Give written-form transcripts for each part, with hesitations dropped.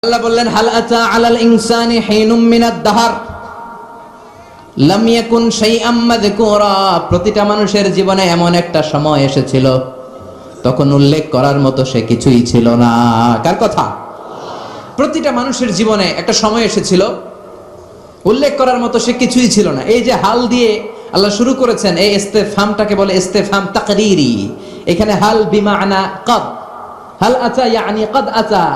আল্লাহ বললেন হাল আতা আলাল ইনসানি হিনুম মিনাদ দাহর লাম ইয়াকুন শাইআম মাযকুরা। প্রতিটা মানুষের জীবনে এমন একটা সময় এসেছিল তখন উল্লেখ করার মতো সে কিছুই ছিল না। কার কথা? প্রতিটা মানুষের জীবনে একটা সময় এসেছিল উল্লেখ করার মতো সে কিছুই ছিল না। এই যে হাল দিয়ে আল্লাহ শুরু করেছেন, এই ইস্তেফহামটাকে বলে ইস্তেফহাম তাকরীরি। এখানে হাল বিমানা কদ, হাল আতা ইয়ানি কদ আতা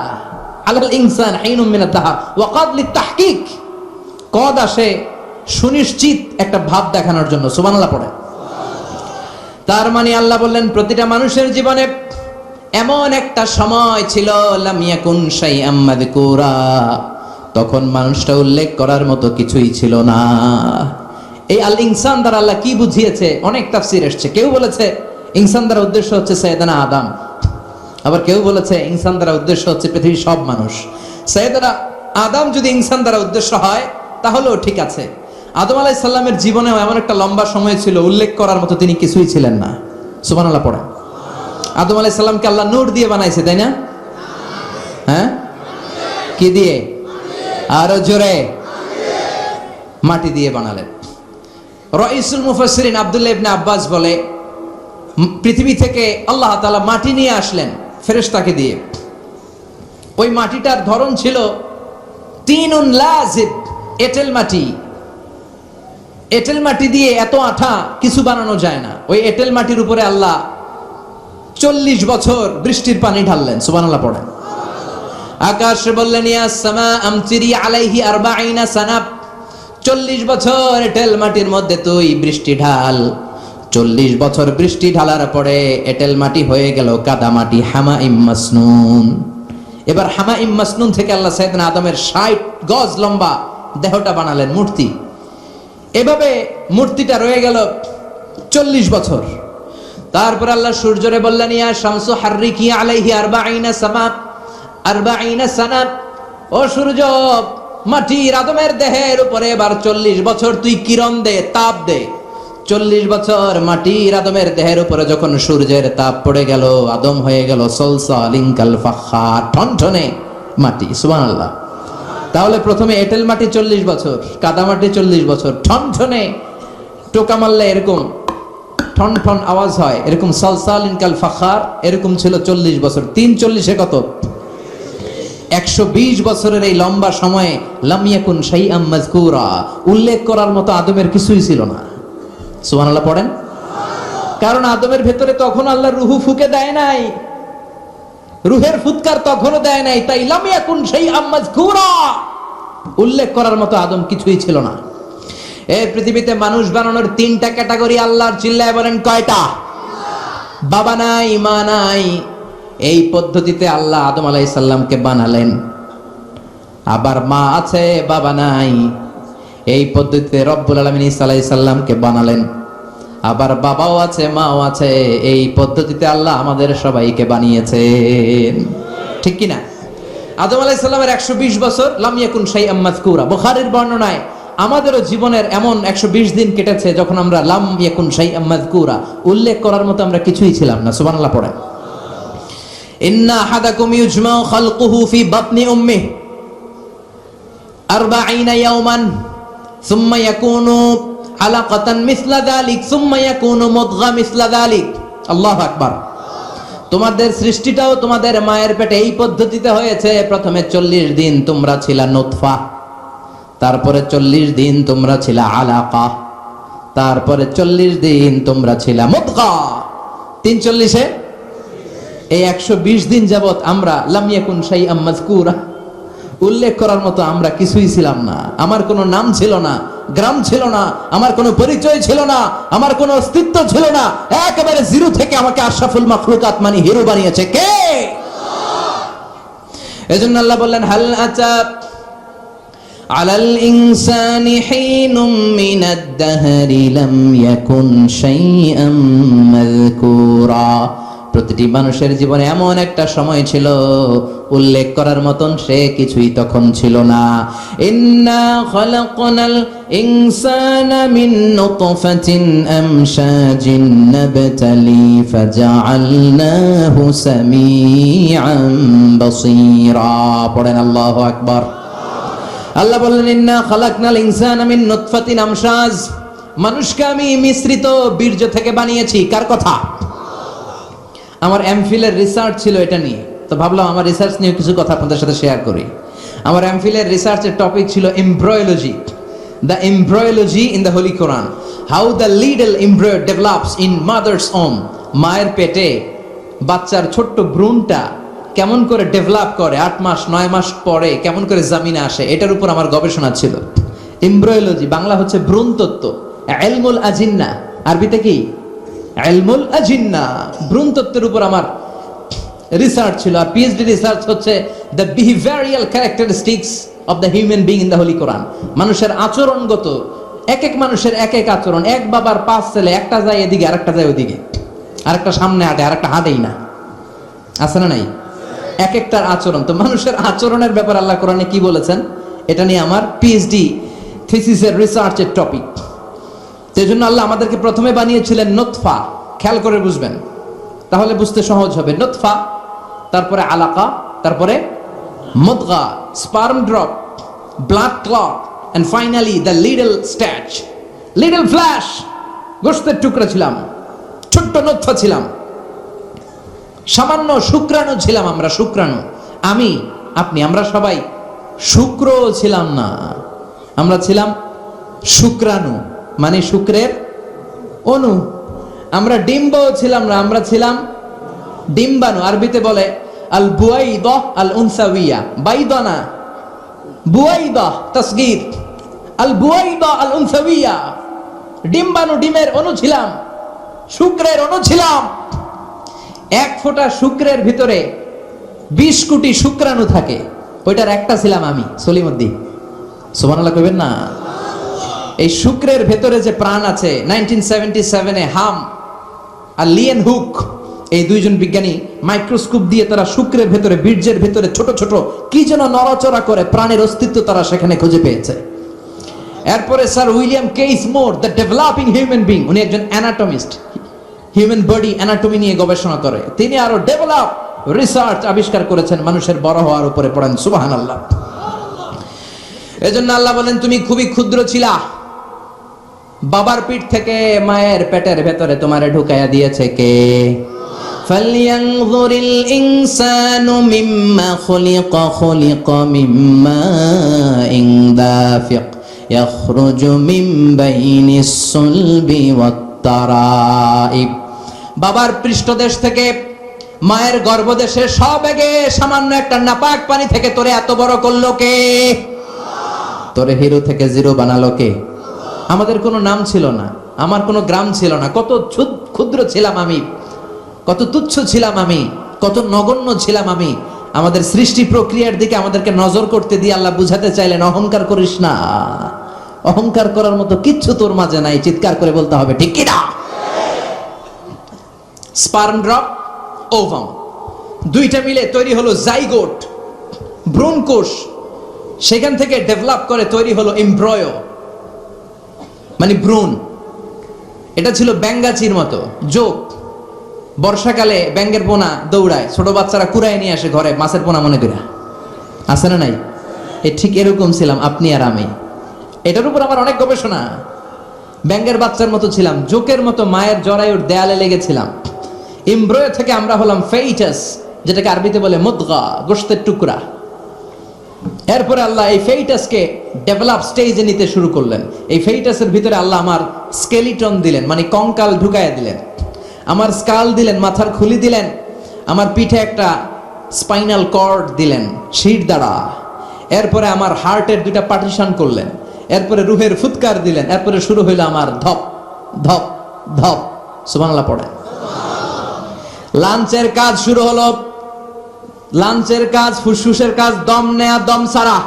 আলাল ইনসান হিনুম মিনাদ দাহর ওয়া কদ লিতাহকিক। কদ আসে সুনিশ্চিত একটা ভাব দেখানোর জন্য। সুবহানাল্লাহ পড়ে। তার মানে আল্লাহ বললেন প্রতিটা মানুষের জীবনে এমন একটা সময় ছিল লাম ইয়াকুন শাইআম মাযকুরা, তখন মানুষটা উল্লেখ করার মতো কিছুই ছিল না। এই আল ইনসান দ্বারা আল্লাহ কি বুঝিয়েছে? অনেক তাফসীর এসেছে। কেউ বলেছে ইনসান দ্বারা উদ্দেশ্য হচ্ছে সাইয়েদানা আদম, আবার কেউ বলেছে ইনসান দ্বারা উদ্দেশ্য হচ্ছে পৃথিবীর সব মানুষ। সাইয়েদানা আদম যদি ইনসান দ্বারা উদ্দেশ্য হয় তাহলেও ঠিক আছে। আদম আলাইহিস সালামের জীবনেও এমন একটা লম্বা সময় ছিল উল্লেখ করার মতো তিনি কিছুই ছিলেন না। সুবহানাল্লাহ পড়ে। আদম আলাইহিস সালামকে আল্লাহ নূর দিয়ে বানাইছে, তাই না? হ্যাঁ, কি দিয়ে? আরো জোরে, মাটি দিয়ে বানালেন। রাইসুল মুফাসসিরিন আব্দুল্লাহ ইবনে আব্বাস বলে পৃথিবী থেকে আল্লাহ তাআলা মাটি নিয়ে আসলেন ফেরেশতাকে দিয়ে। ওই মাটিটার ধরন ছিল তিনুন লাজিব, এঁটেল মাটি। এঁটেল মাটি দিয়ে এত আঠা কিছু বানানো যায় না। ওই এঁটেল মাটির উপরে আল্লাহ 40 বছর বৃষ্টির পানি ঢাললেন। সুবহানাল্লাহ পড়েন। আকাশ বললেন ইয়া সামা আমতিরি আলাইহি 40 সানা, 40 বছর এঁটেল মাটির মধ্যে তুই বৃষ্টি ঢাল। 40 বছর বৃষ্টি ঢালার পরে এঁটেল মাটি হয়ে গেল কাদা মাটি, হামাইম মাসনুন। এবার হামাইম মাসনুন থেকে আল্লাহ সাইয়েদনা আদমের 60 গজ লম্বা দেহটা বানালেন, মূর্তি। এভাবে মূর্তিটা রয়ে গেল 40 বছর। তারপর আল্লাহ সূর্যরে বললেন ইয়া শামসু হাররিকি আলাইহি 40 সামা 40 সানা, ও সূর্য মাটির আদমের দেহের উপরে এবার 40 বছর তুই কিরণ দে, তাপ দে। 40 বছর মাটির আদমের দেহের উপরে যখন সূর্যের তাপ পড়ে গেল, আদম হয়ে গেল সলসালিন কাল ফাখার, ঠনঠনে মাটি। সুবহানাল্লাহ। তাহলে প্রথমে এঁটেল মাটি 40 বছর, কাদা মাটি 40 বছর, ঠনঠনে টোকা মারলে এরকম ঠন ঠন আওয়াজ হয়, এরকম সলসালিন কাল ফাখার, এরকম ছিল 40 বছর। 3 40 কত? 120 বছরের এই লম্বা সময়ে লাম ইয়াকুন শাইআম মাযকুরা, উল্লেখ করার মতো আদমের কিছুই ছিল না। সুবহানাল্লাহ পড়েন। কারণ আদমের ভেতরে তখন আল্লাহ রুহু ফুকে দেয় নাই, রুহের ফুৎকার তখনও দেয় নাই, তাই লাম ইয়াকুন শাইআম মাযকুরা, উল্লেখ করার মতো আদম কিছুই ছিল না। এই পৃথিবীতে মানুষ বানানোর 3টা ক্যাটাগরি আল্লাহর, চিল্লায় বলেন কয়টা? বাবা নাই, মা নাই। এই পদ্ধতিতে আল্লাহ আদম আলাইহিস সালামকে বানালেন। আবার মা আছে, বাবা নাই। এই পদ্ধতিতে রব্বুল আলামিন ঈসা আলাইহিস সালামকে বানালেন। আবার বাবাও আছে, মাও আছে। এই পদ্ধতিতে আল্লাহ আমাদের সবাইকে বানিয়েছেন, ঠিক কি না? আদম আলাইহিস সালামের 120 বছর লাম ইয়াকুন শাইআম মাযকুরা। বুখারীর বর্ণনায় আমাদেরও জীবনের এমন 120 দিন কেটেছে যখন আমরা লাম ইয়াকুন শাইআম মাযকুরা, উল্লেখ করার মতো আমরা কিছুই ছিলাম না। সুবহানাল্লাহ পড়ে। ইন্না আহাদাকুম ইউজমাউ খালকুহু ফি বাতনি উম্মিহি 40 ইয়াওমান সুম্মা ইয়াকুনু আলাকাতান মিসলা যালিক সুম্মা ইয়াকুনু মুদগা মিসলা যালিক। আল্লাহু আকবার। তোমাদের সৃষ্টিটাও তোমাদের মায়ের পেটে এই পদ্ধতিতে হয়েছে। প্রথমে 40 দিন তোমরা ছিলা নুতফা, তারপরে 40 দিন তোমরা ছিলা আলাকা, তারপরে 40 দিন তোমরা ছিলা মুদগা। 3 40 এই 120 দিন যাবত আমরা লাম ইয়াকুন শাইআম মাযকুরা, উল্লেখ করার মতো আমরা কিছুই ছিলাম না। আমার কোনো নাম ছিল না, গ্রাম ছিল না, আমার কোনো পরিচয় ছিল না, আমার কোনো অস্তিত্ব ছিল না। একেবারে জিরো থেকে আমাকে আশরাফুল মাখলুকাত মানে হিরো বানিয়েছে কে? এজন্য আল্লাহ বললেন হাল আতা আলাল ইনসানি হিনুম মিনাদ দাহরি লাম ইয়াকুন শাইআম মাযকুরা। প্রতিটি মানুষের জীবনে এমন একটা সময় ছিল উল্লেখ করার মতন সে কিছুই তখন ছিল না। ইন্না খালাকনাল ইনসানা মিন নুতফাতিন আমশাজিন নাবতালি ফাজআলনাহু সামিআন বাসীরা। পড়েন আল্লাহু আকবার। আল্লাহ বললেন ইন্না খালাকনাল ইনসানা মিন নুতফাতিন আমশাজ, মানুষকে আমি মিশ্রিত বীর্য থেকে বানিয়েছি। কার কথা? আমার এমফিলের রিসার্চ ছিল এটা নিয়ে, তো ভাবলাম আমার রিসার্চ নিয়ে কিছু কথা আপনাদের সাথে শেয়ার করি। আমার এমফিলের রিসার্চের টপিক ছিল embryology, the embryology in the holy Quran, how the little embryo develops in mother's womb. মায়ের পেটে বাচ্চার ছোট্ট ভ্রূণটা কেমন করে ডেভেলপ করে, 8 মাস 9 মাস পরে কেমন করে জামিনে আসে, এটার উপর আমার গবেষণা ছিল। এমব্রয়োলজি বাংলা হচ্ছে ভ্রূণ তত্ত্ব, ইলমুল আজিন্না আরবিতে কি? ইলমুল আজিন্না, ভ্রূণ তত্ত্বের উপর আমার রিসার্চ ছিল। আর পিএইচডি রিসার্চ হচ্ছে the behavioural characteristics of the human being in the holy Quran. মানুষের আচরণগত, এক এক মানুষের এক এক আচরণ। এক বাবার 5 ছেলে, একটা যায় এদিকে আরেকটা যায় ওদিকে, আরেকটা সামনে হাঁটে আরেকটা হাঁটেই না, আছে না নাই? এক একটার আচরণ। তো মানুষের আচরণের ব্যাপারে আল্লাহ কোরআনে কি বলেছেন, এটা নিয়ে আমার পিএইচডি থিসিসের রিসার্চের টপিক। সেই জন্য আল্লাহ আমাদেরকে প্রথমে বানিয়েছিলেন নুতফা। খেয়াল করে বুঝবেন, তাহলে বুঝতে সহজ হবে। নুতফা, তারপরে আলাকা, তারপরে মুদগা, sperm drop, blood clot, and finally the little stash, little flesh. গোশতের টুকরা ছিলাম, ছোট্ট নুতফা ছিলাম, সামান্য শুক্রাণু ছিলাম আমরা। শুক্রাণু, আমি, আপনি, আমরা সবাই শুক্র ছিলাম না, আমরা ছিলাম শুক্রাণু, মানে শুক্রের অণু। আমরা ডিম্বও ছিলাম না, আমরা ছিলাম ডিম্বাণু। আরবিতে বলে আল বুয়াইদা আল উনসাউইয়া, বাইদা না, বুয়াইদা তাসগীর, আল বুয়াইদা আল উনসাউইয়া। ডিম্বাণু, ডিমের অণু ছিলাম, শুক্রের অণু ছিলাম। এক ফোঁটা শুক্রের ভিতরে 20 কোটি শুক্রাণু থাকে, ওইটার একটা ছিলাম আমি, সলিমুদ্দিন। সুবহানাল্লাহ কইবেন না? এই শুক্রের ভেতরে যে প্রাণ আছে, 1977-এ হাম আর লিয়েন হুক, এই দুইজন বিজ্ঞানী মাইক্রোস্কোপ দিয়ে তারা শুক্রের ভেতরে, বীর্যের ভেতরে ছোট ছোট কি যেন নড়াচড়া করে, প্রাণের অস্তিত্ব তারা সেখানে খুঁজে পেয়েছে। এরপরে sir William case more, the developing human being, উনি একজন অ্যানাটমিস্ট, হিউম্যান বডি অ্যানাটমি নিয়ে গবেষণা করে। তিনি আরো ডেভেলপ রিসার্চ আবিষ্কার করেছেন মানুষের বড় হওয়ার উপরে। পড়েন সুবহানাল্লাহ। এজন্য আল্লাহ বলেন তুমি খুবই ক্ষুদ্র ছিলা, বাবার পিঠ থেকে মায়ের পেটের ভেতরে তোমারে ঢুকাইয়া দিয়েছে কে? ফালইয়ানযুরিল ইনসানু মিম্মা খুলিকা, খুলিকা মিম্মা ইন দাফিক ইয়াখরুজু মিন বাইনিস সুলবি ওয়াত তারাইব। বাবার পৃষ্ঠদেশ থেকে, মায়ের গর্ভদেশে সবেগে সামান্য একটা নাপাক পানি থেকে তোরে এত বড় করলো কে? তোরে হিরো থেকে জিরো বানালো কে? আমাদের কোনো নাম ছিল না, আমার কোনো গ্রাম ছিল না। কত ক্ষুদ্র ছিলাম আমি, কত তুচ্ছ ছিলাম আমি, কত নগণ্য ছিলাম আমি। আমাদের সৃষ্টি প্রক্রিয়ার দিকে আমাদেরকে নজর করতে দিয়ে আল্লাহ বুঝাতে চাইলেন অহংকার করিস না, অহংকার করার মতো কিচ্ছু তোর মাঝে নাই। চিৎকার করে বলতে হবে ঠিক কি না? স্পার্ম ড্রপ, ওভাম, দুইটা মিলে তৈরি হলো জাইগোট, ভ্রূণকোষ। সেখান থেকে ডেভেলপ করে তৈরি হলো এমব্রয়ো, মানে ভ্রূণ। এটা ছিল ব্যাঙ্গাচির মতো যোগ। বর্ষাকালে ব্যাঙ্গের পোনা দৌড়ায়, ছোট বাচ্চারা কুড়ায় নিয়ে আসে ঘরে, মাছের পোনা মনে করে, আছে না নাই? ঠিক এরকম ছিলাম আপনি আর আমি। এটার উপর আমার অনেক গবেষণা। ব্যাঙ্গের বাচ্চার মতো ছিলাম, জোকের মতো মায়ের জরায়ুর দেয়ালে লেগেছিলাম। এমব্রয়ো থেকে আমরা হলাম ফেইটাস, যেটাকে আরবিতে বলে মুদগা, গোশতের টুকরা। এরপরে আল্লাহ এই ফেইটাসকে ডেভেলপ স্টেজে নিতে শুরু করলেন। এই ফেইটাসের ভিতরে আল্লাহ আমার স্কেলিটন দিলেন, মানে কঙ্কাল ঢুকাইয়া দিলেন। আমার স্কাল দিলেন, মাথার খুলি দিলেন। আমার পিঠে একটা স্পাইনাল কর্ড দিলেন, শির দ্বারা। এরপরে আমার হার্টের 2টা পার্টিশন করলেন। এরপরে রুহের ফুৎকার দিলেন। এরপরে শুরু হইল আমার ধপ ধপ ধপ। সুবহানাল্লাহ পড়ে। লাঞ্চের কাজ শুরু হলো। লাঞ্চের কাজ, ফুসফুসের কাজ, দম নেয়া, দম ছাড়া।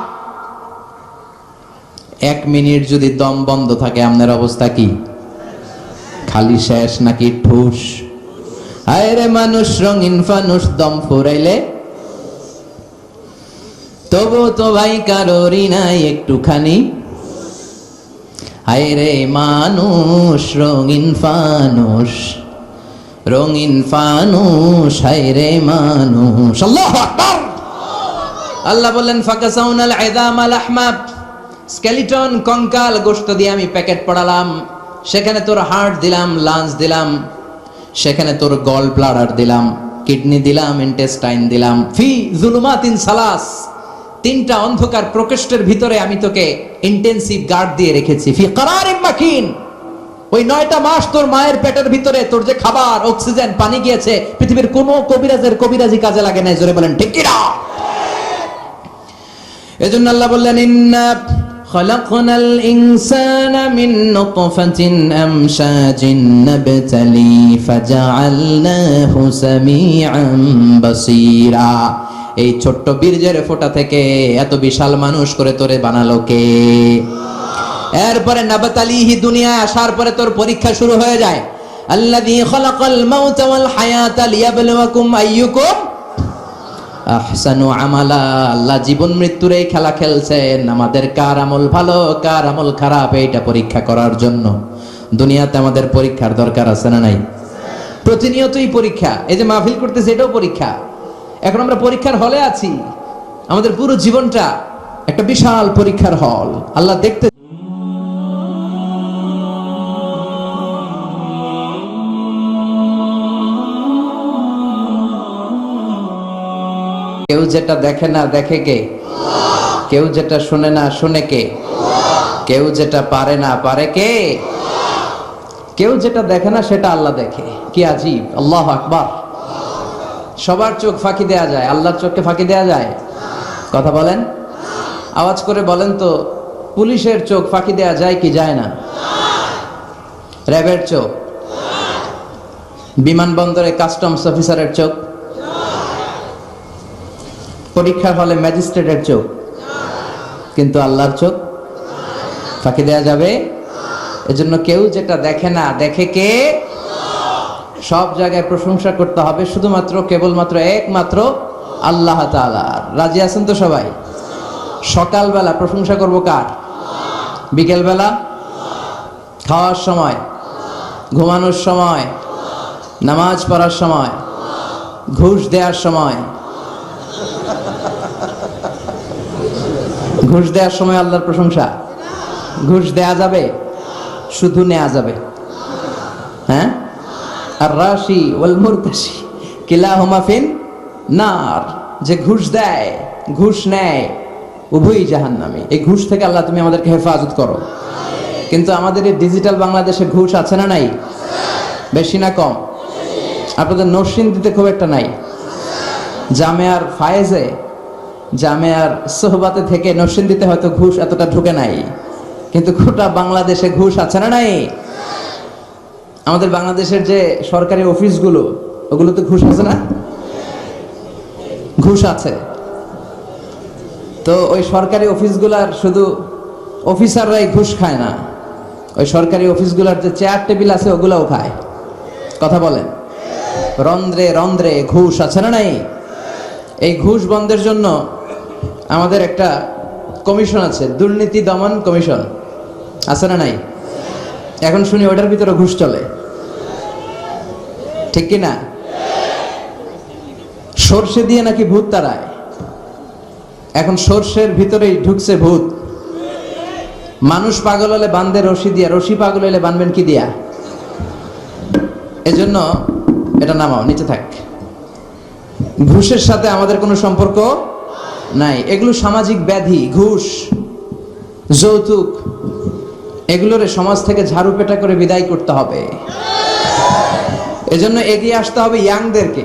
1 মিনিট যদি দম বন্ধ থাকে, আপনার অবস্থা কি? খালি শেষ নাকি ঠুস? হায় রে মানুষ রঙিন ফানুষ, দম ফুরাইলে তবু তো ভাই কারোরই নাই একটুখানি। হায় রে মানুষ রঙিন ফানুষ, রঙিন ফানুষ, হায় রে মানুষ। আল্লাহু আকবার। আল্লাহ বললেন ফাকাসাউনাল ইযামা লাহমা, স্কেলিটন কঙ্কাল গোশত দিয়ে আমি প্যাকেট পড়ালাম, সেখানে তোর হার্ট দিলাম, লাঞ্চ দিলাম, সেখানে তোর গল ব্লাডার দিলাম, কিডনি দিলাম, ইন্টেস্টাইন দিলাম। ফি যুলুমাতিন সালাস, তিনটা অন্ধকার প্রকোষ্ঠের ভিতরে আমি তোকে ইন্টেনসিভ গার্ড দিয়ে রেখেছি। ফি করারিম মাকিন, ওই 9টা মাস তোর মায়ের পেটের ভিতরে তোর যে খাবার, অক্সিজেন, পানি গিয়েছে, পৃথিবীর কোনো কবিরাজের কবিরাজি কাজে লাগে নাই। জোরে বলেন ঠিক কি না? এজন্য আল্লাহ বললেন ইন্না খালাকনাল ইনসানা মিন নুতফাতিন আমশাজিন নাবতালি ফাজআলনাহু সামিআন বাসীরা। এই ছোট্ট বীর্যের ফোঁটা থেকে এত বিশাল মানুষ করে তোরে বানালো কে? এরপরে নাবতালিহি, দুনিয়ায় আসার পরে তোর পরীক্ষা শুরু হয়ে যায়। আল্লাযী খালাকাল মাউতা ওয়াল হায়াতা লিয়াবলুয়াকুম আইয়ুকুম আহসানু আমালা। আল্লাহ জীবন মৃত্যুর এই খেলা খেলছেন, আমাদের কার আমল ভালো কার আমল খারাপ এইটা পরীক্ষা করার জন্য। দুনিয়াতে আমাদের পরীক্ষার দরকার আছে না নাই? প্রতিনিয়তই পরীক্ষা। এই যে মাহফিল করতেছে, এটাও পরীক্ষা। এখন আমরা পরীক্ষার হলে আছি, আমাদের পুরো জীবনটা একটা বিশাল পরীক্ষার হল। আল্লাহ দেখতে কেউ যেটা দেখে না দেখে কে? কেউ যেটা শুনে না শুনে কে? কেউ যেটা পারে না পারে কে? কেউ যেটা দেখে না সেটা আল্লাহ দেখে। কি আজীব! আল্লাহু আকবার। সবার চোখ ফাঁকি দেয়া যায়, আল্লাহর চোখকে ফাঁকি দেয়া যায়? কথা বলেন, আওয়াজ করে বলেন তো, পুলিশের চোখ ফাঁকি দেয়া যায় কি যায় না? র্যাবের চোখ, বিমানবন্দরে কাস্টমস অফিসারের চোখ, পরীক্ষার হলে ম্যাজিস্ট্রেটের চোখ, কিন্তু আল্লাহর চোখ ফাঁকি দেয়া যাবে? এজন্য কেউ যেটা দেখে না দেখে কে? সব জায়গায় প্রশংসা করতে হবে শুধুমাত্র কেবলমাত্র একমাত্র আল্লাহ তাআলার। রাজি আছেন তো সবাই? সকালবেলা প্রশংসা করব কার? বিকেলবেলা, খাওয়ার সময়, ঘুমানোর সময়, নামাজ পড়ার সময়, ঘুষ দেওয়ার সময়। ঘুষ দেওয়ার সময় আল্লাহর প্রশংসা? ঘুষ দেয়া যাবে? শুধু নেওয়া যাবে? হ্যাঁ, আর রাশি ওয়াল মুরতাশি কিলাহুমা ফিন নার। যে ঘুষ দেয়, ঘুষ নেয়, উভয়ই জাহান্নামী। এই ঘুষ থেকে আল্লাহ তুমি আমাদেরকে হেফাজত করো। কিন্তু আমাদের এই ডিজিটাল বাংলাদেশে ঘুষ আছে না নাই? বেশি না কম? আপনাদের নরসিংদীতে খুব একটা নাই। জামেয়ার ফায়েজে, জামেয়ার সোহবাতে থেকে নরসিংদীতে হয়তো ঘুষ এতটা ঢুকে নাই, কিন্তু গোটা বাংলাদেশে ঘুষ আছে না নাই? আমাদের বাংলাদেশের যে সরকারি অফিসগুলো, ওগুলোতে ঘুষ আছে না? ঘুষ আছে। তো ওই সরকারি অফিসগুলার শুধু অফিসাররাই ঘুষ খায় না, ওই সরকারি অফিসগুলার যে চেয়ার টেবিল আছে ওগুলাও খায়। কথা বলেন, রন্ধ্রে রন্ধ্রে ঘুষ আছে না নাই? এই ঘুষ বন্ধের জন্য আমাদের একটা কমিশন আছে, দুর্নীতি দমন কমিশন, আছে না নাই? এখন শুনি ওটার ভিতরে ঘুষ চলে, ঠিক কি না? সর্ষে দিয়ে নাকি ভূত তাড়ায়। এখন সর্ষের ভিতরেই ঢুকছে ভূত। মানুষ পাগল হলে বান্ধে রশি দিয়া, রশি পাগল হলে বানবেন কি দিয়া? এজন্য এটা নামাও, নিচে থাক। ঘুষের সাথে আমাদের কোনো সম্পর্ক নাই। এগুলো সামাজিক ব্যাধি। ঘুষ, যৌতুক, এগুলোর সমাজ থেকে ঝাড়ু পেটা করে বিদায় করতে হবে। এজন্য এগিয়ে আসতে হবে ইয়াংদেরকে।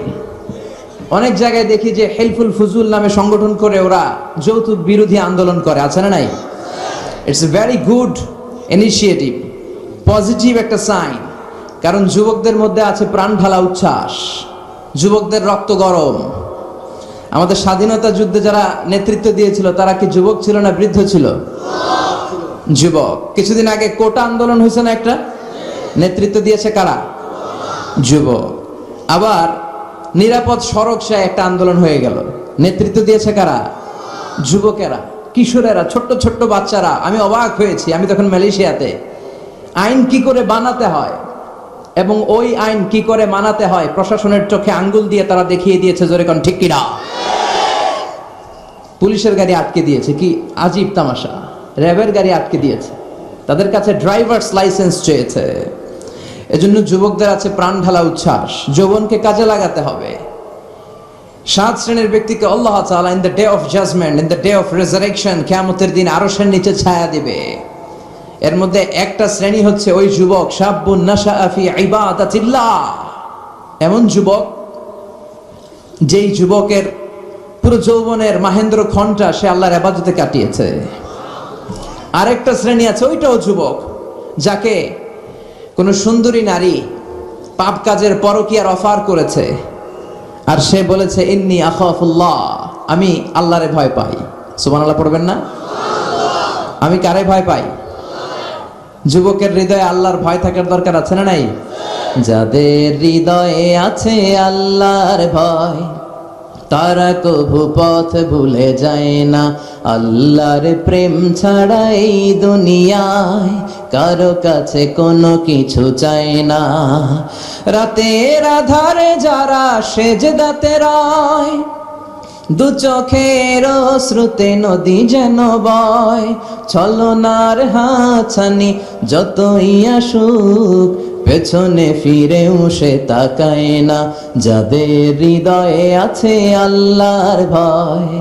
অনেক জায়গায় দেখি যে হেল্পফুল ফুজুল নামে সংগঠন করে ওরা যৌতুক বিরোধী আন্দোলন করে, আছে না নাই? It's a very good initiative, positive একটা সাইন। কারণ যুবকদের মধ্যে আছে প্রাণ ঢালা উচ্ছ্বাস, যুবকদের রক্ত গরম। আমাদের স্বাধীনতা যুদ্ধে যারা নেতৃত্ব দিয়েছিল তারা কি যুবক ছিল না বৃদ্ধ ছিল? যুবক। কিছুদিন আগে কোটা আন্দোলন হয়েছে না একটা? নেতৃত্ব দিয়েছে কারা? যুবক। আবার নিরাপদ সড়ক সে একটা আন্দোলন হয়ে গেল। নেতৃত্ব দিয়েছে কারা? যুবকেরা, কিশোরেরা, ছোট্ট ছোট্ট বাচ্চারা। আমি অবাক হয়েছি, আমি তখন মালয়েশিয়াতে। আইন কি করে বানাতে হয় এবং ওই আইন কি করে মানাতে হয় প্রশাসনের চোখে আঙ্গুল দিয়ে তারা দেখিয়ে দিয়েছে। জোরে কোন ঠিক কিনা? পুলিশের গাড়ি আটকে দিয়েছে, কি আজীব তামাশা। র্যাবের গাড়ি আটকে দিয়েছে, তাদের কাছে ড্রাইভার্স লাইসেন্স চেয়েছে। এজন্য যুবকদের আছে প্রাণ ঢালা উচ্ছ্বাস, যৌবনকে কাজে লাগাতে হবে। 7 শ্রেণীর ব্যক্তিকে আল্লাহ তাআলা in the day of judgment, in the day of resurrection, কিয়ামতের দিন আরশের নিচে ছায়া দিবে। এর মধ্যে একটা শ্রেণী হচ্ছে ওই যুবক, শাবুন নাশাআ ফি ইবাদাতিল্লাহ, এমন যুবক যেই যুবকের পুরো যৌবনের মাহেন্দ্র ঘণ্টা সে আল্লাহর ইবাদতে কাটিয়েছে। আরেকটা শ্রেণী আছে, ওইটাও যুবক, যাকে কোন সুন্দরী নারী পাপ কাজের পরকীয়ার অফার করেছে, আর সে বলেছে ইন্নী আখাফুল্লাহ, আমি আল্লাহরে ভয় পাই। সুবহানাল্লাহ পড়বেন না? আমি কারে ভয় পাই? যুবকের হৃদয়ে আল্লাহর ভয় থাকার দরকার আছে না নাই? যাদের হৃদয়ে আছে আল্লাহর ভয়, তারা কভু পথ ভুলে যায় না। আল্লাহর প্রেম ছাড়া এই দুনিয়ায় কারো কাছে কোনো কিছু চায় না। রাতের আধারে যারা সেজদাতে রয়, দু চোখের শ্রুতে নদী যেন বয়। ছলনার হাতছানি যতই আসুক, পেছনে ফিরেও সে তাকায় না। যাদের হৃদয়ে আছে আল্লাহর ভয়,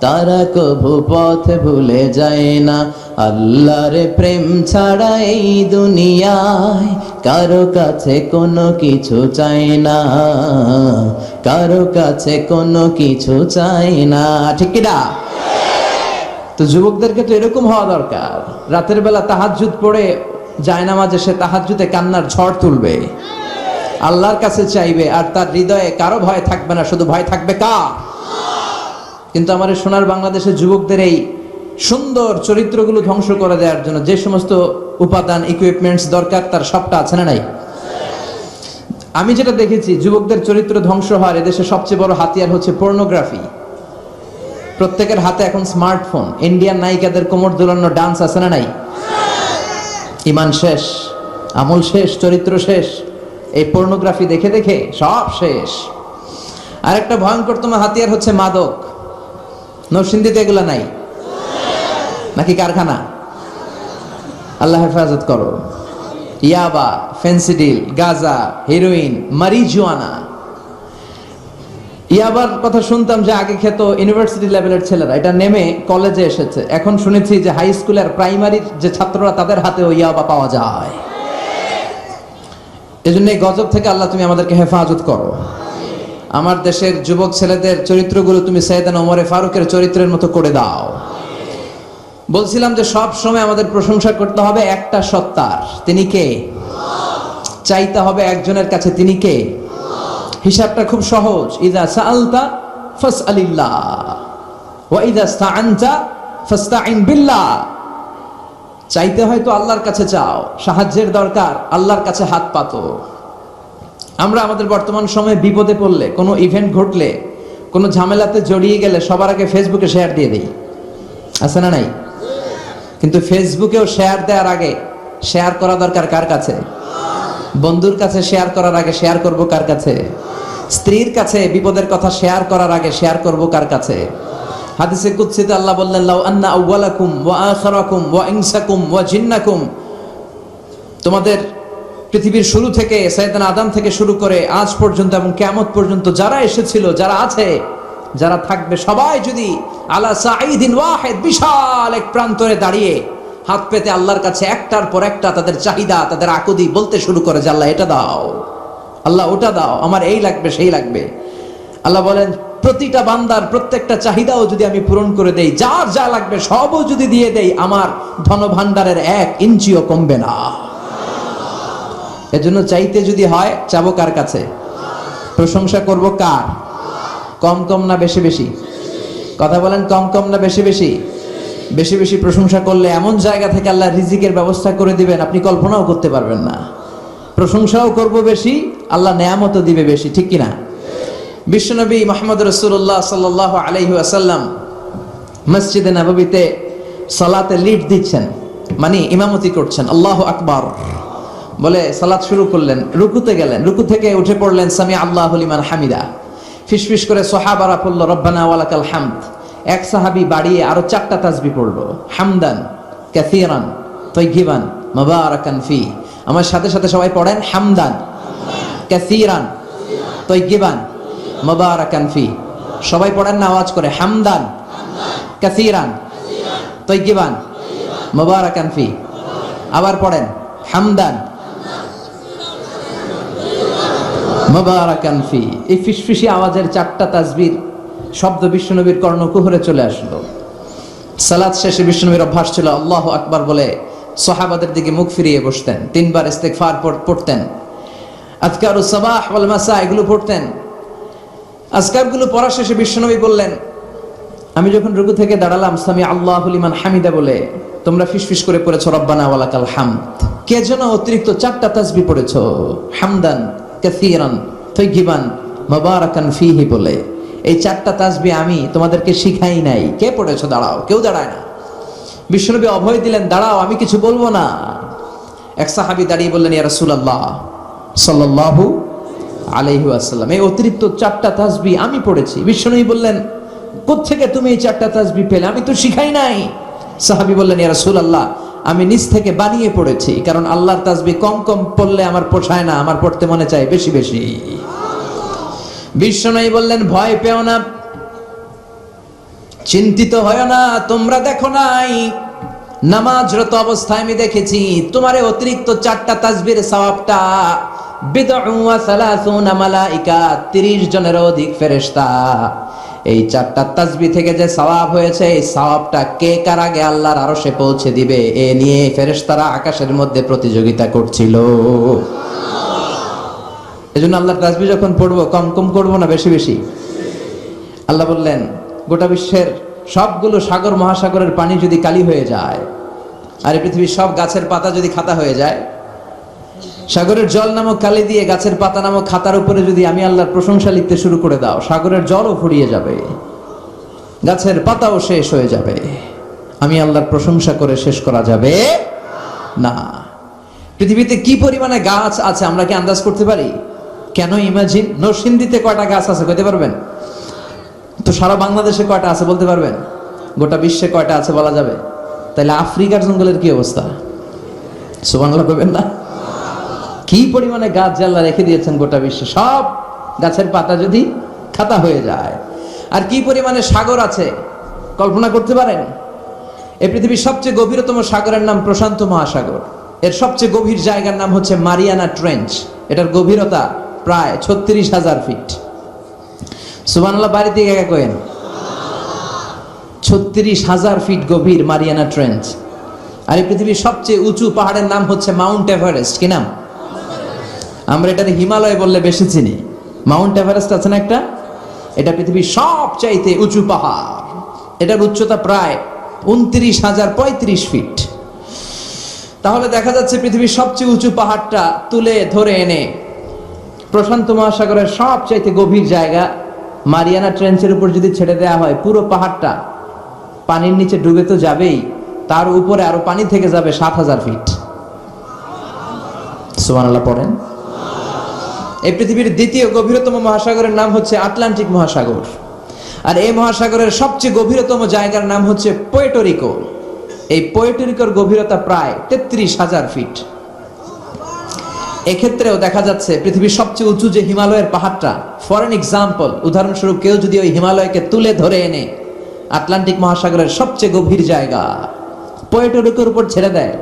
তারা কভু পথ ভুলে যায় না। আল্লাহর প্রেম ছাড়া এই দুনিয়ায় কারো কাছে কোনো কিছু চায় না, কারো কাছে কোনো কিছু চায় না। ঠিক কি না? তো যুবকদেরকে তো এরকম হওয়া দরকার। রাতের বেলা তাহাজ্জুদ পড়ে জায়নামাজে সে তাহাজ্জুদে কান্নার ঝড় তুলবে, আল্লাহর কাছে চাইবে, আর তার হৃদয়ে কারো ভয় থাকবে না, শুধু ভয় থাকবে কার? কিন্তু আমার সোনার বাংলাদেশের যুবকদের এই সুন্দর চরিত্রগুলো ধ্বংস করে দেওয়ার জন্য যে সমস্ত উপাদান, ইকুইপমেন্টস দরকার, তার সবটা আছে না নাই? আমি যেটা দেখেছি, যুবকদের চরিত্র ধ্বংস হওয়ার এদেশে সবচেয়ে বড় হাতিয়ার হচ্ছে পর্নোগ্রাফি। প্রত্যেকের হাতে এখন স্মার্টফোন। ইন্ডিয়ান নায়িকাদের কোমর দুলানো ডান্স আছে না নাই? ইমান শেষ, আমল শেষ, চরিত্র শেষ। এই পর্নোগ্রাফি দেখে দেখে সব শেষ। আরেকটা ভয়ঙ্করতম হাতিয়ার হচ্ছে মাদক। নরসিংদীতে এগুলা নাই নাকি কারখানা? আল্লাহ হেফাজত করো। ইয়াবা, ফেন্সিডিল, গাঁজা, হেরোইন, মারিজুয়ানা। ইয়াবার কথা শুনতাম যে আগে খেত ইউনিভার্সিটি লেভেলের ছেলেরা, এটা নেমে কলেজে এসেছে। এখন শুনেছি যে হাই স্কুল আর প্রাইমারির যে ছাত্ররা, তাদের হাতেও ইয়াবা পাওয়া যায়। এজন্য এই গজব থেকে আল্লাহ তুমি আমাদেরকে হেফাজত করো। আমার দেশের যুবক ছেলেদের চরিত্রগুলো তুমি সাইয়েদনা ওমর ফারুকের চরিত্রের মতো করে দাও। বলছিলাম যে সব সময় আমাদের প্রশংসা করতে হবে একটা সত্তার। তিনি কে? চাইতে হবে একজনের কাছে, তিনি কে? হিসাবটা খুব সহজ। ইযা সাআলতা ফাসআলিল্লাহ ওয়া ইযা ইসতাআনতা ফাসতাইন বিল্লাহ। চাইতে হয় তো আল্লাহর কাছে চাও, সাহায্যের দরকার আল্লাহর কাছে হাত পাতো। আমরা আমাদের বর্তমান সময়ে বিপদে পড়লে, কোনো ইভেন্ট ঘটলে, কোনো ঝামেলাতে জড়িয়ে গেলে সবার আগে ফেসবুকে শেয়ার দিয়ে দেই, আছে না নাই? কিন্তু ফেসবুকেও শেয়ার দেওয়ার আগে শেয়ার করা দরকার কার কাছে? বন্ধুর কাছে শেয়ার করার আগে শেয়ার করব কার কাছে? স্ত্রীর কাছে বিপদের কথা শেয়ার করার আগে শেয়ার করব কার কাছে? হাদিসে কুদসিতে আল্লাহ বললেন, লাউ আন্না আউওয়ালাকুম ওয়া আখিরাকুম ওয়া ইনসাকুম ওয়া জিন্নাকুম, তোমাদের পৃথিবীর শুরু থেকে সাইয়েদনা আদম থেকে শুরু করে আজ পর্যন্ত এবং কিয়ামত পর্যন্ত যারা এসেছিল, যারা আছে, যারা থাকবে, সবাই যদি আলা সাঈদিন ওয়াহিদ, বিশাল এক প্রান্তরে দাঁড়িয়ে হাত পেতে আল্লাহর কাছে একটার পর একটা তাদের চাহিদা, তাদের আকুতি বলতে শুরু করে যে আল্লাহ এটা দাও, আল্লাহ ওটা দাও, আমার এই লাগবে সেই লাগবে। আল্লাহ বলেন প্রতিটা বান্দার প্রত্যেকটা চাহিদাও যদি আমি পূরণ করে দেই, যার যা লাগবে সবও যদি দিয়ে দেই, আমার ধন ভান্ডারের 1 ইঞ্চিও কমবে না। এজন্য চাইতে যদি হয়, চাবো কার কাছে? প্রশংসা করব কার? কম কম না বেশি বেশি? কথা বলেন, কম কম না বেশি বেশি? বেশি বেশি প্রশংসা করলে এমন জায়গা থেকে আল্লাহ রিজিকের ব্যবস্থা করে দিবেন আপনি কল্পনাও করতে পারবেন না। প্রশংসাও করব বেশি, আল্লাহ নেয়ামতও দিবে বেশি, ঠিক কিনা? বিশ্বনবী মুহাম্মদ রাসূলুল্লাহ সাল্লাল্লাহু আলাইহি ওয়াসাল্লাম মসজিদে নববীতে সালাতে লিড দিচ্ছেন, মানে ইমামতি করছেন। আল্লাহু আকবার বলে সালাত শুরু করলেন, রুকুতে গেলেন, রুকু থেকে উঠে পড়লেন সামি আল্লাহু লিমান হামিদা। ফিসফিস করে সাহাবারা পড়ল রব্বানা ওয়ালাকাল হামদ। এক সাহাবী বাড়িয়ে আরো 4টা তাসবিহ পড়ল, হামদান কাসীরান তাইয়িবান মুবারাকান ফি। আমার সাথে সাথে সবাই পড়েন, হামদান কাসীরান তাইয়িবান মুবারাকান ফি। সবাই পড়েন না আওয়াজ করে, হামদান কাসীরান তাইয়িবান মুবারাকান ফি। আবার পড়েন, হামদান মুবারাকান ফি। এই ফিসফিসি আওয়াজের 4টা তাসবিহ শব্দ বিশ্বনবীর কর্ণকুহরে চলে আসলো। সালাত শেষে বিশ্বনবীর অভ্যাস ছিল আল্লাহু আকবার বলে সাহাবাদের দিকে মুখ ফিরিয়ে বসতেন, 3 বার ইস্তেগফার পড়তেন, আযকারুস সাবাহ ওয়াল মাসা এগুলো পড়তেন। আজকারগুলো পড়া শেষে বিশ্বনবী বললেন, আমি যখন রুকু থেকে দাঁড়ালাম সামি আল্লাহু লিমান হামিদা বলে তোমরা ফিসফিস করে পড়েছো রব্বানা ওয়ালাকাল হামদ। কে যেন অতিরিক্ত 4টা তাসবিহ পড়েছো, হামদান কাসীরান তাইয়িবান মুবারাকান ফিহি বলে। এই 4টা তাসবিহ আমি তোমাদেরকে শিখাই নাই। কে পড়েছো? দাঁড়াও। কেউ দাঁড়ায় না। বিশ্বনবী অভয় দিলেন, দাঁড়াও, আমি কিছু বলবো না। এক সাহাবী দাঁড়িয়ে বললেন, ইয়া রাসূলুল্লাহ সাল্লাল্লাহু আলাইহি ওয়াসাল্লাম, এই অতিরিক্ত 4টা তাসবিহ আমি পড়েছি। বিশ্বনবী বললেন, কোত্থেকে তুমি এই 4টা তাসবিহ পেলে? আমি তো শিখাই নাই। সাহাবী বললেন, ইয়া রাসূলুল্লাহ, আমি নিজ থেকে বানিয়ে পড়েছি, কারণ আল্লাহর তাসবিহ কম কম পড়লে আমার পোষায় না, আমার পড়তে মনে চায় বেশি বেশি। বিশ্বনবী বললেন, ভয় পেও না, চিন্তিত হয় না, তোমরা দেখো নাই নামাজরত অবস্থায় আমি দেখেছি তোমার অতিরিক্ত 4টা তাসবিহের সওয়াবটা বিদউ ওয়া 30 মালাইকা, 30 জনের অধিক ফেরেশতা। এই 4টা তাসবিহ থেকে যে সওয়াব হয়েছে, এই সওয়াবটা কে কার আগে আল্লাহর আরশে পৌঁছে দিবে, এ নিয়ে ফেরেশতারা আকাশের মধ্যে প্রতিযোগিতা করছিল। এজন্য আল্লাহর তাসবিহ যখন পড়বো কম কম করবো না বেশি বেশি। আল্লাহ বললেন, গোটা বিশ্বের সবগুলো সাগর মহাসাগরের পানি যদি কালি হয়ে যায়, আর এই পৃথিবীর সব গাছের পাতা যদি খাতা হয়ে যায়, সাগরের জল নামক কালি দিয়ে গাছের পাতা নামক খাতার উপরে যদি আমি আল্লাহর প্রশংসা লিখতে শুরু করে দাও, সাগরের জলও ফুরিয়ে যাবে, গাছের পাতাও শেষ হয়ে যাবে, আমি আল্লাহর প্রশংসা করে শেষ করা যাবে না। পৃথিবীতে কি পরিমাণে গাছ আছে আমরা কি আন্দাজ করতে পারি? কেন ইমাজিন, নরসিংদীতে কয়টা গাছ আছে কইতে পারবেন? তো সারা বাংলাদেশে কয়টা আছে বলতে পারবেন? গোটা বিশ্বে কয়টা আছে বলা যাবে? তাহলে আফ্রিকার জঙ্গলের কি অবস্থা? সুবহানাল্লাহ কইবেন না? কি পরিমাণে গাছ যে আল্লাহ রেখে দিয়েছেন গোটা বিশ্বে, সব গাছের পাতা যদি খাতা হয়ে যায়। আর কি পরিমাণে সাগর আছে কল্পনা করতে পারেন? এই পৃথিবীর সবচেয়ে গভীরতম সাগরের নাম প্রশান্ত মহাসাগর। এর সবচেয়ে গভীর জায়গার নাম হচ্ছে মারিয়ানা ট্রেঞ্চ। এটার গভীরতা প্রায় 36,000 ফিট। সুবহানাল্লাহ বাড়ি থেকে একা কয়েন, 36,000 ফিট গভীর মারিয়ানা ট্রেঞ্চ। আর এই পৃথিবীর সবচেয়ে উঁচু পাহাড়ের নাম হচ্ছে মাউন্ট এভারেস্ট। কি নাম? আমরা এটাকে হিমালয় বললে বেশি চিনি। মাউন্ট এভারেস্ট আছে না একটা, এটা পৃথিবীর সবচাইতে উঁচু পাহাড়। এটার উচ্চতা প্রায় 29,035 ফিট। তাহলে দেখা যাচ্ছে পৃথিবীর সবচেয়ে উঁচু পাহাড়টা তুলে ধরে এনে প্রশান্ত মহাসাগরের সবচাইতে গভীর জায়গা মারিয়ানা ট্রেঞ্চের উপর যদি ছেড়ে দেওয়া হয়, পুরো পাহাড়টা পানির নিচে ডুবে তো যাবেই, তার উপরে আরো পানি থেকে যাবে 7,000 ফিট। সুবহানাল্লাহ পড়েন। এই পৃথিবীর দ্বিতীয় গভীরতম মহাসাগরের নাম হচ্ছে আটলান্টিক মহাসাগর। আর এই মহাসাগরের সবচেয়ে গভীরতম জায়গার নাম হচ্ছে পুয়ের্টো রিকো। এই পুয়ের্টো রিকোর গভীরতা প্রায় 33,000 ফিট। এক্ষেত্রেও দেখা যাচ্ছে পৃথিবীর সবচেয়ে উঁচু যে হিমালয়ের পাহাড়টা, ফর এন এক্সাম্পল, উদাহরণস্বরূপ কেউ যদি ওই হিমালয়কে তুলে ধরে এনে আটলান্টিক মহাসাগরের সবচেয়ে গভীর জায়গা পুয়ের্টো রিকোর উপর ছেড়ে দেয়,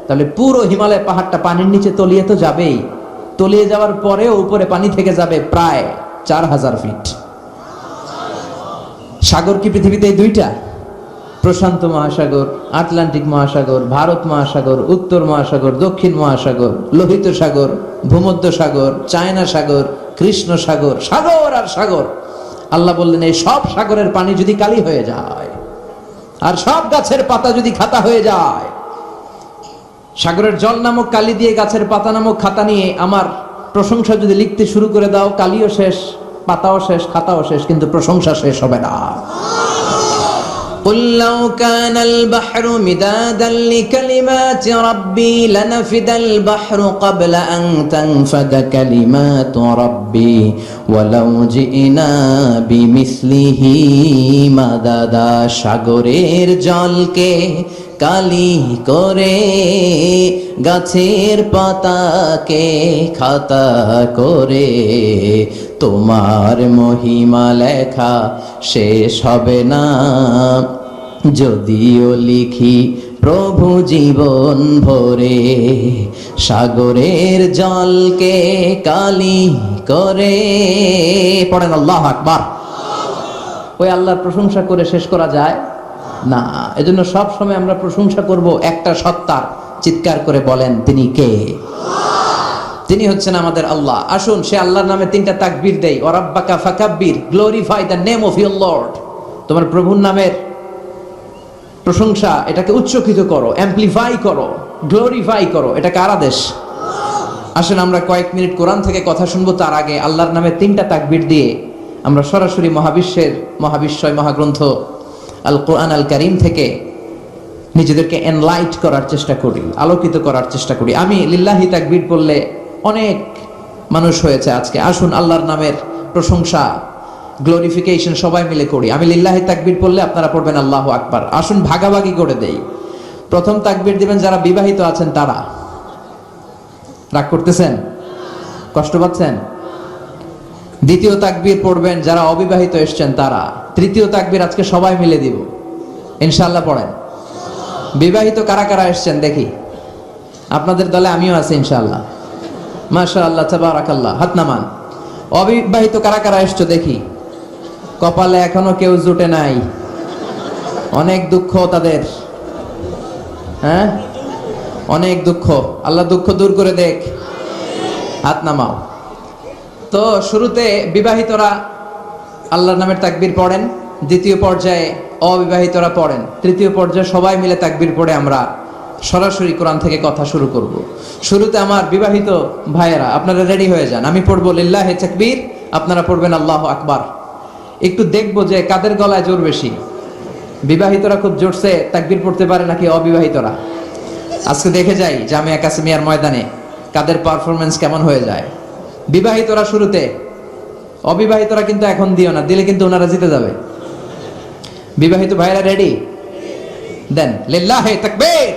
তাহলে পুরো হিমালয় পাহাড়টা পানির নিচে তলিয়ে তো যাবেই, তলিয়ে যাওয়ার পরেও উপরে পানি থেকে যাবে প্রায় 4,000 ফিট। সাগর কি পৃথিবীতে এই দুইটা? প্রশান্ত মহাসাগর, আটলান্টিক মহাসাগর, ভারত মহাসাগর, উত্তর মহাসাগর, দক্ষিণ মহাসাগর, লোহিত সাগর, ভূমধ্য সাগর, চায়না সাগর, কৃষ্ণ সাগর, সাগর আর সাগর। আল্লাহ বললেন, এই সব সাগরের পানি যদি কালি হয়ে যায়, আর সব গাছের পাতা যদি খাতা হয়ে যায়, সাগরের জল নামক কালি দিয়ে গাছের পাতা নামক খাতা নিয়ে আমার প্রশংসা যদি লিখতে শুরু করে দাও, কালিও শেষ, পাতাও শেষ, খাতাও শেষ, কিন্তু প্রশংসা শেষ হবে না। قل لو كان البحر مدادا لكلمات ربي لنفد البحر قبل أن تنفد كلمات ربي ولو جئنا بمثله مددا। সাগরের জলকে কালি করে, গাছের পাতাকে খাতা করে, তোমার মহিমা লেখা শেষ হবে না, যদিও লিখি প্রভু জীবন ভরে। সাগরের জলকে কালি করে, পড়েন আল্লাহু আকবার। ওই আল্লাহর প্রশংসা করে শেষ করা যায় না। এজন্য সব সময় আমরা প্রশংসা করব একটা সত্তার। চিৎকার করে বলেন, তিনি কে? তিনি হচ্ছেন আমাদের আল্লাহ। আসুন সে আল্লাহর নামে তিনটা তাকবীর দেই। ওয়ারাব্বাকা ফাকাব্বির, glorify the name of your lord. তোমার প্রভুর নামের প্রশংসা, এটাকে উচ্চকিত করো, অ্যাম্প্লিফাই করো, গ্লোরিফাই করো। এটা কার আদেশ? আসেন আমরা কয়েক মিনিট কোরআন থেকে কথা শুনবো। তার আগে আল্লাহর নামে তিনটা তাকবীর দিয়ে আমরা সরাসরি মহাবিশ্বয় মহাগ্রন্থ আল কোরআন আল কারীম থেকে নিজেদেরকে এনলাইট করার চেষ্টা করি, আলোকিত করার চেষ্টা করি। আমি লিল্লাহি তাকবীর বললে অনেক মানুষ হয়েছে আজকে। আসুন আল্লাহর নামের প্রশংসা, গ্লোরিফিকেশন সবাই মিলে করি। আমি লিল্লাহি তাকবীর বললে আপনারা পড়বেন আল্লাহু আকবার। আসুন ভাগাভাগি করে দেই। প্রথম তাকবীর দিবেন যারা বিবাহিত আছেন তারা। রাগ করতেছেন? কষ্ট পাচ্ছেন? দ্বিতীয় তাকবীর পড়বেন যারা অবিবাহিত এসেছেন তারা। তৃতীয় তাকবীর আজকে সবাই মিলে দিব ইনশাআল্লাহ। পড়েন। বিবাহিত কারা কারা এসেছেন দেখি? আপনাদের দলে আমিও আছি ইনশাআল্লাহ। মাশাআল্লাহ, তাবারাকাল্লাহ। হাত নামান। অবিবাহিত কারা কারা এসছো দেখি? কপালে এখনো কেউ জুটে নাই, অনেক দুঃখ তাদের। হ্যাঁ, অনেক দুঃখ। আল্লাহ দুঃখ দূর করে দেখ। হাত নামাও। তো শুরুতে বিবাহিতরা আল্লাহর নামের তাকবীর পড়েন, দ্বিতীয় পর্যায়ে অবিবাহিতরা পড়েন, তৃতীয় পর্যায়ে সবাই মিলে তাকবীর পড়ে আমরা সরাসরি কোরআন থেকে কথা শুরু করব। শুরুতে আমার বিবাহিত ভাইয়েরা আপনারা রেডি হয়ে যান। আমি পড়বো লিল্লাহি তাকবীর, আপনারা পড়বেন আল্লাহু আকবার। একটু দেখবো যে কাদের গলায় জোর বেশি। বিবাহিতরা খুব জোরসে তাকবীর পড়তে পারে নাকি অবিবাহিতরা? আজকে দেখে যাই জামিয়া কাসিমিয়ার ময়দানে কাদের পারফরমেন্স কেমন হয়ে যায়। বিবাহিতরা শুরুতে, অবিবাহিতরা কিন্তু এখন দিও না, দিলে কিন্তু ওনারা জিতে যাবে। বিবাহিত ভাইরা রেডি? দেন লিল্লাহি তাকবীর।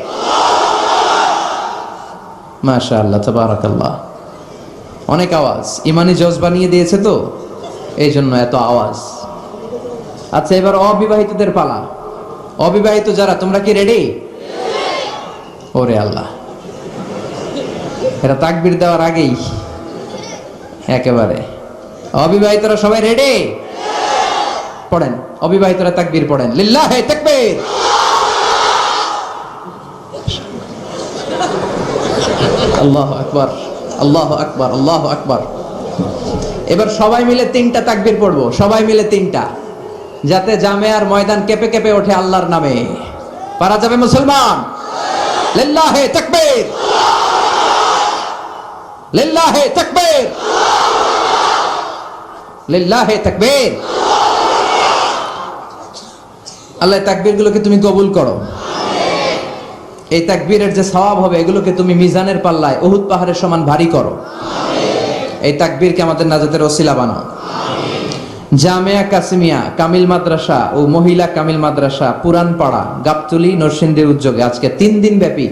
মাশাআল্লাহ, তাবারাকাল্লাহ। অনেক আওয়াজ, ইমানি জজবা নিয়ে দিয়েছে তো এই জন্য এত আওয়াজ। আচ্ছা, এবার অবিবাহিতদের পালা। অবিবাহিত যারা, তোমরা কি রেডি? ওরে আল্লাহ, এরা তাকবীর দেওয়ার আগেই একেবারে। অবিবাহিতরা সবাই রেডি? পড়েন, অবিবাহিতরা তাকবীর পড়েন। লিল্লাহি তাকবীর। আল্লাহু আকবার, আল্লাহু আকবার, আল্লাহু আকবার। এবার সবাই মিলে তিনটা তাকবীর পড়বো, সবাই মিলে তিনটা, যাতে জামিয়ার ময়দান কেঁপে কেঁপে ওঠে আল্লাহর নামে। পারা যাবে মুসলমান? লিল্লাহি তাকবীর, লিল্লাহি তাকবীর, লিল্লাহি তাকবীর। আল্লাহ তাকবীরগুলোকে তুমি কবুল করো। এই তাকবীরের যে সওয়াব হবে এগুলোকে তুমি মিজানের পাল্লায় উহুদ পাহাড়ের সমান ভারী করো। এই তাকবীরকে আমাদের নাজাতের ওসিলা বানাও। জামিয়া কাসিমিয়া কামিল মাদ্রাসা ও মহিলা কামিল মাদ্রাসা পুরানপাড়া গাবতলী নরসিংদীর উদ্যোগে আজকে 3 দিন ব্যাপী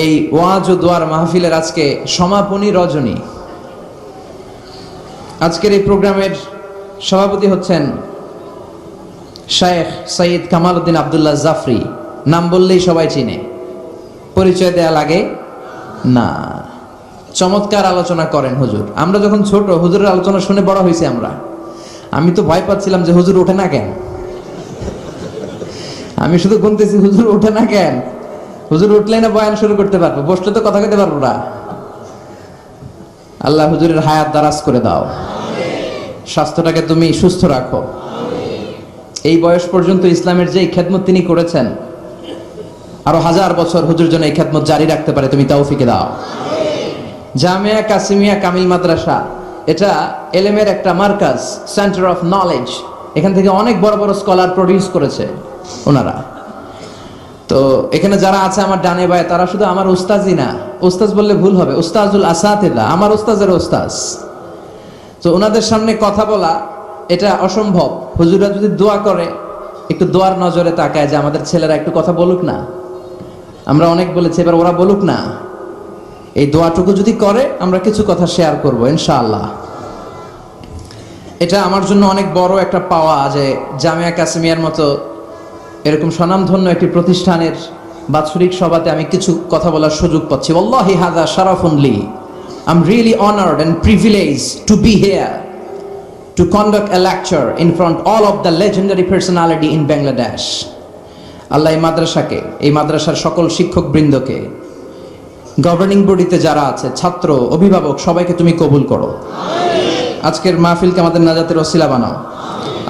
এই ওয়াজ ও দোয়ার মাহফিলের আজকে সমাপনী রজনী। আজকের এই প্রোগ্রামের সভাপতি হচ্ছেন শায়েখ সৈয়দ কামাল উদ্দিন আব্দুল্লাহ জাফরি। নাম বললেই সবাই চিনে, পরিচয় দেয়া লাগে না। চমৎকার আলোচনা করেন হুজুর। আমরা যখন ছোট হুজুরের আলোচনা শুনে বড় হয়েছি আমরা। আমি তো ভয় পাচ্ছিলাম যে হুজুর ওঠে না কেন। আমি শুধু গুনতেছি হুজুর ওঠে না কেন। হুজুর উঠলে না বয়ান শুরু করতে পারবো, বসলে তো কথা কইতে পারবো না। আল্লাহ হুজুরের হায়াত দারাজ করে দাও, স্বাস্থ্যটাকে তুমি সুস্থ রাখো। এই বয়স পর্যন্ত ইসলামের যে খেদমত তিনি করেছেন, আরো 1000 বছর হুজুর যেন এই খেদমত জারি রাখতে পারে তুমি তৌফিক দাও। জামিয়া কাসিমিয়া কামিল মাদ্রাসা এটা এলেমের একটা মার্কাজ, সেন্টার অফ নলেজ। এখান থেকে অনেক বড় বড় স্কলার প্রডিউস করেছে ওনারা। তো এখানে যারা আছে আমার ডানে বায়ে, তারা শুধু আমার উস্তাজই না, উস্তাজ বললে ভুল হবে, উস্তাজুল আসাতিদা, আমার উস্তাজের উস্তাজ। তো ওনাদের সামনে কথা বলা এটা অসম্ভব। হুজুরা যদি দোয়া করে, একটু দোয়ার নজরে তাকায় যে আমাদের ছেলেরা একটু কথা বলুক না। আমরা অনেক বলেছি, এবার ওরা বলুক না। এই দোয়াটুকু যদি করে আমরা কিছু কথা শেয়ার করব ইনশাআল্লাহ। এটা আমার জন্য অনেক বড় একটা পাওয়া যে জামিয়া কাসিমিয়ার মতো এরকম স্বনামধন্য একটি প্রতিষ্ঠানের বাৎসরিক সভাতে আমি কিছু কথা বলার সুযোগ পাচ্ছি। ওয়াল্লাহি হাযা শারাফুন লি। I am really honoured and privileged to be here to conduct a lecture in front all of the legendary personality in Bangladesh. আল্লাহ এই মাদ্রাসাকে, এই মাদ্রাসার সকল শিক্ষক বৃন্দকে, গভর্নিং বডিতে যারা আছে, ছাত্র, অভিভাবক, সবাইকে তুমি কবুল করো। আজকের মাহফিলকে আমাদের নাজাতের ওসিলা বানাও।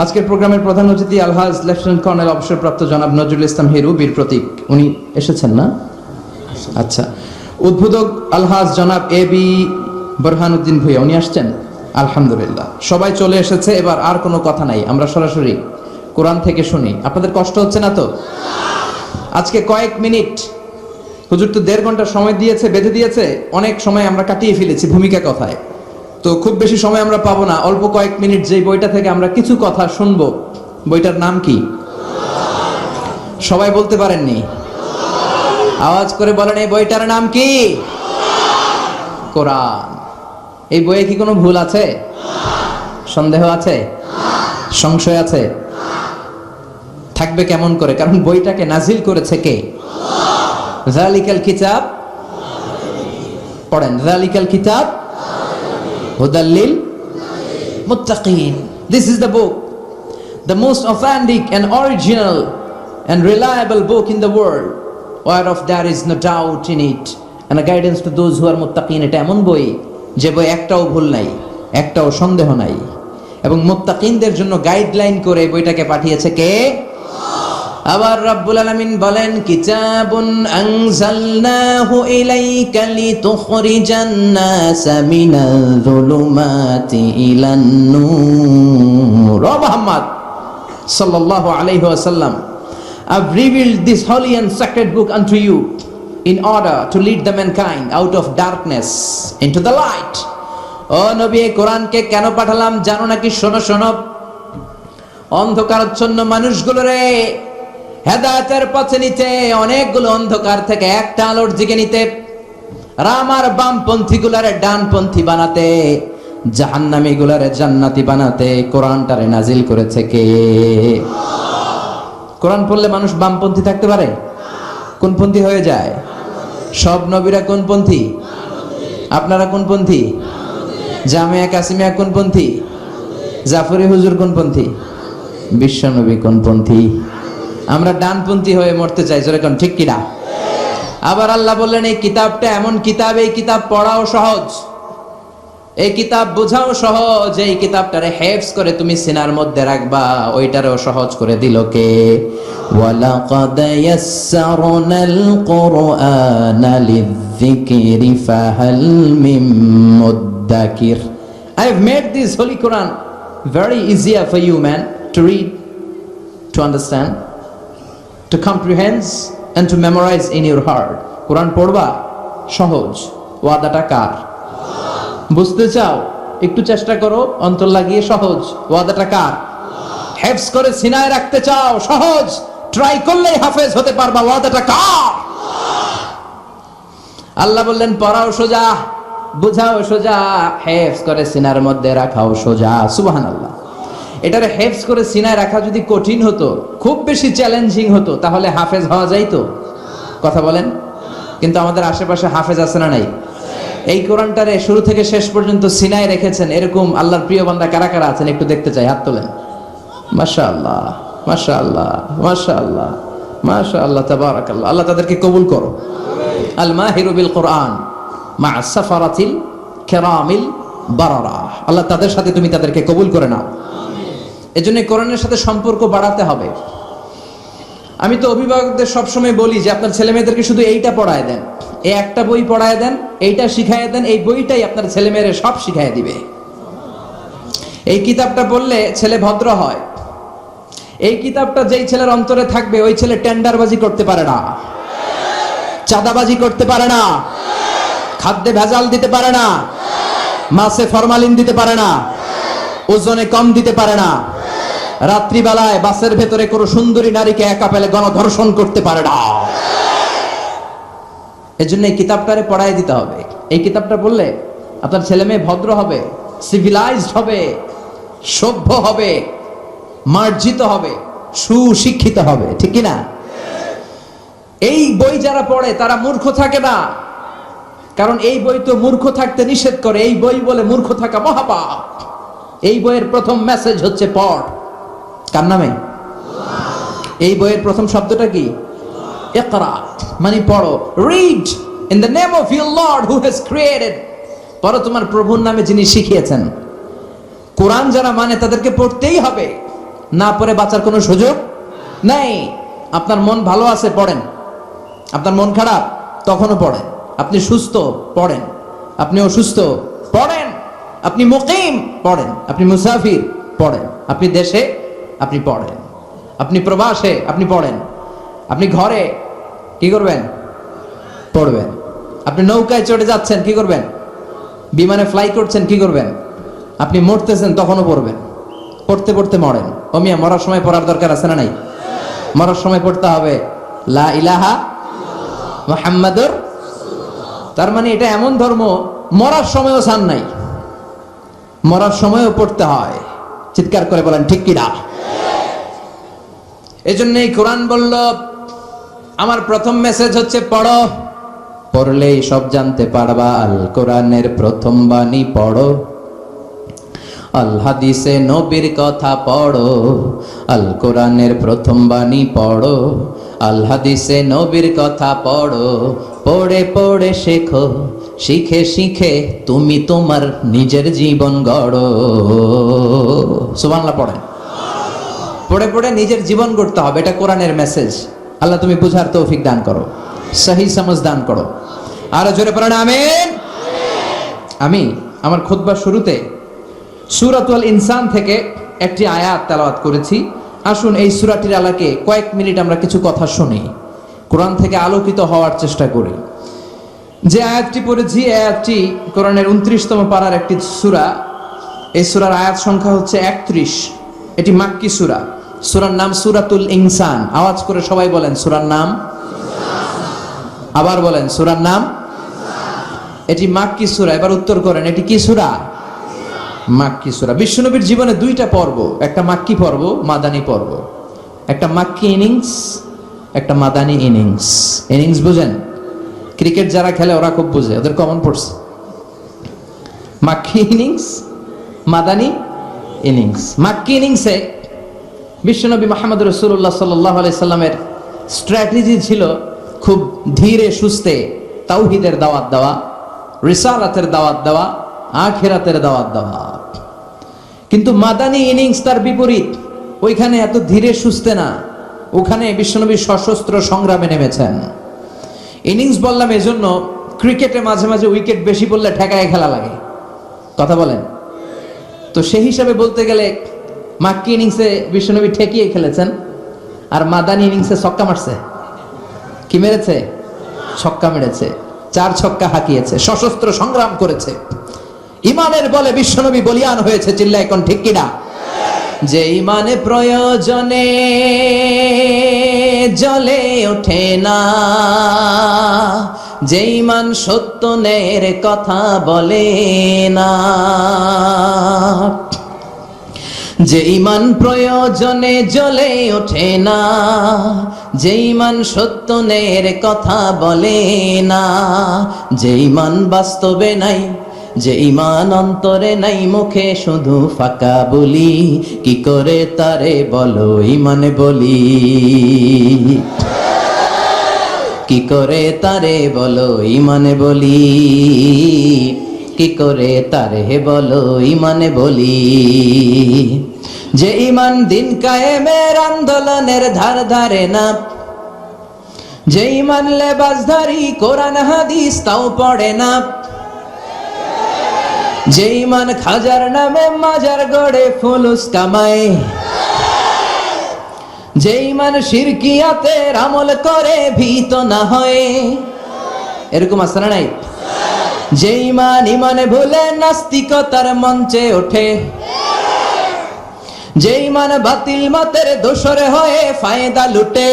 আজকের প্রোগ্রামের প্রধান অতিথি আলহাজ লেফটেন্যান্ট কর্নেল অবসরপ্রাপ্ত জনাব নজরুল ইসলাম হিরু, বীর প্রতীক, উনি এসেছেন না? আচ্ছা। উদ্বোধক আলহাজ জনাব এ বি বোরহানুদ্দিন ভূঁইয়া, উনি আসছেন? আলহামদুলিল্লাহ, সবাই চলে এসেছে। এবার আর কোনো কথা নাই, আমরা সরাসরি কোরআন থেকে শুনি। আপনাদের কষ্ট হচ্ছে না তো? আজকে কয়েক মিনিট, হুজুর তো 1.5 ঘন্টা সময় দিয়েছে, বেঁধে দিয়েছে, অনেক সময় আমরা কাটিয়ে ফেলেছি ভূমিকা কথায়। তো খুব বেশি সময় আমরা পাবো না, অল্প কয়েক মিনিট যেই বইটা থেকে আমরা কিছু কথা শুনবো। বইটার নাম কি? সবাই বলতে পারেননি? আওয়াজ করে বলেন, এই বইটার নাম কি? কোরআন। এই বইয়ে কি কোনো ভুল আছে? সন্দেহ আছে? সংশয় আছে? থাকবে কেমন করে? কারণ বইটাকে নাজিল করেছে কে? যালিকাল কিতাব, পড়েন, যালিকাল কিতাব হুদাল লিল মুত্তাকিন। This is the book, the most authentic and original and reliable book in the world, whereof there is no doubt in it, and a guidance to those who are muttaqin. এটা এমন বই যে বই একটাও ভুল নাই, একটাও সন্দেহ নাই, এবং মুত্তাকিনদের জন্য গাইডলাইন করে বইটাকে পাঠিয়েছে কে? আবার রাব্বুল আলামিন বলেন, কিতাবুন আনজালনাহু ইলাইকা লিতুখরিজান নাসা মিনাল যুলুমাতি ইলান নূর। ও মুহাম্মদ সাল্লাল্লাহু আলাইহি ওয়াসাল্লাম, I've revealed this holy and sacred book unto you in order to lead the mankind out of darkness into the light. ও নবী, এই কোরআনকে কেন পাঠালাম জানো নাকি? শোনো শোনো, অন্ধকারাচ্ছন্ন মানুষগুলোরে হেদায়েতের পথে নিতে, অনেকগুলো অন্ধকার থেকে একটা আলোর দিকে নিতে, রাম আর বামপন্থী গুলারে ডানপন্থী বানাতে, জাহান্নামী গুলারে জান্নাতি বানাতে কোরআনটারে নাজিল করেছে কে? কোরআন পড়লে মানুষ বামপন্থী থাকতে পারে? কোনপন্থী হয়ে যায়? সব নবীরা কোনপন্থী? আপনারা কোনপন্থী? জামিয়া কাসিমিয়া কোনপন্থী? জাফরি হুজুর কোনপন্থী? বিশ্বনবী কোনপন্থী? আমরা ডানপন্থী হয়ে মরতে চাই, জোরে কোন ঠিক কিনা? আবার আল্লাহ বললেন, এই কিতাবটা এমন কিতাব, এই কিতাব পড়াও সহজ, এই কিতাব বোঝাও সহজ, এই কিতাবটারে হেফজ করে তুমি সিনার মধ্যে রাখবা, ওইটারও সহজ করে দিল কে? ওয়ালাকাদ ইয়াসসারনাল কুরআনা লিযিকরি ফাহাল মিন মুদ্দাকির। I have made this holy Quran very easier for you, man, to read, to understand, to comprehend and to memorize in your heart. কোরআন পড়বা সহজ, ওয়াদাটা কার? বুঝতে চাও? একটু চেষ্টা করো, অন্তর লাগিয়ে, সহজ, ওয়াদাটা কার? হেফজ করে সিনায় রাখতে চাও, সহজ, ট্রাই করলেই হাফেজ হতে পারবা, ওয়াদাটা কার? আল্লাহ বললেন, পড়াও সোজা, বুঝাও সোজা, হেফজ করে সিনার মধ্যে রাখাও সোজা। সুবহানাল্লাহ। এটারে হেফজ করে সিনায় রাখা যদি কঠিন হতো, খুব বেশি চ্যালেঞ্জিং হতো, তাহলে হাফেজ হওয়া যাইতো? কথা বলেন। কিন্তু আমাদের আশেপাশে হাফেজ আছে না নাই? এই কোরআনটারে শুরু থেকে শেষ পর্যন্ত সিনায় রেখেছেন এরকম আল্লাহর প্রিয় বান্দা কারা কারা আছেন একটু দেখতে চাই, হাত তোলেন। মাশাআল্লাহ, মাশাআল্লাহ, মাশাআল্লাহ, মাশাআল্লাহ, তাবারাকাল্লাহ। আল্লাহ তাদেরকে কবুল করো। আল মাহিরু বিল কোরআন মা সাফারাতিল কিরামিল বারারা। আল্লাহ তাদের সাথে তুমি তাদেরকে কবুল করে নাও। এজন্য কোরআনের সাথে সম্পর্ক বাড়াতে হবে। আমি তো অভিভাবকদের সবসময় বলি যে আপনার ছেলে মেয়েদেরকে শুধু এইটা পড়ায় দেন, এই একটা বই পড়ায় দেন, এইটা শিখায় দেন, এই বইটাই আপনার ছেলে মেয়েরা সব শিখায় দিবে। এই কিতাবটা পড়লে ছেলে ভদ্র হয়। এই কিতাবটা যেই ছেলের অন্তরে থাকবে ওই ছেলে টেন্ডারবাজি করতে পারে না, চাঁদাবাজি করতে পারে না, খাদ্যে ভেজাল দিতে পারে না, মাছে ফরমালিন দিতে পারে না, ওজনে কম দিতে পারে না, রাত্রিবেলায় বাসের ভেতরে কোনো সুন্দরী নারীকে একা পেলে গণধর্ষণ করতে পারে না। এজন্য এই কিতাবটারে পড়াই দিতে হবে। এই কিতাবটা পড়লে আপনার ছেলে মেয়ে ভদ্র হবে, সিভিলাইজড হবে, সভ্য হবে, মার্জিত হবে, সুশিক্ষিত হবে, ঠিক কি না? এই বই যারা পড়ে তারা মূর্খ থাকে না, কারণ এই বই তো মূর্খ থাকতে নিষেধ করে। এই বই বলে মূর্খ থাকা মহাপাপ। এই বইয়ের প্রথম মেসেজ হচ্ছে পড়। কার নামে? এই বইয়ের প্রথম শব্দটা কি? ইকরা, মানে পড়ো। Read in the name of your Lord who has created. পড়ো তোমার প্রভুর নামে যিনি শিখিয়েছেন। কোরআন যারা মানে তাদেরকে পড়তেই হবে, না পড়ে বাঁচার কোনো সুযোগ নেই। আপনার মন ভালো আছে পড়েন, আপনার মন খারাপ তখনও পড়েন, আপনি সুস্থ পড়েন, আপনি অসুস্থ পড়েন, আপনি মুকিম পড়েন, আপনি মুসাফির পড়েন, আপনি দেশে আপনি পড়েন, আপনি প্রবাসে আপনি পড়েন, আপনি ঘরে কি করবেন? পড়বেন। আপনি নৌকায় চড়ে যাচ্ছেন কি করবেন? বিমানে ফ্লাই করছেন কি করবেন? আপনি মরতেছেন তখনও পড়বেন। পড়তে পড়তে মরেন। ও মিয়া, মরার সময় পড়ার দরকার আছে না নাই? মরার সময় পড়তে হবে লা ইলাহা মুহাম্মাদুর। তার মানে এটা এমন ধর্ম, মরার সময়ও ছাড় নাই, মরার সময়ও পড়তে হয়। চিৎকার করে বলেন ঠিক কিনা? এই জন্যই কোরআন বলল আমার প্রথম মেসেজ হচ্ছে পড়ো। পড়লেই সব জানতে পারবা। আল কোরআনের প্রথম বাণী পড়ো, আল হাদিসে নবীর কথা পড়ো। আল কোরআনের প্রথম বাণী পড়ো, আল হাদিসে নবীর কথা পড়ো। পড়ে পড়ে শেখো, শিখে শিখে তুমি তোমার নিজের জীবন গড়ো। সুবহানাল্লাহ পড়েন। পড়ে পড়ে নিজের জীবন গড়তে হবে, এটা কোরআনের মেসেজ। আল্লাহ তুমি বুঝার তৌফিক দান করো, সহি সমঝ দান করো। আর জোরে পড়েন আমিন। আমি আমার খুতবার শুরুতে সূরাতুল ইনসান থেকে একটি আয়াত তেলাওয়াত করেছি। আসুন এই সূরাটির আলোকে কয়েক মিনিট আমরা কিছু কথা শুনি, কোরআন থেকে আলোকিত হওয়ার চেষ্টা করি। যে আয়াতটি পড়েছি, আয়াতটি কোরআনের 29তম পারার একটি সূরা। এই সূরার আয়াত সংখ্যা হচ্ছে 31। এটি মাক্কি সূরা। সূরার নাম সূরাতুল ইনসান। আওয়াজ করে সবাই বলেন সূরার নাম। আবার বলেন সূরার নাম। এটি মাক্কি সূরা। এবার উত্তর করেন এটি কি সূরা? মাক্কি সূরা। বিশ্বনবীর জীবনে দুইটা পর্ব, একটা মাক্কি পর্ব, মাদানী পর্ব। একটা মাক্কি ইনিংস, একটা মাদানী ইনিংস। ইনিংস বুঝেন? ক্রিকেট যারা খেলে ওরা খুব বুঝে, ওদের কমন পড়ছে। Makki innings, Madani innings. মাক্কি ইনিংসে বিশ্বনবী মুহাম্মদ রাসূলুল্লাহ সাল্লাল্লাহু আলাইহি সাল্লামের স্ট্র্যাটেজি ছিল খুব ধীরে সুস্থে তাওহীদের দাওয়াত দেওয়া, রিসালাতের দাওয়াত দেওয়া, আখিরাতের দাওয়াত দেওয়া। কিন্তু মাদানী ইনিংস তার বিপরীত। ওইখানে এত ধীরে সুস্থে না, ওখানে বিশ্বনবী সশস্ত্র সংগ্রামে নেমেছেন। ইনিংস বললাম এজন্য, ক্রিকেটে মাঝে মাঝে উইকেট বেশি পড়লে ঠেকায় খেলা লাগে, কথা বলেন তো। সেই হিসাবে বলতে গেলে মাক্কি ইনিংসে বিশ্বনবী ঠেকিয়ে খেলেছেন, আর মাদানী ইনিংসে ছক্কা মারছে। কি মেরেছে? ছক্কা মেরেছে, 4 ছক্কা হাঁকিয়েছে, সশস্ত্র সংগ্রাম করেছে। ইমানের বলে বিশ্বনবী বলিয়ান হয়েছে। চিল্লা এখন ঠিক কিনা? যে ইমানে প্রয়োজনে জ্বলে ওঠে না, যে ইমান সত্য ন্যায়ের কথা বলে না, যে ইমান প্রয়োজনে জ্বলে ওঠে না, যে ইমান সত্য ন্যায়ের কথা বলে না, যে ইমান বাস্তবে নাই, যে ইমান অন্তরে নাই, মুখে শুধু ফাঁকা বলি, কি করে তারে বলো ইমানে বলি, কি করে তারে বলো ইমানে বলি, কি করে তারে বলো ইমানে বলি। যে ইমান দিন কায়েমের আন্দোলনের ধার ধারে না, যে ইমান লেবাসধারী কোরআন হাদিস তাও পড়ে না, যে ইমান খাজার নামে মাজার গড়ে ফুলুস কামায়, যে ইমান শিরকিয়াতের আমল করে ভীত না হয়, এরকম আছে না নাই? যে ইমান ইমানে ভুলে নাস্তিকতার মঞ্চে ওঠে, যে ইমান বাতিল মতের দোসর হয়ে ফায়দা লুটে,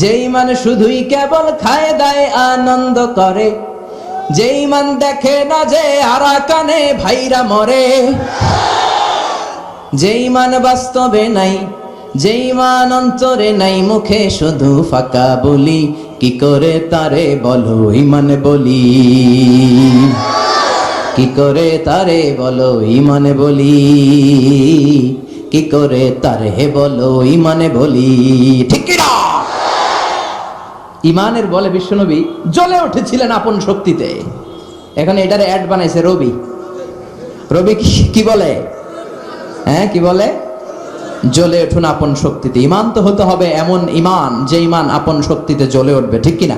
যে ইমান শুধুই কেবল খায় দায় আনন্দ করে, যে ইমান দেখে না যে আরাকানে ভাইরা মরে, যে ইমান বাস্তবে নাই, যে ইমান অন্তরে নাই, মুখে শুধু ফাঁকা বলি, কি করে তারে বলো ইমান বলি, কি করে তারে বলো ইমানে বলি, কি করে তারে বলো ইমানে বলি, ঠিক কি না? ইমানের বলে বিশ্বনবী জ্বলে উঠেছিলেন আপন শক্তিতে। এখন এটারে অ্যাড বানাইছে রবি। রবি কি বলে? হ্যাঁ, কি বলে? জ্বলে উঠুন আপন শক্তিতে। ইমান তো হতে হবে এমন ইমান যে ইমান আপন শক্তিতে জ্বলে উঠবে, ঠিক কিনা?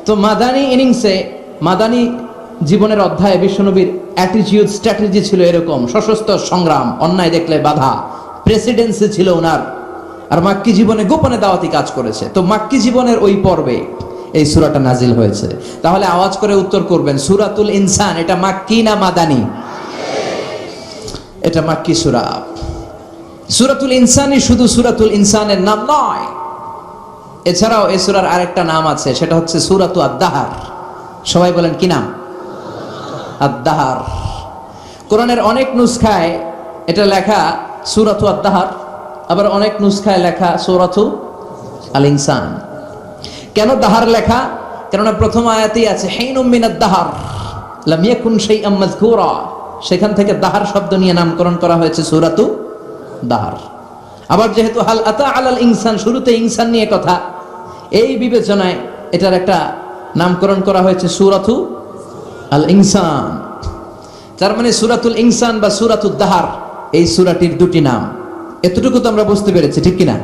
তো মাদানী ইনিংসে, মাদানী জীবনের অধ্যায়ে বিশ্বনবীর অ্যাটিটিউড স্ট্র্যাটেজি ছিল এরকম: সশস্ত্র সংগ্রাম, অন্যায় দেখলে বাধা, প্রেসিডেন্সি ছিল ওনার, আর মাক্কি জীবনে গোপনে দাওয়াতি কাজ করেছে। তো মাক্কি জীবনের ওই পর্বে এই সূরাটা নাজিল হয়েছে। তাহলে আওয়াজ করে উত্তর করবেন, সূরাতুল ইনসান এটা মাক্কি না মাদানী? এটা মাক্কি সূরা। সূরাতুল ইনসানই শুধু সূরাতুল ইনসানের নাম নয়, এছাড়াও এই সূরার আরেকটা নাম আছে, সেটা হচ্ছে সূরাতু আদ-দাহার। সবাই বলেন কি নাম? আদ-দাহার। কোরআনের অনেক নুসখায় এটা লেখা সূরাতু আদ-দাহার, আবার অনেক নুসখায় লেখা সূরাতু আল ইনসান। কেন দাহার লেখা? কেননা প্রথম আয়াতেই আছে হিনুম মিনাদ দাহার লাম ইয়াকুন শাইআম মাযকুরা, সেখান থেকে দাহার শব্দ নিয়ে নামকরণ করা হয়েছে সূরাতু দাহার। আবার যেহেতু হাল আতা আলাল ইনসান, শুরুতে ইনসান নিয়ে কথা, এই বিবেচনায় এটার একটা নামকরণ করা হয়েছে সূরাতু আল ইনসান। তার মানে সূরাতুল ইনসান বা সূরাতুদ দাহার এই সূরাটির দুটি নাম। এতটুকু তো আমরা বুঝতে পেরেছি, ঠিক কিনা?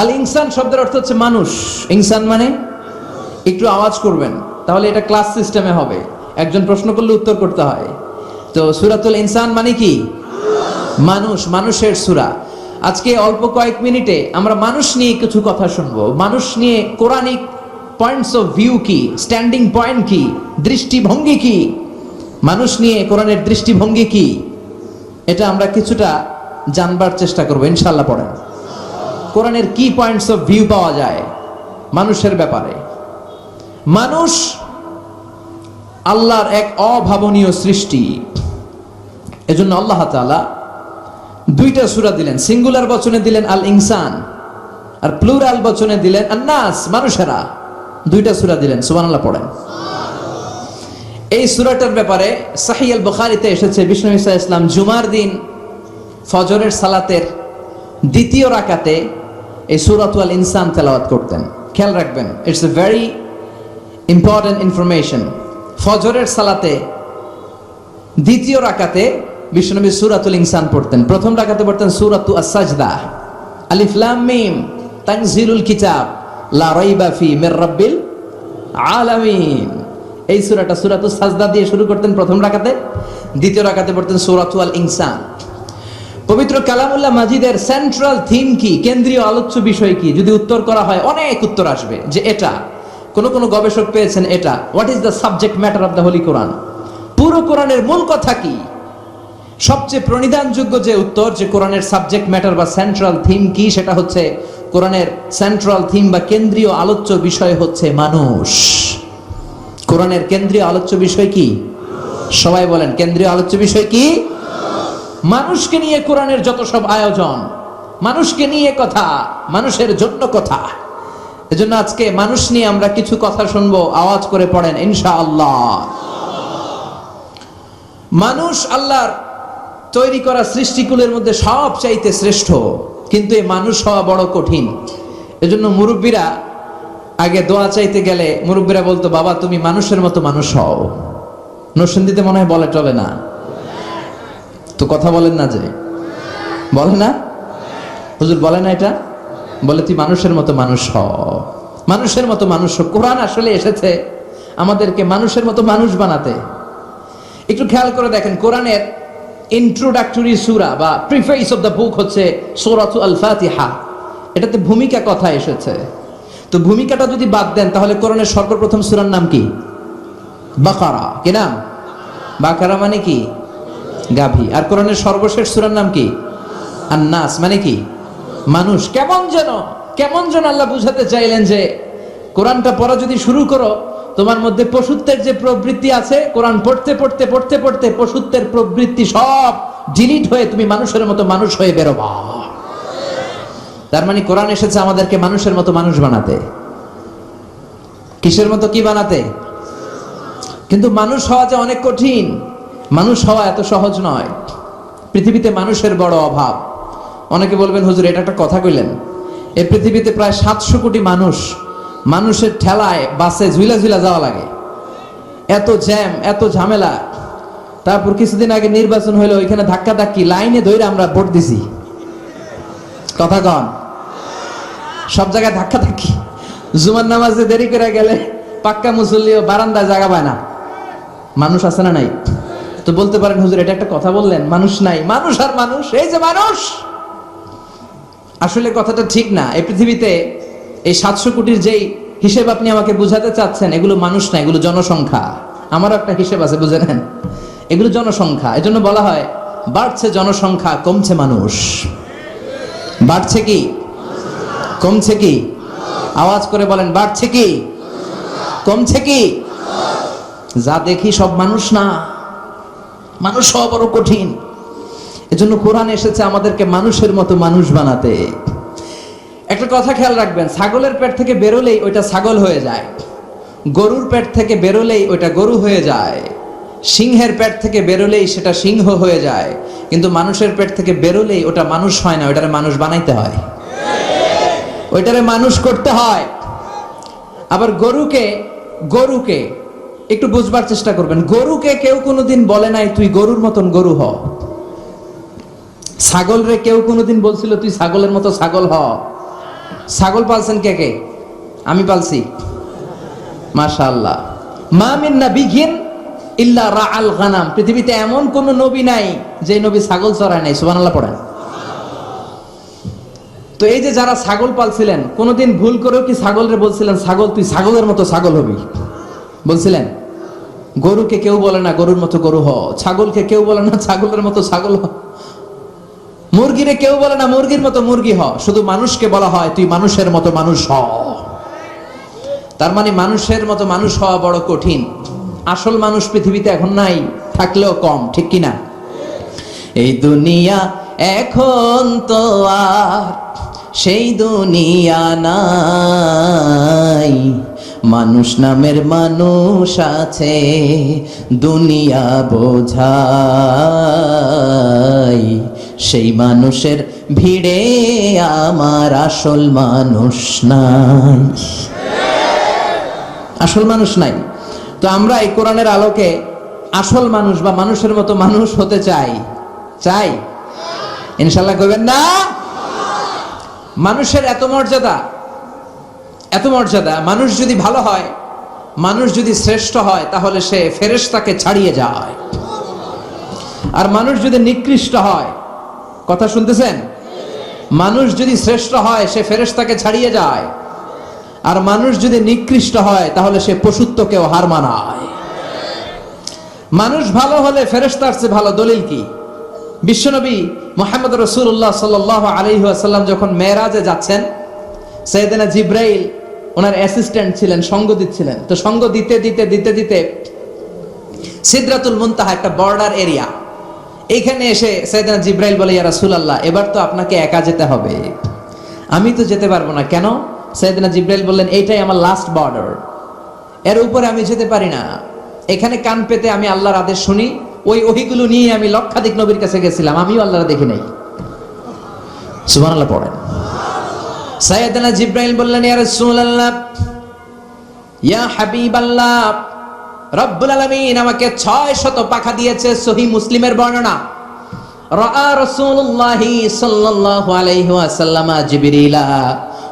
আল ইনসান শব্দের অর্থ হচ্ছে মানুষ। ইনসান মানে, একটু আওয়াজ করবেন তাহলে এটা ক্লাস সিস্টেমে হবে, একজন প্রশ্ন করলে উত্তর করতে হয়। তো সূরাতুল ইনসান মানে কি? মানুষ, মানুষের সূরা। আজকে অল্প কয়েক মিনিটে আমরা মানুষ নিয়ে কিছু কথা শুনবো। মানুষ নিয়ে কোরআনিক পয়েন্টস অফ ভিউ কি, স্ট্যান্ডিং পয়েন্ট কি, দৃষ্টিভঙ্গি কি, মানুষ নিয়ে কোরআনের দৃষ্টিভঙ্গি কি, এটা আমরা কিছুটা জানবার চেষ্টা করবো ইনশাআল্লাহ। পড়েন কোরআনের কি পয়েন্টস অফ ভিউ পাওয়া যায় মানুষের ব্যাপারে। মানুষ আল্লাহর এক অভাবনীয় সৃষ্টি। এজন্য আল্লাহ তাআলা দুইটা সূরা দিলেন, সিঙ্গুলার বচনে দিলেন আল ইনসান, আর প্লুরাল বচনে দিলেন আন-নাস, মানুষেরা। দুইটা সূরা দিলেন, সুবহানাল্লাহ পড়েন। এই সূরাটার ব্যাপারে সহিহ আল বুখারীতে এসেছে, বিষ্ণু ঈসা ইসলাম জুমার দিন ফজরের সালাতের দ্বিতীয় রাকাতে এই সূরাতুল আল ইনসান তেলাওয়াত করতেন। খেয়াল রাখবেন, it's a very important information. ফজরের সালাতে দ্বিতীয় রাকাতে বিশ্বনবী সূরাতুল ইনসান পড়তেন। প্রথম রাকাতে পড়তেন সূরাতু আস-সাজদা, আলিফ লাম মিম তানজিলুল কিতাব লা রাইবা ফি মির রাব্বিল আলামিন। এই সূরাটা সূরাতুস সাজদা দিয়ে শুরু করতেন প্রথম রাকাতে। দ্বিতীয় রাকাতে পড়তেন সূরাতুল ইনসান। পবিত্র কালামুল্লাহ মাজিদের সেন্ট্রাল থিম কি, কেন্দ্রীয় আলোচ্য বিষয় কি, যদি উত্তর করা হয় অনেক উত্তর আসবে যে এটা। কোন গবেষক পেয়েছেন এটা, what is the subject matter of the holy Quran, পুরো কোরআনের মূল কথা কি। সবচেয়ে প্রণিধানযোগ্য যে উত্তর, যে কোরআনের সাবজেক্ট ম্যাটার বা সেন্ট্রাল থিম কি, সেটা হচ্ছে কোরআনের সেন্ট্রাল থিম বা কেন্দ্রীয় আলোচ্য বিষয় হচ্ছে মানুষ। কোরআনের কেন্দ্রীয় আলোচ্য বিষয় কি? সবাই বলেন, কেন্দ্রীয় আলোচ্য বিষয় কি? মানুষকে নিয়ে কোরআনের যত সব আয়োজন, মানুষকে নিয়ে কথা, মানুষের জন্য কথা। এজন্য আজকে মানুষ নিয়ে আমরা কিছু কথা শুনবো, আওয়াজ করে পড়েন ইনশাআল্লাহ। মানুষ আল্লাহর তৈরি করা সৃষ্টিকুলের মধ্যে সবচাইতে শ্রেষ্ঠ, কিন্তু এই মানুষ হওয়া বড় কঠিন। এজন্য মুরব্বীরা আগে দোয়া চাইতে গেলে মুরব্বীরা বলতো, বাবা তুমি মানুষের মতো মানুষ হও। নরসিংদীতে মনে হয় বলে চলে না, তো কথা বলেন না, যে বলে না, হুজুর বলে না এটা, বলে তুই মানুষের মতো মানুষ হ, মানুষের মতো মানুষ হ। কোরআন আসলে এসেছে আমাদেরকে মানুষের মতো মানুষ বানাতে। একটু খেয়াল করে দেখেন, কোরআনের ইন্ট্রোডাক্টরি সূরা বা প্রিফেস অফ দ্য বুক হচ্ছে সূরাতুল আল ফাতিহা। এটাতে ভূমিকা কথা এসেছে। তো ভূমিকাটা যদি বাদ দেন তাহলে কোরআনের সর্বপ্রথম সূরার নাম কি? বাকারা। কি নাম? বাকারা মানে কি? গাভী। আর কোরআনের সর্বশেষ সূরার নাম কি? আন-নাস মানে কি? মানুষ। কেমন যেন আল্লাহ বুঝাতে চাইলেন যে কোরআনটা পড়া যদি শুরু করো, তোমার মধ্যে পশুত্বের যে প্রবৃত্তি আছে, কোরআন পড়তে পড়তে পড়তে পড়তে পশুত্বের প্রবৃত্তি সব ডিলিট হয়ে তুমি মানুষের মতো মানুষ হয়ে বেরোবা। তার মানে কোরআন এসেছে আমাদেরকে মানুষের মতো মানুষ বানাতে। কিসের মতো? কি বানাতে? কিন্তু মানুষ হওয়া যে অনেক কঠিন, মানুষ হওয়া এত সহজ নয়। পৃথিবীতে মানুষের বড় অভাব। অনেকে বলবেন হুজুর এটা একটা কথা কইলেন, এই পৃথিবীতে প্রায় 700 কোটি মানুষ, মানুষের ঠেলায় বাসে ঝুলা ঝুলা যাওয়া লাগে, এত জ্যাম, এত ঝামেলা। তারপর কিছুদিন আগে নির্বাচন হইলো, ওইখানে ধাক্কা ধাক্কি, লাইনে ধরে আমরা ভোট দিছি। কথা কন, সব জায়গায় ধাক্কা ধাক্কি। জুমার নামাজে দেরি করে গেলে পাক্কা মুসল্লিও বারান্দায় জায়গা পায় না। মানুষ আছে না নাই? তো বলতে পারেন হুজুর এটা একটা কথা বললেন, মানুষ নাই। মানুষ আর মানুষ, এই যে মানুষ, আসলে কথাটা ঠিক না। এই পৃথিবীতে এই 700 কোটির যেই হিসেব আপনি আমাকে বুঝাতে চাচ্ছেন, এগুলো মানুষ না, এগুলো জনসংখ্যা। আমারও একটা হিসেব আছে, বুঝে নেন, এগুলো জনসংখ্যা। এজন্য বলা হয় বাড়ছে জনসংখ্যা, কমছে মানুষ। বাড়ছে কি কমছে কি? আওয়াজ করে বলেন, বাড়ছে কি কমছে কি? যা দেখি সব মানুষ না, মানুষ হওয়া বড় কঠিন। এজন্য কোরআন এসেছে আমাদেরকে মানুষের মতো মানুষ বানাতে। একটা কথা খেয়াল রাখবেন, ছাগলের পেট থেকে বেরোলেই ওইটা ছাগল হয়ে যায়, গরুর পেট থেকে বেরোলেই ওইটা গরু হয়ে যায়, সিংহের পেট থেকে বেরোলেই সেটা সিংহ হয়ে যায়। কিন্তু মানুষের পেট থেকে বেরোলেই ওটা মানুষ হয় না, ওইটারে মানুষ বানাইতে হয়, ওইটারে মানুষ করতে হয়। আবার গরুকে একটু বুঝবার চেষ্টা করবেন, গরুকে কেউ কোনোদিন বলে নাই তুই গরুর মতন গরু হ। ছাগল রে কেউ কোনোদিন বলছিল তুই ছাগলের মতো ছাগল হ। ছাগল পালছেন কে কে? আমি পালছি, মাশাআল্লাহ। মা মিন নাবিয়্যিন ইল্লা রাআল গানাম। পৃথিবীতে এমন কোন নবী নাই যে নবী ছাগল চড়ায় নাই। সুবহানাল্লাহ পড়েন। তো এই যে যারা ছাগল পালছিলেন, কোনোদিন ভুল করেও কি ছাগলরে বলছিলেন ছাগল তুই ছাগলের মতো ছাগল হবি? বলছিলেন? গরুকে কেউ বলে না গরুর মতো গরু হ, ছাগলকে কেউ বলে না ছাগলের মতো ছাগল হ, মুরগিরে কেউ বলে না মুরগির মতো মুরগি হ। শুধু মানুষকে বলা হয় তুই মানুষের মতো মানুষ হ। তার মানে মানুষের মতো মানুষ হওয়া বড় কঠিন। আসল মানুষ পৃথিবীতে এখন নাই, থাকলেও কম, ঠিক কিনা? এই দুনিয়া এখন তো আর সেই দুনিয়া নাই, মানুষ নামের মানুষ আছে দুনিয়া বোঝাই, সেই মানুষের ভিড়ে আমার আসল মানুষ নাই, আসল মানুষ নাই। তো আমরা এই কোরআনের আলোকে আসল মানুষ বা মানুষের মতো মানুষ হতে চাই, ইনশাল্লাহ কইবেন না? মানুষের এত মর্যাদা, মানুষ যদি ভালো হয়, মানুষ যদি শ্রেষ্ঠ হয়, তাহলে সে ফেরেশতাকে ছাড়িয়ে যায়। আর মানুষ যদি নিকৃষ্ট হয়, কথা শুনতেছেন? মানুষ যদি শ্রেষ্ঠ হয় সে ফেরেশতাকে ছাড়িয়ে যায়, আর মানুষ যদি নিকৃষ্ট হয় তাহলে সে পশুত্বকেও হার মানায়। মানুষ ভালো হলে ফেরেশতার চেয়ে ভালো দলিল কি? বিশ্বনবী মুহাম্মদ রাসূলুল্লাহ সাল্লাল্লাহু আলাইহি ওয়াসাল্লাম যখন মেরাজে যাচ্ছেন, সাইয়েদনা জিবরাইল ওনার অ্যাসিস্ট্যান্ট ছিলেন, সঙ্গ দিচ্ছিলেন। তো সঙ্গ দিতে সিদরাতুল মুনতাহা একটা বর্ডার এরিয়া, এইখানে এসে সাইয়েদনা জিবরাইল বলে, ইয়া রাসূলুল্লাহ এবার তো আপনাকে একা যেতে হবে। আমি তো যেতে পারবো না। কেন? সাইয়েদনা জিবরাইল বললেন, এইটাই আমার লাস্ট বর্ডার, এর উপরে আমি যেতে পারি না। এখানে কান পেতে আমি আল্লাহর আদেশ শুনি, ওই ওহীগুলো নিয়ে আমি লক্ষাধিক নবীর কাছে গেছিলাম, আমিও আল্লাহর দেখি নাই। সুবহানাল্লাহ পড়েন। সাইয়েদনা জিবরাইল বললেন, ইয়া রাসূলুল্লাহ, ইয়া হাবিবাল্লাহ, রব্বুল আলামিন আমাকে 600 পাখা দিয়েছে। সহিহ মুসলিমের বর্ণনা, রাআ রাসূলুল্লাহ সাল্লাল্লাহু আলাইহি ওয়াসাল্লাম জিবরিলা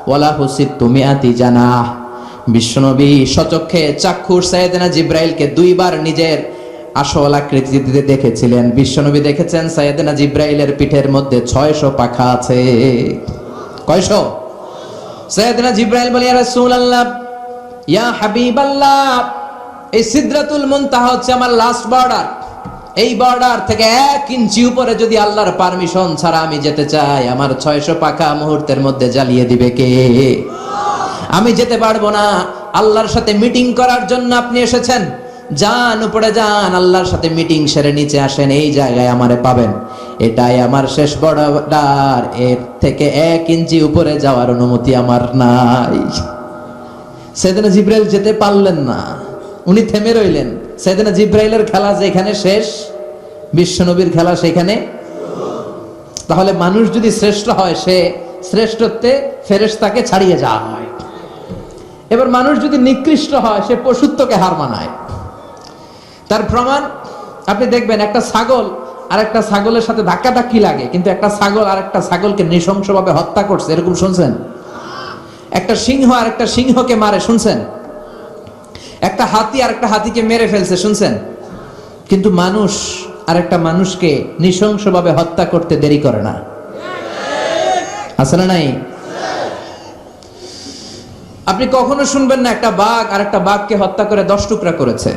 ওয়া লাহু 600 জানাহ। বিশ্বনবী স্বচক্ষে চাক্ষুষ সাইয়েদনা জিব্রাইলকে দুইবার নিজের আসল আকৃতিতে দেখেছিলেন। বিশ্বনবী দেখেছেন সাইয়েদনা জিব্রাইলের পিঠের মধ্যে 600 পাখা আছে। কয়শো? সাইয়েদনা জিব্রাইল বলে, ইয়া রাসূলুল্লাহ, ইয়া হাবিবাল্লাহ, এই সিদরাতুল মুনতাহা হচ্ছে আমার লাস্ট বর্ডার। এই বর্ডার থেকে 1 ইঞ্চি উপরে যদি আল্লাহর পারমিশন ছাড়া আমি যেতে চাই, আমার 600 পাখা মুহূর্তের মধ্যে জ্বালিয়ে দিবে কে? আমি যেতে পারবো না। আল্লাহর সাথে মিটিং করার জন্য আপনি এসেছেন, যান উপরে যান, আল্লাহর সাথে মিটিং সেরে নিচে আসেন, এই জায়গায় আমারে পাবেন। এটাই আমার শেষ বর্ডার, এর থেকে 1 ইঞ্চি উপরে যাওয়ার অনুমতি আমার নাই। সাইয়েদনা জিব্রাইল যেতে পারলেন না, উনি থেমে রইলেন। সাইয়েদনা জিব্রাইলের খেলা যেখানে শেষ, বিশ্বনবীর খেলা সেখানে। তাহলে মানুষ যদি শ্রেষ্ঠ হয়, সে শ্রেষ্ঠত্বে ফেরেশতাকে ছাড়িয়ে যাওয়া হয়। এবার মানুষ যদি নিকৃষ্ট হয়, সে পশুত্বকে হার মানায়। তার প্রমাণ আপনি দেখবেন, একটা ছাগল আর একটা ছাগলের সাথে ধাক্কাধাক্কি লাগে, কিন্তু একটা ছাগল আর একটা ছাগলকে নৃশংসভাবে হত্যা করছে, এরকম শুনছেন? একটা সিংহ আর একটা সিংহকে মারে, শুনছেন? একটা হাতি আর একটা হাতিকে মেরে ফেলছে, শুনছেন? কিন্তু মানুষ আর একটা মানুষকে নৃশংসভাবে হত্যা করতে দেরি করে না। আছে না নাই? আপনি কখনো শুনবেন না একটা বাঘ আর একটা বাঘকে হত্যা করে 10 টুকরা করেছে,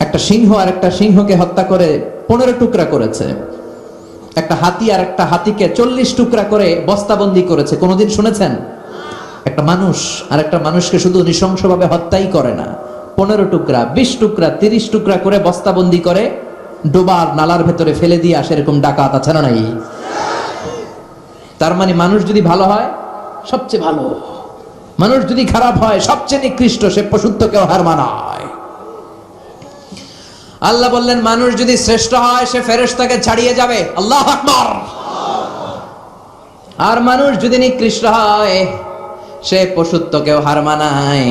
একটা সিংহ আর একটা সিংহকে হত্যা করে 15 টুকরা করেছে, একটা হাতি আর একটা হাতিকে 40 টুকরা করে বস্তাবন্দি করেছে। কোনোদিন শুনেছেন? একটা মানুষ আর একটা মানুষকে শুধু নৃশংসভাবে হত্যাই করে না, 15 টুকরা, 20 টুকরা, 30 টুকরা করে বস্তাবন্দি করে ডোবার নালার ভেতরে ফেলে দিয়ে আসে। এরকম ডাকাত আছে না নাই? তার মানে মানুষ যদি ভালো হয়, সবচেয়ে ভালো। মানুষ যদি খারাপ হয়, সবচেয়ে নিকৃষ্ট, সে পশুত্বকেও হার মানায়। আল্লাহ বললেন, মানুষ যদি শ্রেষ্ঠ হয়, সে ফেরেশতাকে ছাড়িয়ে যাবে। আল্লাহু আকবার। আর মানুষ যদি নিকৃষ্ট হয়, সে পশুত্বকেও হার মানায়।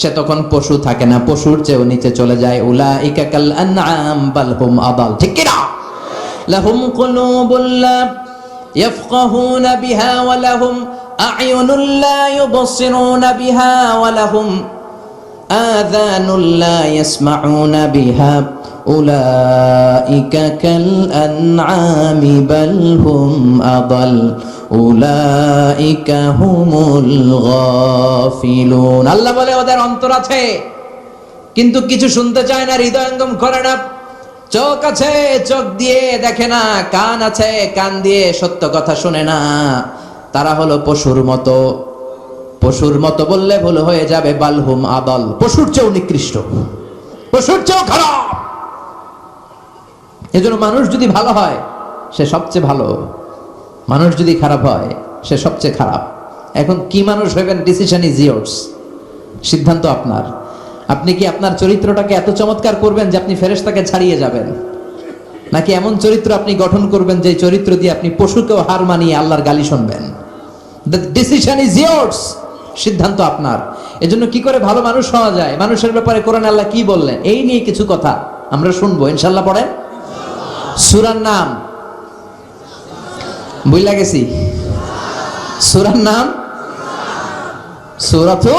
সে তখন পশু থাকে না, পশুর চেয়েও নিচে চলে যায়। উলাইকা কাল আনআম বাল হুম আদাল। ঠিক কি না? লাহুম কুলুবুল লা ইয়াফকাহুনা বিহা ওয়া লাহুম আ'য়ুনুল লা ইউবসিরুনা বিহা ওয়া লাহুম আযানুল লা ইয়াসমাউনা বিহা উলাইকা কাল আনআমি বাল হুম আদাল উলাইকা হুমুল গাফিলুন। আল্লাহ বলে, ওদের অন্তর আছে কিন্তু কিছু শুনতে চায় না, হৃদয়ঙ্গম করে না। চোখ আছে, চোখ দিয়ে দেখে না। কান আছে, কান দিয়ে সত্য কথা শুনে না। তারা হলো পশুর মতো। পশুর মতো বললে ভুল হয়ে যাবে। বালহুম আদল, পশুর চেয়েও নিকৃষ্ট, পশুর চেয়েও খারাপ। এজন্য মানুষ যদি ভালো হয়, সে সবচেয়ে ভালো। মানুষ যদি খারাপ হয়, সে সবচেয়ে খারাপ। এখন কি মানুষ হইবেন, ডিসিশন ইজ ইয়ার্স, সিদ্ধান্ত আপনার। আপনি কি আপনার চরিত্রটাকে এত চমৎকার করবেন যে আপনি ফেরেশতাকে ছাড়িয়ে যাবেন, নাকি এমন চরিত্র আপনি গঠন করবেন যে চরিত্র দিয়ে আপনি পশুকেও হার মানিয়ে আল্লাহর গালি শুনবেন? দ্য ডিসিশন ইজ ইয়ার্স, সিদ্ধান্ত আপনার। এজন্য কি করে ভালো মানুষ হওয়া যায়, মানুষের ব্যাপারে কোরআনে আল্লাহ কি বললেন, এই নিয়ে কিছু কথা আমরা শুনবো ইনশাআল্লাহ। পড়েন। সূরার নাম বুঝলা গেছি? সূরার নাম সূরাতু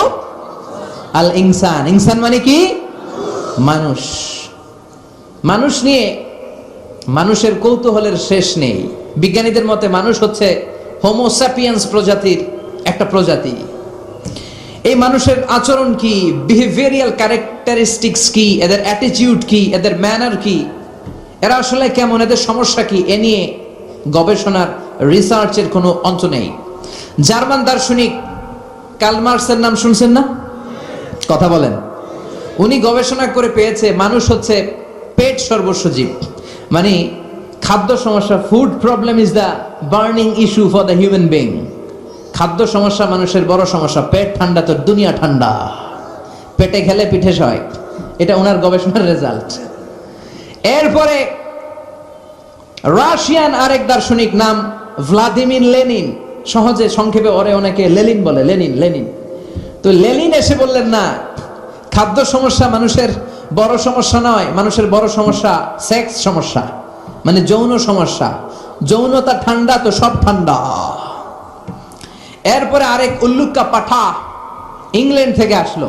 আল ইনসান। ইনসান মানে কি? মানুষ। মানুষ নিয়ে মানুষের কৌতূহলের শেষ নেই। বিজ্ঞানীদের মতে মানুষ হচ্ছে হোমো স্যাপিয়েন্স প্রজাতির একটা প্রজাতি। এই মানুষের আচরণ কি, বিহেভিয়ারাল ক্যারেক্টারিস্টিক্স কি, এদের অ্যাটিটিউড কি, এদের ম্যানার কি, এরা আসলে কেমন, এদের সমস্যা কি, এ নিয়ে গবেষণার রিসার্চের কোনো অন্ত নেই। জার্মান দার্শনিক কার্ল মার্কসের নাম শুনছেন না? কথা বলেন। উনি গবেষণা করে পেয়েছে মানুষ হচ্ছে পেট সর্বস্ব জীব। মানে খাদ্য সমস্যা, food problem is the burning issue for the human being. খাদ্য সমস্যা মানুষের বড় সমস্যা। পেট ঠান্ডা তো দুনিয়া ঠান্ডা, পেটে খেলে পিঠে সয়। এটা ওনার গবেষণার রেজাল্ট। এরপরে রাশিয়ান আরেক দার্শনিক নাম ভ্লাদিমির লেনিন, সহজে সংক্ষেপে ওরে অনেকে লেনিন বলে, লেনিন লেনিন। তো লেনিন এসে বললেন, না, খাদ্য সমস্যা মানুষের বড় সমস্যা নয়, মানুষের বড় সমস্যা সেক্স সমস্যা। মানে যৌন সমস্যা। যৌনতা ঠান্ডা তো সব ঠান্ডা। এরপরে আরেক উল্লুক্কা পাঠা ইংল্যান্ড থেকে আসলো,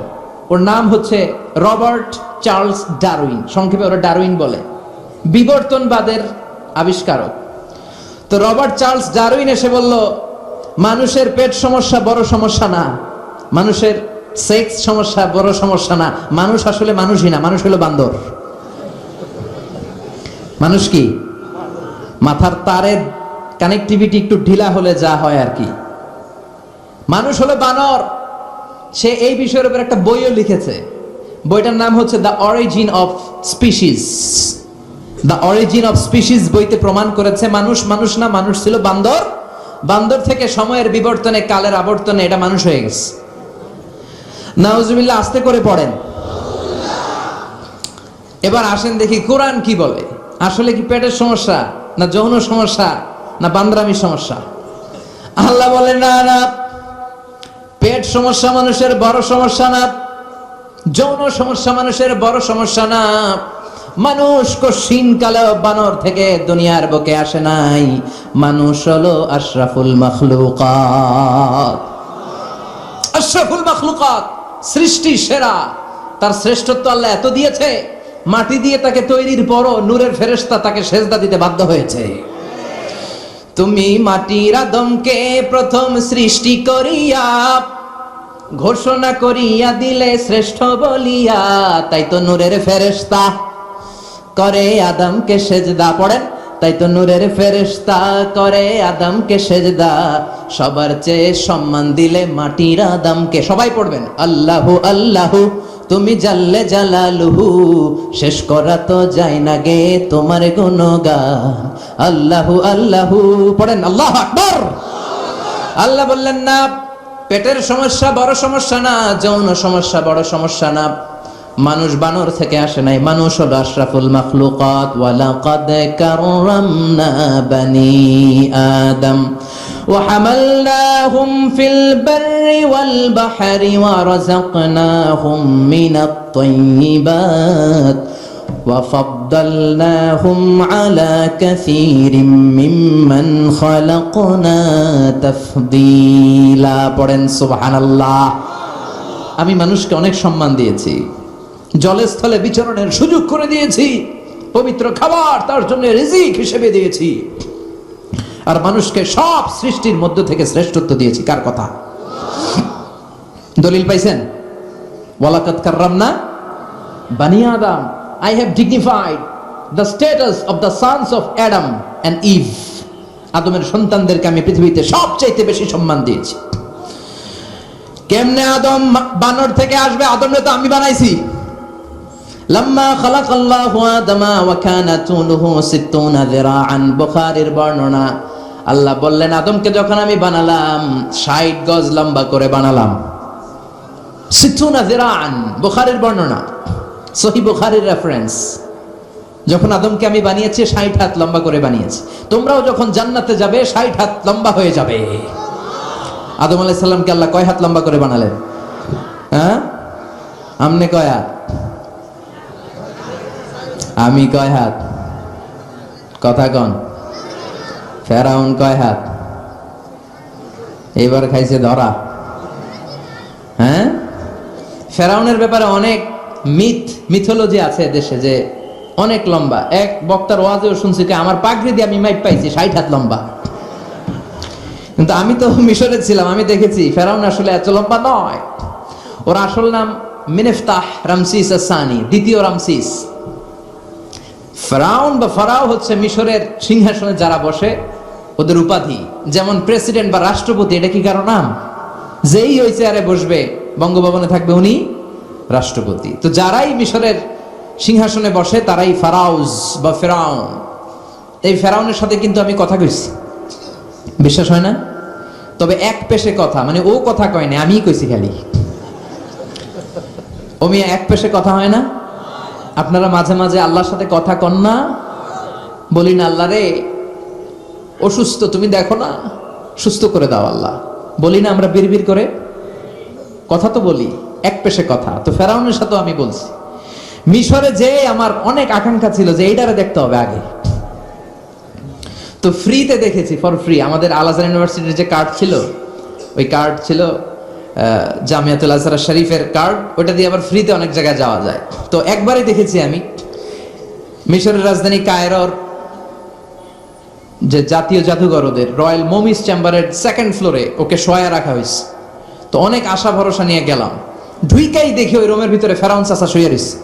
ওর নাম হচ্ছে রবার্ট চার্লস ডারউইন, সংক্ষেপে ওরা ডারউইন বলে, বিবর্তনবাদের আবিষ্কারক। তো রবার্ট চার্লস ডারউইন এসে বলল, মানুষের পেট সমস্যা বড় সমস্যা না, মানুষের সেক্স সমস্যা বড় সমস্যা না, মানুষ আসলে মানুষই না, মানুষ হলো বান্দর। মানুষ কি? মাথার তারের কানেক্টিভিটি একটু ঢিলা হলে যা হয় আর কি। মানুষ হলো বানর। সে এই বিষয়ের উপর একটা বইও লিখেছে, বইটার নাম হচ্ছে the origin of species. The origin of species বইতে প্রমাণ করেছে মানুষ মানুষ না, মানুষ ছিল বান্দর। বান্দর থেকে সময়ের বিবর্তনে, কালের আবর্তনে এটা মানুষ হয়ে গেছে। নাউজুবিল্লাহ, আস্তে করে পড়েন। এবার আসেন দেখি কোরআন কি বলে। আসলে কি পেটের সমস্যা, না যৌন সমস্যা, না বান্দরামির সমস্যা? আল্লাহ বলেন না না, পেট সমস্যা মানুষের বড় সমস্যা না, যৌন সমস্যা মানুষের বড় সমস্যা না। মানুষ কশিন কালে বানর থেকে দুনিয়ার বুকে আসে নাই। মানুষ হলো আশরাফুল মাখলুকাত। আশরাফুল মাখলুকাত, সৃষ্টি সেরা। তার শ্রেষ্ঠত্ব আল্লাহ এত দিয়েছে, মাটি দিয়ে তাকে তৈরির পরও নূরের ফেরেশতা তাকে সেজদা দিতে বাধ্য হয়েছে। তুমি মাটির আদমকে প্রথম সৃষ্টি করিয়া ঘোষণা করিয়া দিলে শ্রেষ্ঠ বলিয়া, তাই তো নূরের ফেরেশতা করে আদমকে সেজদা। পড়েন, তাই তো নূরের ফেরেশতা করে আদমকে সেজদা। সবার চেয়ে সম্মান দিলে মাটির আদমকে। সবাই পড়বেন, আল্লাহু আল্লাহু তুমি জাল্লে জালালুহু, শেষ করা তো যায় না গে তোমার গুণগান। আল্লাহু আল্লাহু, পড়েন আল্লাহু আকবার। আল্লাহ বললেন না, পেটের সমস্যা বড় সমস্যা না, যৌন সমস্যা বড় সমস্যা না। মানুষ বানর থেকে আসে নাই, মানুষ হলো আশরাফুল মাখলুকাত। ওয়ালাকাদ কাররামনা বানি আদম ওয়া হামালনাহুম ফিল বাররি ওয়াল বাহরি ওয়া রাযাকনাহুম মিনাত তাইয়্যিবাত ওয়া ফাদ্দালনাহুম আলা কাসীরিম মিম্মান খালাকনা তাফদীলা। পড়েন সুবহানাল্লাহ। আমি মানুষকে অনেক সম্মান দিয়েছি, জলে স্থলে বিচরণের সুযোগ করে দিয়েছি, পবিত্র খাবার তার জন্য রিজিক হিসেবে দিয়েছি, আর মানুষকে সব সৃষ্টির মধ্য থেকে শ্রেষ্ঠত্ব দিয়েছি। কার কথা? দলিল পাইছেন? ওয়ালাকাদ কাররামনা বানি আদম, I have dignified the status of the sons of Adam and Eve. আদমের সন্তানদেরকে আমি পৃথিবীতে সবচাইতে বেশি সম্মান দিয়েছি। কেমনে আদম বানর থেকে আসবে? আদমরে তো আমি বানাইছি। লাম্মা খালাকাল্লাহু আদামা ওয়া কানা তুলুহু 60 যিরাআন, বুখারীর বর্ণনা। আল্লাহ বললেন, আদমকে যখন আমি বানালাম 60 গজ লম্বা করে বানালাম। 60 যিরাআন, বুখারীর বর্ণনা, সহিহ বুখারীর রেফারেন্স। যখন আদমকে আমি বানিয়েছি 60 হাত লম্বা করে বানিয়েছি। তোমরাও যখন জান্নাতে যাবে 60 হাত লম্বা হয়ে যাবে। আদম আলাইহিস সালামকে আল্লাহ কয় হাত লম্বা করে বানালেন? হ্যাঁ, আমনে কয় হাত? আমি কয় হাত? কথা কন। ফেরাউন কয় হাত? এবার খাইছে ধরা। হ্যাঁ, ফেরাউনের ব্যাপারে অনেক মিথোলজি আছে দেশে, যে অনেক লম্বা। এক বক্তার ওয়াজেও শুনছি যে আমার পাগড়ি দিয়ে আমি মাইপ পাইছি 60 হাত লম্বা। কিন্তু আমি তো মিশরে ছিলাম, আমি দেখেছি ফেরাউন আসলে এত লম্বা নয়। ওর আসল নাম মিনেফতাহ রামসিস আস-সানি, দ্বিতীয় রামসিস। ফেরাউন বা ফারাও হচ্ছে মিশরের সিংহাসনে যারা বসে ওদের উপাধি। যেমন প্রেসিডেন্ট বা রাষ্ট্রপতি, এটা কি কারো নাম? যেই ওই চেয়ারে বসবে, বঙ্গভবনে থাকবে, উনি রাষ্ট্রপতি। তো যারাই মিশরের সিংহাসনে বসে তারাই ফারাউজ বা ফেরাউন। এই ফেরাউনের সাথে কিন্তু আমি কথা কইছি, বিশ্বাস হয় না? তবে এক পেশে কথা, মানে ও কথা কয় না, আমিই কইছি খালি। ও মিয়া এক পেশে কথা হয় না? আপনারা মাঝে মাঝে আল্লাহর সাথে কথা কন না? বলি না, আল্লাহ রে অসুস্থ, তুমি দেখো না, সুস্থ করে দাও আল্লাহ। বলি না আমরা বিড়বিড় করে? কথা তো বলি, এক পেশে কথা। তো ফেরাউনের সাথেও আমি বলছি। মিশরে যে আমার অনেক আকাঙ্ক্ষা ছিল যে এইটারে দেখতে হবে আগে, তো ফ্রিতে দেখেছি, ফর ফ্রি। আমাদের আল আজহার ইউনিভার্সিটির যে কার্ড ছিল, ওই কার্ড ছিল জামিয়াতুল আজহার শরীফের কার্ড, ওটা দিয়ে আবার ফ্রিতে অনেক জায়গায় যাওয়া যায়। তো একবারই দেখেছি আমি মিশরের রাজধানী কায়রোর যে জাতীয় জাদুঘর, ওদের রয়্যাল মমিস চেম্বারের 2nd ফ্লোরে ওকে শোয়া রাখা হয়েছে। তো অনেক আশা ভরসা নিয়ে গেলাম, ঢুইকাই দেখি ওই রুমের ভিতরে ফেরাউন চাচা শুয়ে রয়েছে।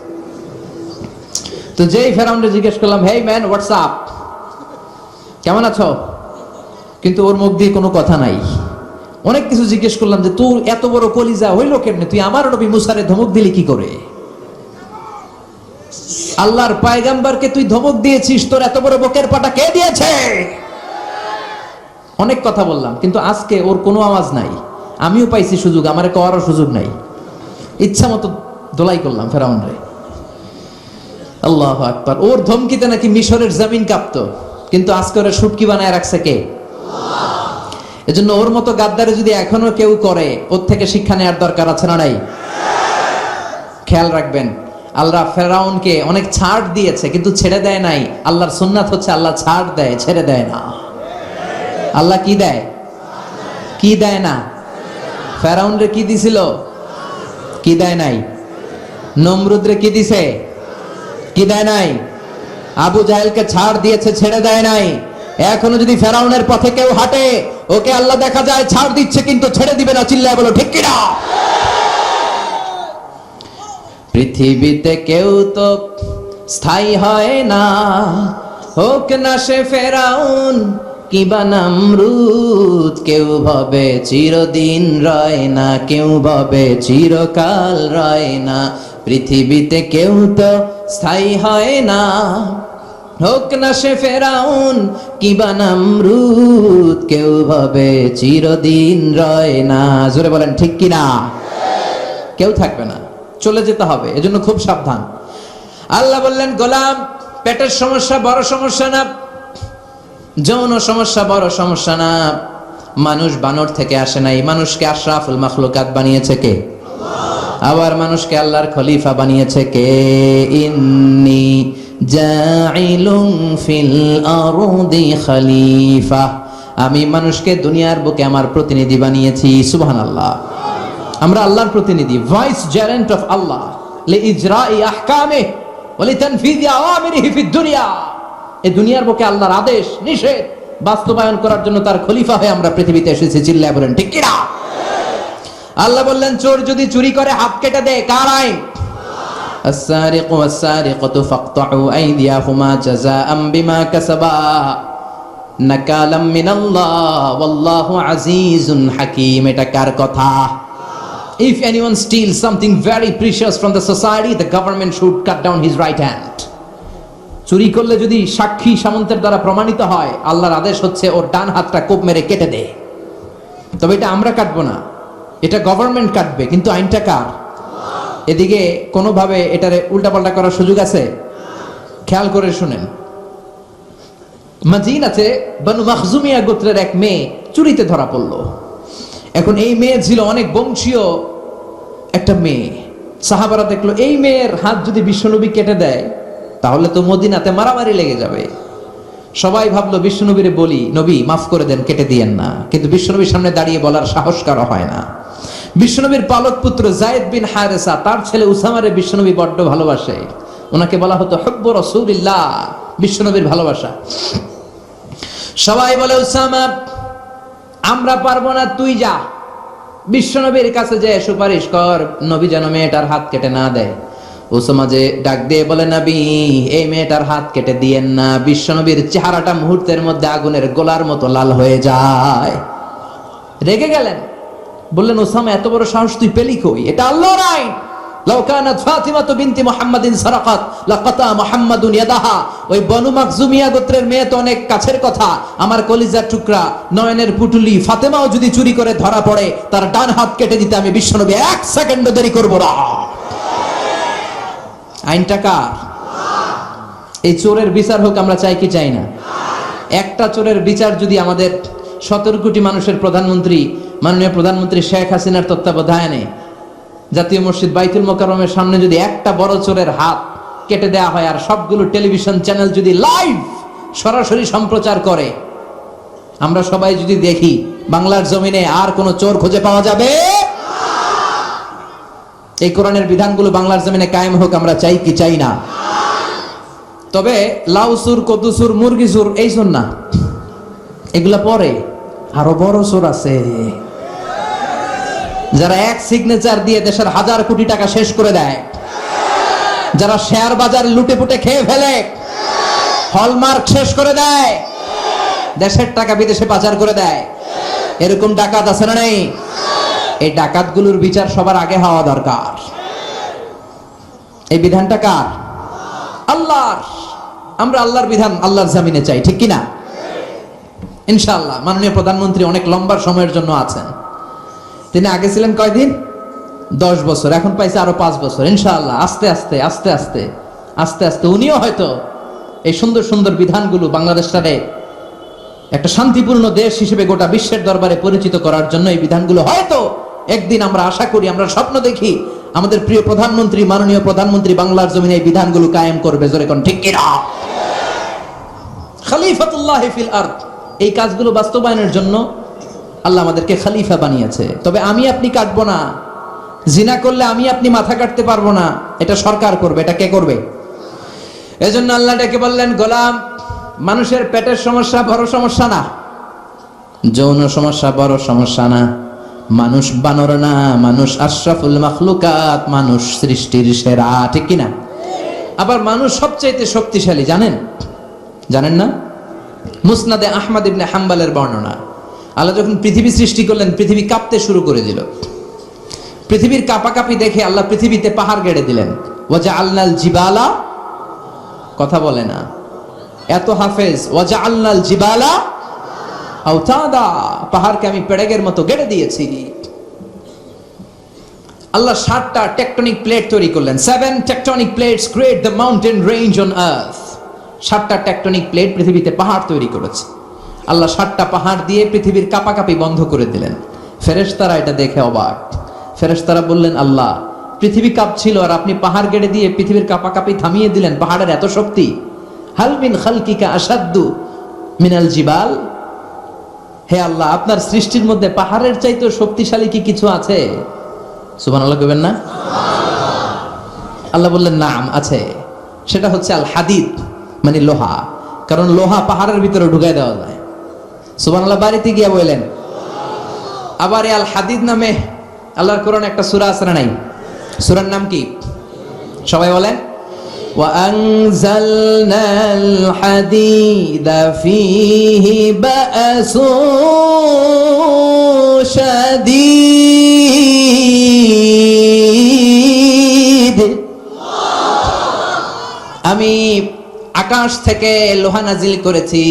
তো যেই ফেরাউনকে জিজ্ঞেস করলাম, হেই ম্যান, হোয়াটস আপ, কেমন আছো? কিন্তু ওর মুখ দিয়ে কোনো কথা নাই। অনেক কিছু জিজ্ঞেস করলাম যে তুই এত বড় কলিজা হইলো কেমনে, তুই আমার নবী মুসারে ধমক দিলি কি করে? আল্লাহর পয়গম্বরকে তুই ধমক দিয়েছিস, তোর এত বড় বকের পাটা কে দিয়েছে? অনেক কথা বললাম, কিন্তু আজকে ওর কোনো আওয়াজ নাই। আমিও পাইছি সুযোগ, আমারে কওয়ারও সুযোগ নাই। ইচ্ছা মতো দোলাই করলাম ফেরাউন রে। আল্লাহু আকবার। ওর ধমকিতে নাকি মিশরের জমিন কাঁপতো, কিন্তু আজকে ওরা শুটকি বানায় রাখছে কে? এজন্য ওর মতো গাদ্দারে যদি এখনো কেউ করে, ওর থেকে শিক্ষা নেওয়ার দরকার আছে না নাই? খেয়াল রাখবেন, আল্লাহ ফেরাউনকে অনেক ছাড় দিয়েছে, কিন্তু ছেড়ে দেয় নাই। আল্লাহর সুন্নাত হচ্ছে আল্লাহ ছাড় দেয়, ছেড়ে দেয় না। আল্লাহ কি দেয়? কি দেয় না? ফেরাউন রে কি দিছিল? কি দেয় নাই? নমরুদ রে কি দিছে? কি দেয় নাই? আবু জাহেলকে ছাড় দিয়েছে, ছেড়ে দেয় নাই। এখনো যদি ফেরাউনের পথে কেউ হাঁটে, ওকে আল্লাহ দেখা যায় ছাড় দিচ্ছে, কিন্তু ছেড়ে দিবে না। চিল্লায় বলো ঠিক কিনা? পৃথিবীতে কেউ তো স্থায়ী হয় না, হোক না সে ফেরাউন কিবা নমরুদ। কেউ ভাবে চিরদিন রয় না, কেউ ভাবে চিরকাল রয় না। পৃথিবীতে কেউ তো স্থায়ী হয় না, হোক না সে ফেরাউন কিবা নমরুদ। কেউ ভাবে চিরদিন রয় না। জোরে বলেন ঠিক কিনা? কেউ থাকবে না, চলে যেতে হবে। এজন্য খুব সাবধান। আল্লাহ বললেন, গোলাম, পেটের সমস্যা বড় সমস্যা না, যৌন সমস্যা বড় সমস্যা না। মানুষ বানর থেকে আসে নাই, মানুষকে আশরাফুল মাখলুকাত বানিয়েছে কে? আবার মানুষকে আল্লাহর খলিফা বানিয়েছে কে? ইন্নী জাইলুন ফিল আরদি খলিফা। আমি মানুষকে দুনিয়ার বুকে আমার প্রতিনিধি বানিয়েছি। সুবহানাল্লাহ। আমরা আল্লাহর প্রতিনিধি, ভাইস জেরেন্ট অফ আল্লাহ, লিইজরাই আহকামিহি ওয়া লিতানফিযি আওয়ামিরিহি ফিদ দুনিয়া। এই দুনিয়ার বুকে আল্লাহর আদেশ নিষেধ বাস্তবায়ন করার জন্য তার খলিফা হয়ে আমরা পৃথিবীতে এসেছি। চিল্লায় বলেন ঠিক কিনা? আল্লাহ বললেন, চোর যদি চুরি করে হাত কেটে দেয়, কার আইন? আস-সারিকু ওয়াস-সারিকাতু ফাকতাউ আইদিয়াহুমা জাযাআম বিমা কাসাবা নাকালাম মিনাল্লাহ ওয়াল্লাহু আজিজুন হাকীম। এটা কার কথা? If anyone steals something very precious from the society, the government should cut down his right hand. চুরি করলে যদি সাক্ষী সামন্তের দ্বারা প্রমাণিত হয়, আল্লাহর আদেশ হচ্ছে ওর ডান হাতটা কোপ মেরে কেটে দে। তবে এটা আমরা কাটবো না, এটা গভর্নমেন্ট কাটবে। কিন্তু আইনটা কার? এদিকে কোনোভাবে এটারে উল্টাপাল্টা করার সুযোগ আছে? খেয়াল করে শুনেন। মাদিনাতে বনু মাখজুমিয়া গোত্রের এক মেয়ে চুরিতে ধরা পড়লো। এখন এই মেয়ে ছিল অনেক বংশীয় একটা মেয়ে। সাহাবারা দেখলো এই মেয়ের হাত যদি বিশ্বনবী কেটে দেয়, তাহলে তো মদিনাতে মারামারি লেগে যাবে। সবাই ভাবলো বিশ্বনবীরে বলি, নবী মাফ করে দেন, কেটে দিয়েন না। কিন্তু বিশ্বনবীর সামনে দাঁড়িয়ে বলার সাহস কারো হয় না। বিশ্বনবীর পালক পুত্র যায়েদ বিন হারেসা, তার ছেলে উসামারে বিশ্বনবী বড্ড ভালোবাসে। ওনাকে বলা হতো হুব্বু রাসূলিল্লাহ, বিশ্বনবীর ভালোবাসা। সবাই বলে, উসামা আমরা পারবো না, তুই যা বিশ্বনবীর কাছে যে সুপারিশ কর, নবী যেন মেয়েটার হাত কেটে না দেয়। উসামা যে ডাক দিয়ে বলে, নবী এই মেয়েটার হাত কেটে দিয়েন না। বিশ্বনবীর চেহারাটা মুহূর্তের মধ্যে আগুনের গোলার মতো লাল হয়ে যায়। রেগে গেলেন, বললেন, উসামা এত বড় সাহস তুই পেলি কই? এটা আল্লাহর আইন। লাউ কানাত ফাতিমাতু বিনতি মুহাম্মাদিন সারাকাত লাকাতা মুহাম্মাদুন ইয়াদাহা। ওই বনু মাখজুমিয়া গোত্রের মেয়ে তো অনেক কাছের কথা, আমার কলিজার টুকরা, নয়নের পুটুলি ফাতেমাও যদি চুরি করে ধরা পড়ে, তার ডান হাত কেটে দিতে আমি বিশ্বনবী এক সেকেন্ডও দেরি করব না। আইনটা কার? এই চোরের বিচার হোক আমরা চাই কি চাই না? একটা চোরের বিচার যদি আমাদের 17 কোটি মানুষের প্রধানমন্ত্রী, মাননীয় প্রধানমন্ত্রী শেখ হাসিনার তত্ত্বাবধানে জাতীয় মসজিদ বাইতুল মোকাররমের সামনে যদি একটা বড় চোরের হাত কেটে দেয়া হয়, আর সবগুলো টেলিভিশন চ্যানেল যদি লাইভ সরাসরি সম্প্রচার করে, আমরা সবাই যদি দেখি বাংলার জমিনে আর কোন চোর খুঁজে পাওয়া যাবে? এই কোরআনের বিধানগুলো বাংলার জমিনে কায়েম হোক, আমরা চাই কি চাই না? তবে লাউ সুর, কদু সুর, মুরগি সুর এই সুর না, এগুলা পরে আরো বড় সুর আছে, যারা এক সিগনেচার দিয়ে দেশের হাজার কোটি টাকা শেষ করে দেয়, যারা শেয়ার বাজার লুটে পুটে খেয়ে ফেলে, হলমার্ক শেষ করে দেয়, দেশের টাকা বিদেশে পাচার করে দেয়, এরকম ডাকাত আছে না নেই? এই ডাকাতগুলোর বিচার সবার আগে হওয়া দরকার। এই বিধানটা কার? আল্লাহর। আমরা আল্লাহর বিধান আল্লাহর জামিনে চাই, ঠিক কিনা? ইনশাআল্লাহ। মাননীয় প্রধানমন্ত্রী অনেক লম্বা সময়ের জন্য আছেন। তিনি আগে ছিলেন কয়দিন? 10 বছর। এখন পাইছে আরো 5 বছর। ইনশাআল্লাহ আস্তে আস্তে আস্তে আস্তে আস্তে আস্তে উনিও হয়তো এই সুন্দর সুন্দর বিধানগুলো বাংলাদেশটারে একটা শান্তিপূর্ণ দেশ হিসেবে গোটা বিশ্বের দরবারে পরিচিত করার জন্য এই বিধানগুলো হয়তো একদিন, আমরা আশা করি, আমরা স্বপ্ন দেখি, আমাদের প্রিয় প্রধানমন্ত্রী, মাননীয় প্রধানমন্ত্রী বাংলার জমিনে এই বিধানগুলো কায়েম করবে। জোরে কোন ঠিক কিনা? খলিফাতুল্লাহ ফিল আরদ। এই কাজগুলো বাস্তবায়নের জন্য আল্লাহ আমাদেরকে খলিফা বানিয়েছে। তবে আমি আপনি কাটবো না, জিনা করলে আমি আপনি মাথা কাটতে পারবো না, এটা সরকার করবে। এটা কে করবে? এজন্য আল্লাহ ডেকে বললেন, গোলাম, মানুষের পেটের সমস্যা বড় সমস্যা না, যৌন সমস্যা বড় সমস্যা না, মানুষ বানর না, মানুষ আশরাফুল মাখলুকাত, মানুষ সৃষ্টির সেরা, ঠিক কিনা? আবার মানুষ সবচাইতে শক্তিশালী, জানেন? জানেন না? মুসনাদে আহমদ ইবনে হাম্বলের বর্ণনা, আল্লাহ যখন পৃথিবী সৃষ্টি করলেন, পৃথিবী কাঁপতে শুরু করে দিল। পৃথিবীর কাঁপাকাঁপি দেখে আল্লাহ পৃথিবীতে পাহাড় গেড়ে দিলেন। ওয়াজআলনাল জিবালা, কথা বলে না, এত হাফেজ। ওয়াজআলনাল জিবালা আওতাদা, পাহাড়কে আমি পেড়েগের মতো গেড়ে দিয়েছি। আল্লাহ 7টা টেকটনিক প্লেট তৈরি করলেন। 7 tectonic plates create the mountain range on earth. 7টা টেকটনিক প্লেট পৃথিবীতে পাহাড় তৈরি করেছে। আল্লাহ 7টা পাহাড় দিয়ে পৃথিবীর কাঁপাকাঁপি বন্ধ করে দিলেন। ফেরেশতারা এটা দেখে অবাক। ফেরেশতারা বললেন, আল্লাহ, পৃথিবী কাঁপছিল আর আপনি পাহাড় গেড়ে দিয়ে পৃথিবীর কাঁপাকাঁপি থামিয়ে দিলেন। পাহাড়ের এত শক্তি? হাল মিন খালকিকা আসাদ্দু মিনাল জিবাল। হে আল্লাহ, আপনার সৃষ্টির মধ্যে পাহাড়ের চাইতে শক্তিশালী কি কিছু আছে? সুবহানাল্লাহ কইবেন না? আল্লাহ বললেন, নাম আছে। সেটা হচ্ছে আল হাদিদ, মানে লোহা। কারণ লোহা পাহাড়ের ভিতরে ঢুকাই দেওয়া যায়। সুবহানাল্লাহ বাড়িতে গিয়া বললেন। আবার এই আল হাদিদ নামে আল্লাহর কোরআনে একটা সূরা আছে না নাই? সূরার নাম কি? সবাই বলেন। وأنزلنا الحديد فيه بأس شديد। আমি আকাশ থেকে লোহা নাজিল করেছি,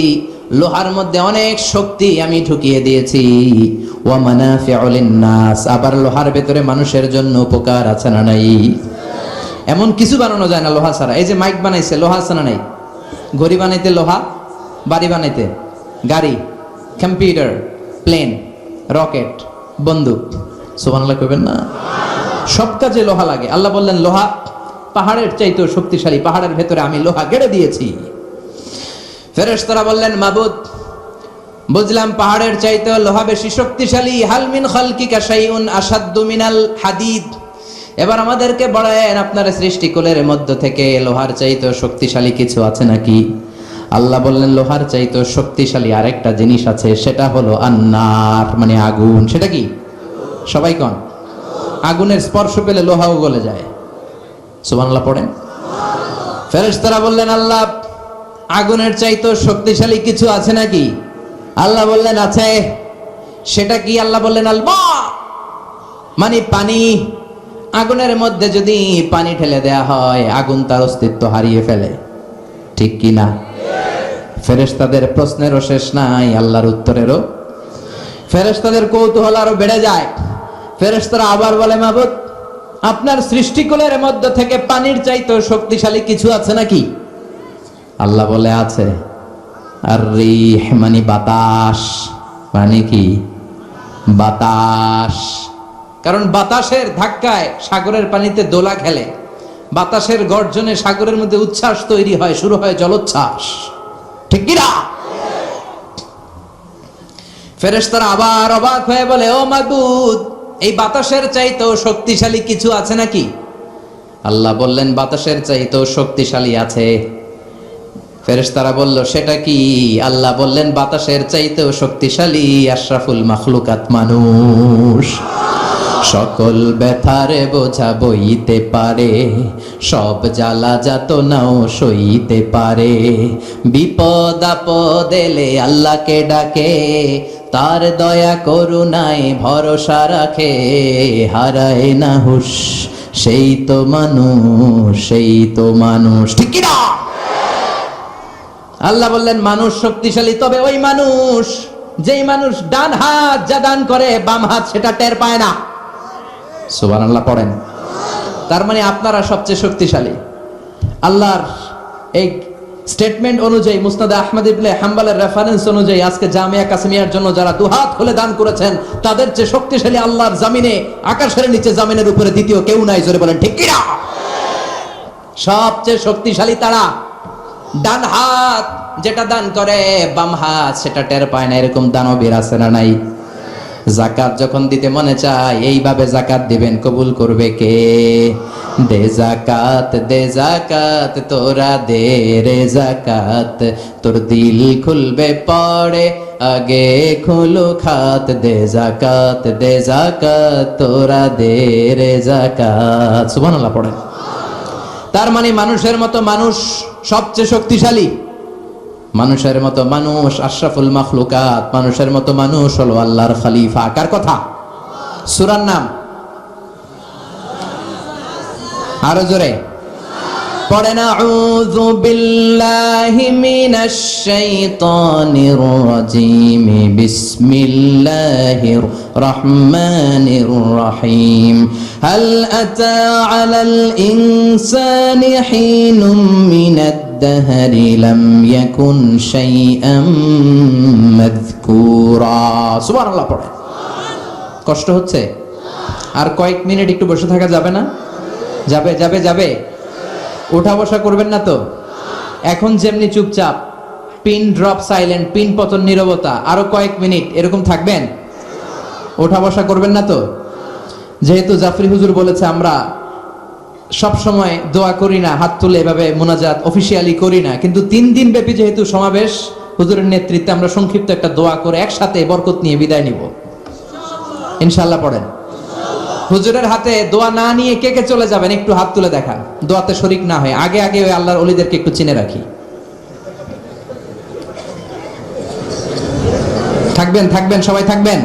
লোহার মধ্যে অনেক শক্তি আমি ঢুকিয়ে দিয়েছি। ওয়া মানাফিউ লিন-নাস, আবার লোহার ভেতরে মানুষের জন্য উপকার আছে না নাই? এমন কিছু বানানো যায় না লোহা ছাড়া। এই যে মাইক বানাইছে, লোহা আছে না নাই? ঘড়ি বানাইতে লোহা, বাড়ি বানাইতে, গাড়ি, কম্পিউটার, প্লেন, রকেট, বন্দুক। সুবহানাল্লাহ কইবেন না? সব কাজে লোহা লাগে। আল্লাহ বললেন, লোহা পাহাড়ের চাইতেও শক্তিশালী, পাহাড়ের ভেতরে আমি লোহা গেড়ে দিয়েছি। ফেরেশতারা বললেন, মাবুদ, বুঝলাম পাহাড়ের চাইতেও লোহা বেশি শক্তিশালী। হাল মিন খালকিকা শাইউন আসাদ্দু মিনাল হাদিদ। এবার আমাদেরকে বলেন, আপনার সৃষ্টিকুলের মধ্য থেকে লোহার চাইতেও শক্তিশালী কিছু আছে নাকি? আল্লাহ বললেন, লোহার চাইতেও শক্তিশালী আরেকটা জিনিস আছে, সেটা হলো আন্নার, মানে আগুন। সেটা কি? সবাই কোন? আগুনের স্পর্শ পেলে লোহাও গলে যায়। সুবহানাল্লাহ পড়েন। ফেরেশতারা বললেন, আল্লাহ, আগুনের চাইতেও শক্তিশালী কিছু আছে নাকি? আল্লাহ বললেন, আছে। সেটা কি? আল্লাহ বললেন, আল মা, মানে পানি। আগুনের মধ্যে যদি পানি ঢেলে দেয়া হয়, আগুন তার অস্তিত্ব হারিয়ে ফেলে, ঠিক কি না? ফেরেশতাদের প্রশ্নেরও শেষ নাই, আল্লাহর উত্তরেরও। ফেরেশতাদের কৌতূহল আরো বেড়ে যায়। ফেরেশতারা আবার বলে, মাবুদ, আপনার সৃষ্টিকুলের মধ্য থেকে পানির চাইতেও শক্তিশালী কিছু আছে নাকি? আল্লাহ বলে, আছে। আর রিহ, মানে বাতাস। মানে কি? বাতাস। কারণ বাতাসের ধাক্কায় সাগরের পানিতে দোলা খেলে, বাতাসের গর্জনে সাগরের মধ্যে উচ্ছ্বাস তৈরি হয়, শুরু হয় জলোচ্ছ্বাস, ঠিক কি না? ফেরেশতারা আবার অবাক হয়ে বলে, ও মাবুদ, এই বাতাসের চাইতেও শক্তিশালী কিছু আছে নাকি? আল্লাহ বললেন, বাতাসের চাইতেও শক্তিশালী আছে। ফেরেশতারা বলল, সেটা কি? আল্লাহ বললেন, বাতাসের চাইতেও শক্তিশালী আশরাফুল মাখলুকাত মানুষ। সকল ব্যথারে বোঝা বইতে পারে, সব জ্বালা যাতনাও সইতে পারে। বিপদ আপদ এলে আল্লাহকে ডাকে, তার দয়া করুণায় ভরসা রাখে। হারায় না হুশ, সেই তো মানুষ, সেই তো মানুষ। ঠিক কি না? আল্লাহ বললেন, মানুষ শক্তিশালী, তবে ওই মানুষ, যেই মানুষ ডান হাত যা দান করে বাম হাত সেটা টের পায় না। সুবহানাল্লাহ পড়েন। তার মানে আপনারা সবচেয়ে শক্তিশালী। আল্লাহর এই স্টেটমেন্ট অনুযায়ী, মুসনাদ আহমদ ইবনে হাম্বলের রেফারেন্স অনুযায়ী, আজকে জামিয়া কাসিমিয়ার জন্য যারা দুহাত খুলে দান করেছেন, তাদের চেয়ে শক্তিশালী আল্লাহর জমিনে, আকাশের নিচে জমিনের উপরে দ্বিতীয় কেউ নাই। জোরে বলেন ঠিক কি না? সবচেয়ে শক্তিশালী তারা। ডান হাত যেটা দান করে বাম হাত সেটা টের পায় না, এরকম দানবীর আছে না নাই? যাকাত যখন দিতে মনে চায়, এইভাবে যাকাত দিবেন, কবুল করবে কে? দে যাকাত তোরা দে রে যাকাত, তোর দিল খুলবে পড়ে আগে খুলো খাত। দে যাকাত তোরা দে রে যাকাত। সুবহানাল্লাহ পড়েন। তার মানে মানুষের মতো মানুষ সবচেয়ে শক্তিশালী। মানুষের মতো মানুষ আশরাফুল মাখলুকাত। মানুষের মতো মানুষ হলো আল্লাহর খলিফা। কার কথা? সূরার নাম আরো জোরে পড়েন। আউযু বিল্লাহি মিনাশ শাইতানির রাজীম। বিসমিল্লাহির রহমানির রহিম। হাল আতা আলাল ইনসানি হিনুম মিনাদ দাহরি লাম ইয়াকুন শাইআম মাযকুরা। সুবহানাল্লাহ পড়ে। কষ্ট হচ্ছে? আর কয়েক মিনিট একটু বসে থাকা যাবে না? যাবে যাবে যাবে। ওঠা বসা করবেন না তো? এখন যেমনি চুপচাপ, পিন ড্রপ সাইলেন্ট, পিন পতন নীরবতা, আরো কয়েক মিনিট এরকম থাকবেন? ওঠা বসা করবেন না তো? যেহেতু জাফরি হুজুর বলেছে আমরা সব সময় দোয়া করি না, হাত তুলে এভাবে মুনাজাত অফিসিয়ালি করি না, কিন্তু 3 দিন ব্যাপী যেহেতু সমাবেশ, হুজুরের নেতৃত্বে আমরা সংক্ষিপ্ত একটা দোয়া করে একসাথে বরকত নিয়ে বিদায় নিব ইনশাআল্লাহ। পড়েন। হুজুরের হাতে দোয়া না নিয়ে কে কে চলে যাবেন একটু হাত তুলে দেখান, দোয়াতে শরীক না হয়। আগে আগে ওই আল্লাহর ওলিদেরকে একটু চিনে রাখি। থাকবেন থাকবেন সবাই থাকবেন।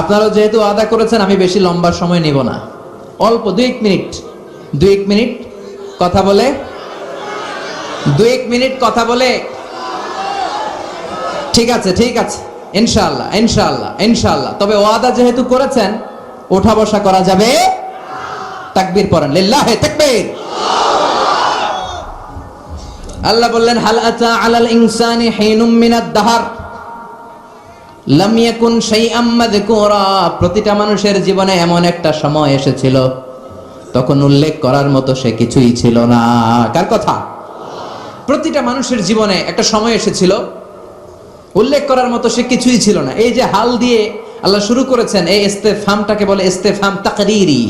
আপনারাও যেহেতু আদা করেছেন, আমি বেশি লম্বা সময় নিব না, অল্প 2-1 মিনিট, 2-1 মিনিট কথা বলে, 2-1 মিনিট কথা বলে। ঠিক আছে ঠিক আছে, ইনশাআল্লাহ ইনশাআল্লাহ ইনশাআল্লাহ। তবে ওয়াদা যেহেতু করেছেন, ওঠা বসা করা যাবে। তাকবীর পড়েন, লিল্লাহি তাকবীর। আল্লাহ বললেন, হাল আতা আলাল ইনসানি হিনুম মিনাদ দাহর লাম ইয়াকুন শাইআম মাযকুরা। প্রতিটা মানুষের জীবনে এমন একটা সময় এসেছিল, তখন উল্লেখ করার মতো সে কিছুই ছিল না। কার কথা? প্রতিটা মানুষের জীবনে একটা সময় এসেছিল, উল্লেখ করার মতো সে কিছুই ছিল না। এই যে হাল দিয়ে আল্লাহ শুরু করেছেন, এই ইস্তেফহামটাকে বলে ইস্তেফহাম তাকরীরি।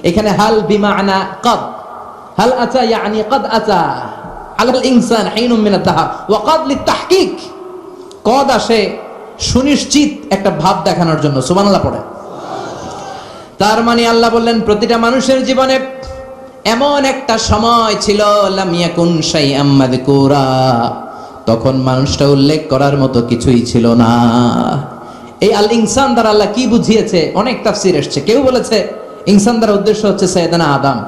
এখানে হাল বিমানা কদ, হাল আতা ইয়ানি কদ আতা আলাল ইনসান হিনুম মিনাদ দাহর, ওয়া কদ লিতাহকিক। কদ আসে সুনিশ্চিত একটা ভাব দেখানোর জন্য। সুবহানাল্লাহ পড়ে। তার মানে আল্লাহ বললেন, প্রতিটা মানুষের জীবনে এমন একটা সময় ছিল, লাম ইয়াকুন শাইআম মাযকুরা, তখন মানুষটা উল্লেখ করার মতো কিছুই ছিল না। এই আল ইনসান দ্বারা আল্লাহ কি বুঝিয়েছে? অনেক তাফসীর এসেছে। কেউ বলেছে ইনসান দ্বারা উদ্দেশ্য হচ্ছে সাইয়েদানা আদম,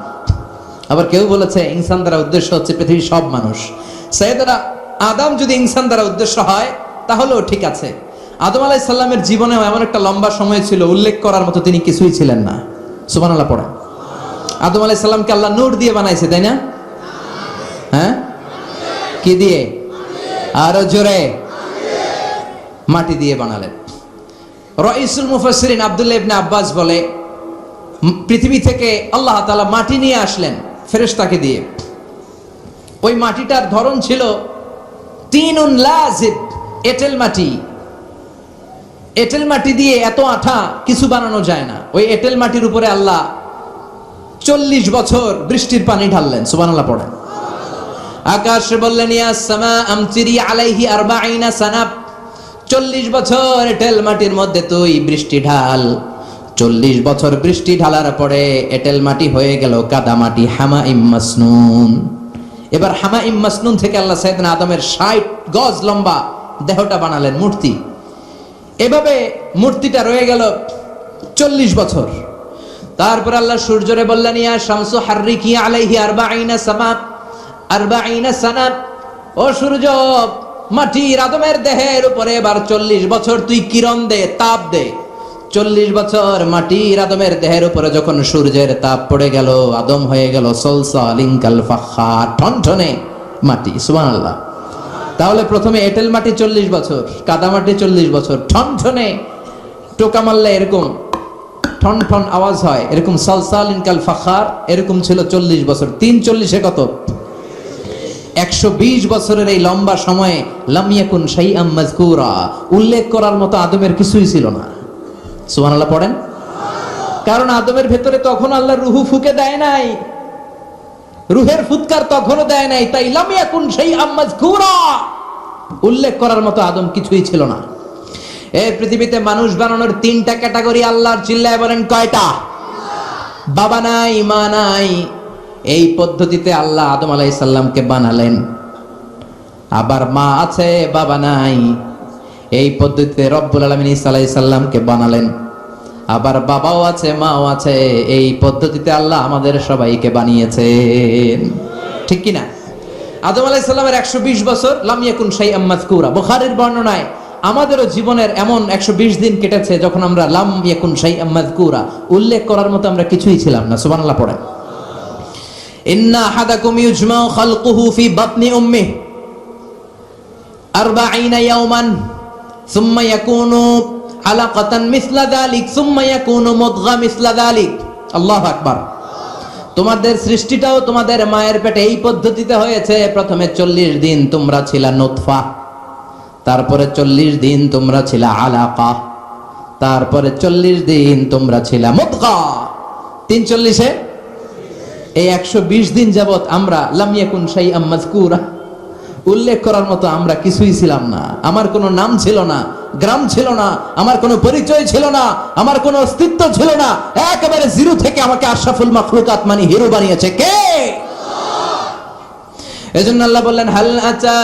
আবার কেউ বলেছে ইনসান দ্বারা উদ্দেশ্য হচ্ছে পৃথিবীর সব মানুষ। সাইয়েদানা আদম যদি ইনসান দ্বারা উদ্দেশ্য হয় তাহলেও ঠিক আছে। আদম আলাইহিস সালামের জীবনেও এমন একটা লম্বা সময় ছিল, উল্লেখ করার মতো তিনি কিছুই ছিলেন না। সুবহানাল্লাহ পড়ে। আদম আলাইহিস সালামকে আল্লাহ নূর দিয়ে বানাইছে, তাই না? হ্যাঁ, কি দিয়ে? আরো জোরে, মাটি দিয়ে বানালেন। রাইসুল মুফাসসিরিন আব্দুল্লাহ ইবনে আব্বাস বলে, পৃথিবী থেকে আল্লাহ তাআলা মাটি নিয়ে আসলেন ফেরেশতাকে দিয়ে। ওই মাটিটার ধরন ছিল তিনুন লাজিব, এঁটেল মাটি। এঁটেল মাটি দিয়ে এত আঠা কিছু বানানো যায় না। ওই এঁটেল মাটির উপরে আল্লাহ 40 বছর বৃষ্টির পানি ঢাললেন। সুবহানাল্লাহ পড়েন। আকাশ বললেন ইয়া সামা আমতিরি আলাইহি 40 সানা, 40 বছর এঁটেল মাটির মধ্যে তুই বৃষ্টি ঢাল। 40 বছর বৃষ্টি ঢালার পরে এঁটেল মাটি হয়ে গেল কাদা মাটি, হামাইম মাসনুন। এবার হামাইম মাসনুন থেকে আল্লাহ সাইয়েদনা আদমের 60 গজ লম্বা দেহটা বানালেন মূর্তি। এভাবে মূর্তিটা রয়ে গেল 40 বছর। তারপর আল্লাহ সূর্যরে বললেন ইয়া শামসু হাররিকি আলাইহি 40 সামা 40 সানা, ও সূর্য মাটির আদমের দেহের উপরে এবার 40 বছর তুই কিরণ দে, তাপ দে। 40 বছর মাটির আদমের দেহের উপরে যখন সূর্যের তাপ পড়ে গেল, আদম হয়ে গেল সলসালিন কাল ফাখার, ঠনঠনে মাটি। সুবহানাল্লাহ। তাহলে প্রথমে এঁটেল মাটি 40 বছর, কাদা মাটি 40 বছর, ঠনঠনে টোকা মারলে এরকম ঠন ঠন আওয়াজ হয়, এরকম সলসালিন কাল ফাখার, এরকম ছিল 40 বছর। 3 40 কত? 120 বছরের এই লম্বা সময়ে লাম ইয়াকুন শাইআম মাযকুরা, উল্লেখ করার মতো আদমের কিছুই ছিল না। সুবহানাল্লাহ পড়েন। কারণ আদমের ভেতরে তখন আল্লাহ রুহু ফুকে দেয় নাই, রুহের ফুৎকার তখনও দেয় নাই, তাই লাম ইয়াকুন শাইআম মাযকুরা, উল্লেখ করার মতো আদম কিছুই ছিল না। এই পৃথিবীতে মানুষ বানানোর 3টা ক্যাটাগরি আল্লাহর, চিল্লায় বলেন কয়টা? বাবা নাই, মা নাই। এই পদ্ধতিতে আল্লাহ আদম আলাইহিস সালামকে বানালেন। আবার মা আছে, বাবা নাই। এই পদ্ধতিতে রব্বুল আলামিন ঈসা আলাইহিস সালামকে বানালেন। আবার বাবাও আছে, মাও আছে। এই পদ্ধতিতে আল্লাহ আমাদের সবাইকে বানিয়েছেন। ঠিক কি না? আদম আলাইহিস সালামের 120 বছর লাম ইয়াকুন শাইআম মাযকুরা। বুখারীর বর্ণনায় আমাদেরও জীবনের এমন 120 দিন কেটেছে যখন আমরা লাম ইয়াকুন শাইআম মাযকুরা, উল্লেখ করার মতো আমরা কিছুই ছিলাম না। সুবহানাল্লাহ পড়েন। ইন্না আহাদাকুম ইউজমাউ খালকুহু ফি বাতনি উম্মিহি 40 ইয়াওমান সুম্মা ইয়াকুনু আলাকাতান মিসলা যালিক সুম্মা ইয়াকুনু মুদগা মিসলা যালিক। আল্লাহু আকবার। তোমাদের সৃষ্টিটাও তোমাদের মায়ের পেটে এই পদ্ধতিতে হয়েছে। প্রথমে 40 দিন তোমরা ছিলা নুতফা, তারপরে 40 দিন তোমরা ছিলা আলাকা, তারপরে 40 দিন তোমরা ছিলা মুদগা। 3 40 এই 120 দিন যাবত আমরা লাম ইয়াকুন শাইআম মাযকুরা, উল্লেখ করার মতো আমরা কিছুই ছিলাম না। আমার কোনো নাম ছিল না, গ্রাম ছিল না, আমার কোনো পরিচয় ছিল না, আমার কোনো অস্তিত্ব ছিল না। একেবারে জিরো থেকে আমাকে আশরাফুল মাখলুকাত মানে হিরো বানিয়েছে কে? এজন্য আল্লাহ বললেন হাল আতা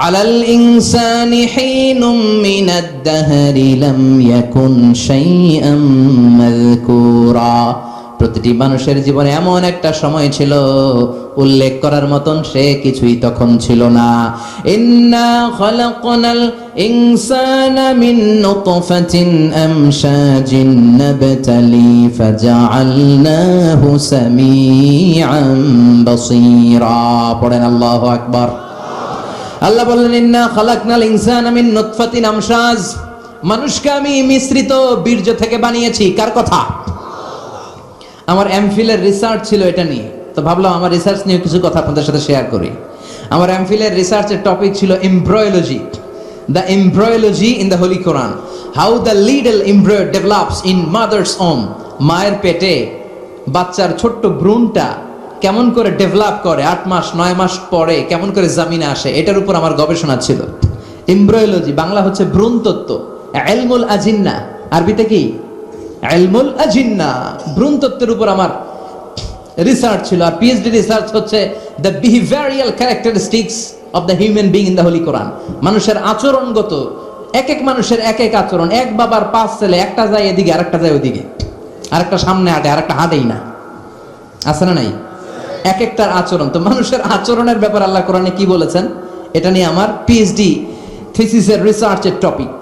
আলাল ইনসানি হিনুম মিনাদ দাহরি লাম ইয়াকুন শাইআম মাযকুরা। প্রতিটি মানুষের জীবনে এমন একটা সময় ছিল, উল্লেখ করার মতন সে কিছুই তখন ছিল না। ইন্না খালাকনাল ইনসানা মিন নুতফাতিন আমশাজিন নাবতালি ফাজআলনাহু সামিআন বাসীরা। পড়েন আল্লাহু আকবার। আল্লাহ বললেন ইন্না খালাকনাল ইনসানা মিন নুতফাতিন আমশাজ, মানুষকে আমি মিশ্রিত বীর্য থেকে বানিয়েছি। কার কথা? আমার এমফিলের রিসার্চ ছিল এটা নিয়ে, তো ভাবলাম আমার রিসার্চ নিয়ে কিছু কথা আপনাদের সাথে শেয়ার করি। আমার এমফিলের রিসার্চের টপিক ছিল embryology, the embryology in the holy Quran, how the little embryo develops in mother's womb. মায়ের পেটে বাচ্চার ছোট্ট ভ্রূণটা কেমন করে ডেভেলপ করে, 8 মাস 9 মাস পরে কেমন করে জামিনে আসে, এটার উপর আমার গবেষণা ছিল। এমব্রয়োলজি বাংলা হচ্ছে ভ্রূণ তত্ত্ব, ইলমুল আজিন্না, আরবিতে কি? ইলমুল আজিন্না, ভ্রূণ তত্ত্বের উপর আমার রিসার্চ ছিল। আর পিএইচডি রিসার্চ হচ্ছে the behavioural characteristics of the human being in the holy Quran. মানুষের আচরণগত, এক এক মানুষের এক এক আচরণ। এক বাবার 5 ছেলে, একটা যায় এদিকে আরেকটা যায় ওদিকে, আরেকটা সামনে হাঁটে আরেকটা হাঁটেই না, আছে না নাই? এক একটার আচরণ। তো মানুষের আচরণের ব্যাপার আল্লাহ কোরআনে কি বলেছেন, এটা নিয়ে আমার পিএইচডি থিসিসের রিসার্চের টপিক।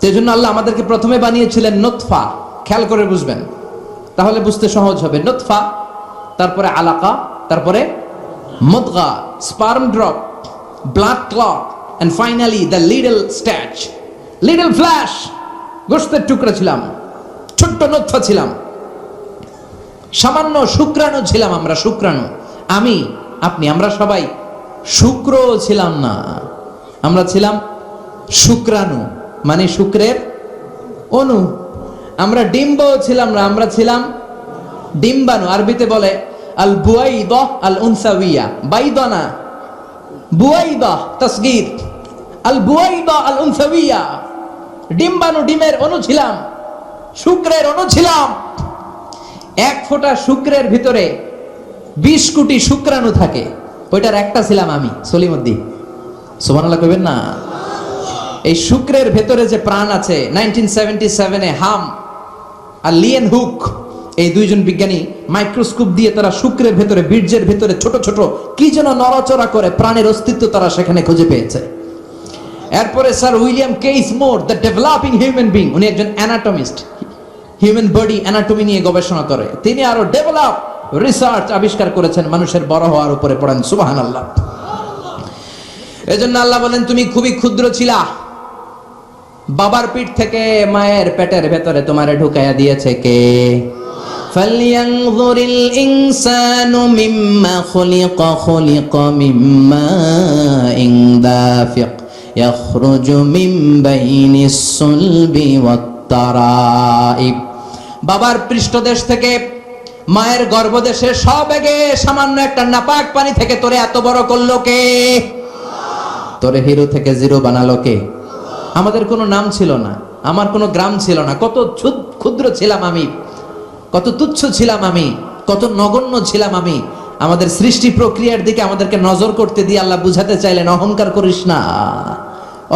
সেজন্য আল্লাহ আমাদেরকে প্রথমে বানিয়েছিলেন নুতফা। খেয়াল করে বুঝবেন, তাহলে বুঝতে সহজ হবে। নুতফা, তারপরে আলাকা, তারপরে মুদগা, sperm drop, blood clot, and finally the little stash, little flesh. গোশতের টুকরা ছিলাম, ছোট্ট নুতফা ছিলাম, সামান্য শুক্রাণু ছিলাম আমরা। শুক্রাণু, আমি, আপনি, আমরা সবাই শুক্র ছিলাম না, আমরা ছিলাম শুক্রাণু। মানে শুক্রের অণু। আমরা ডিম্বও ছিলাম না, আমরা ছিলাম ডিম্বাণু। আরবিতে বলে আল বুয়াইদা আল উনসাউইয়া, বাইদা না, বুয়াইদা তাসগীর, আল বুয়াইদা আল উনসাউইয়া। ডিম্বাণু, ডিমের অণু ছিলাম, শুক্রের অণু ছিলাম। এক ফোঁটা শুক্রের ভিতরে 20 কোটি শুক্রাণু থাকে, ওইটার একটা ছিলাম আমি, সলিমুদ্দিন। সুবহানাল্লাহ কইবেন না? এই শুক্রের ভেতরে যে প্রাণ আছে, 1977-এ হাম আর লিয়েন হুক, এই দুইজন বিজ্ঞানী মাইক্রোস্কোপ দিয়ে তারা শুক্রের ভেতরে, বীর্যের ভেতরে ছোট ছোট কি যেন নড়াচড়া করে প্রাণের অস্তিত্ব তারা সেখানে খুঁজে পেয়েছে। এরপরে sir William case more, the developing human being, উনি একজন অ্যানাটমিস্ট, হিউম্যান বডি অ্যানাটমি নিয়ে গবেষণা করে। তিনি আরো ডেভেলপ রিসার্চ আবিষ্কার করেছেন মানুষের বড় হওয়ার উপরে। পড়েন সুবহানাল্লাহ। এজন্য আল্লাহ বলেন তুমি খুবই ক্ষুদ্র ছিলা, বাবার পিঠ থেকে মায়ের পেটের ভেতরে তোমারে ঢুকাইয়া দিয়েছে কে? ফালইয়ানযুরিল ইনসানু মিম্মা খুলিকা, খুলিকা মিম্মা ইন দাফিক ইয়াখরুজু মিন বাইনিস সুলবি ওয়াত তারাইব। বাবার পৃষ্ঠদেশ থেকে, মায়ের গর্ভদেশে সবেগে সামান্য একটা নাপাক পানি থেকে তোরে এত বড় করলো কে? তোরে হিরো থেকে জিরো বানালো কে? আমাদের কোনো নাম ছিল না, আমার কোনো গ্রাম ছিল না, কত ক্ষুদ্র ছিলাম আমি, কত তুচ্ছ ছিলাম আমি, কত নগণ্য ছিলাম আমি। আমাদের সৃষ্টি প্রক্রিয়ার দিকে আমাদেরকে নজর করতে দিয়ে আল্লাহ বুঝাতে চাইলেন অহংকার করিস না,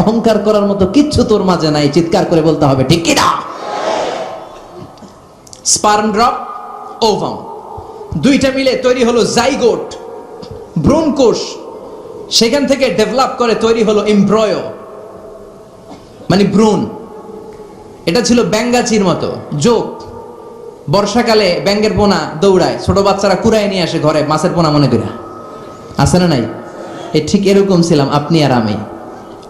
অহংকার করার মতো কিচ্ছু তোর মাঝে নাই। চিৎকার করে বলতে হবে ঠিক কি না? স্পার্ম ড্রপ, ওভাম, দুইটা মিলে তৈরি হলো জাইগোট, ভ্রূণ কোষ। সেখান থেকে ডেভেলপ করে তৈরি হলো এমব্রয়ো, মানে ভ্রূণ। এটা ছিল ব্যাঙ্গাচির মতো যোগ। বর্ষাকালে ব্যাঙ্গের পোনা দৌড়ায়, ছোট বাচ্চারা কুড়ায় নিয়ে আসে ঘরে, মাছের পোনা মনে করে। আছে না নাই? ঠিক এরকম ছিলাম আপনি আর আমি।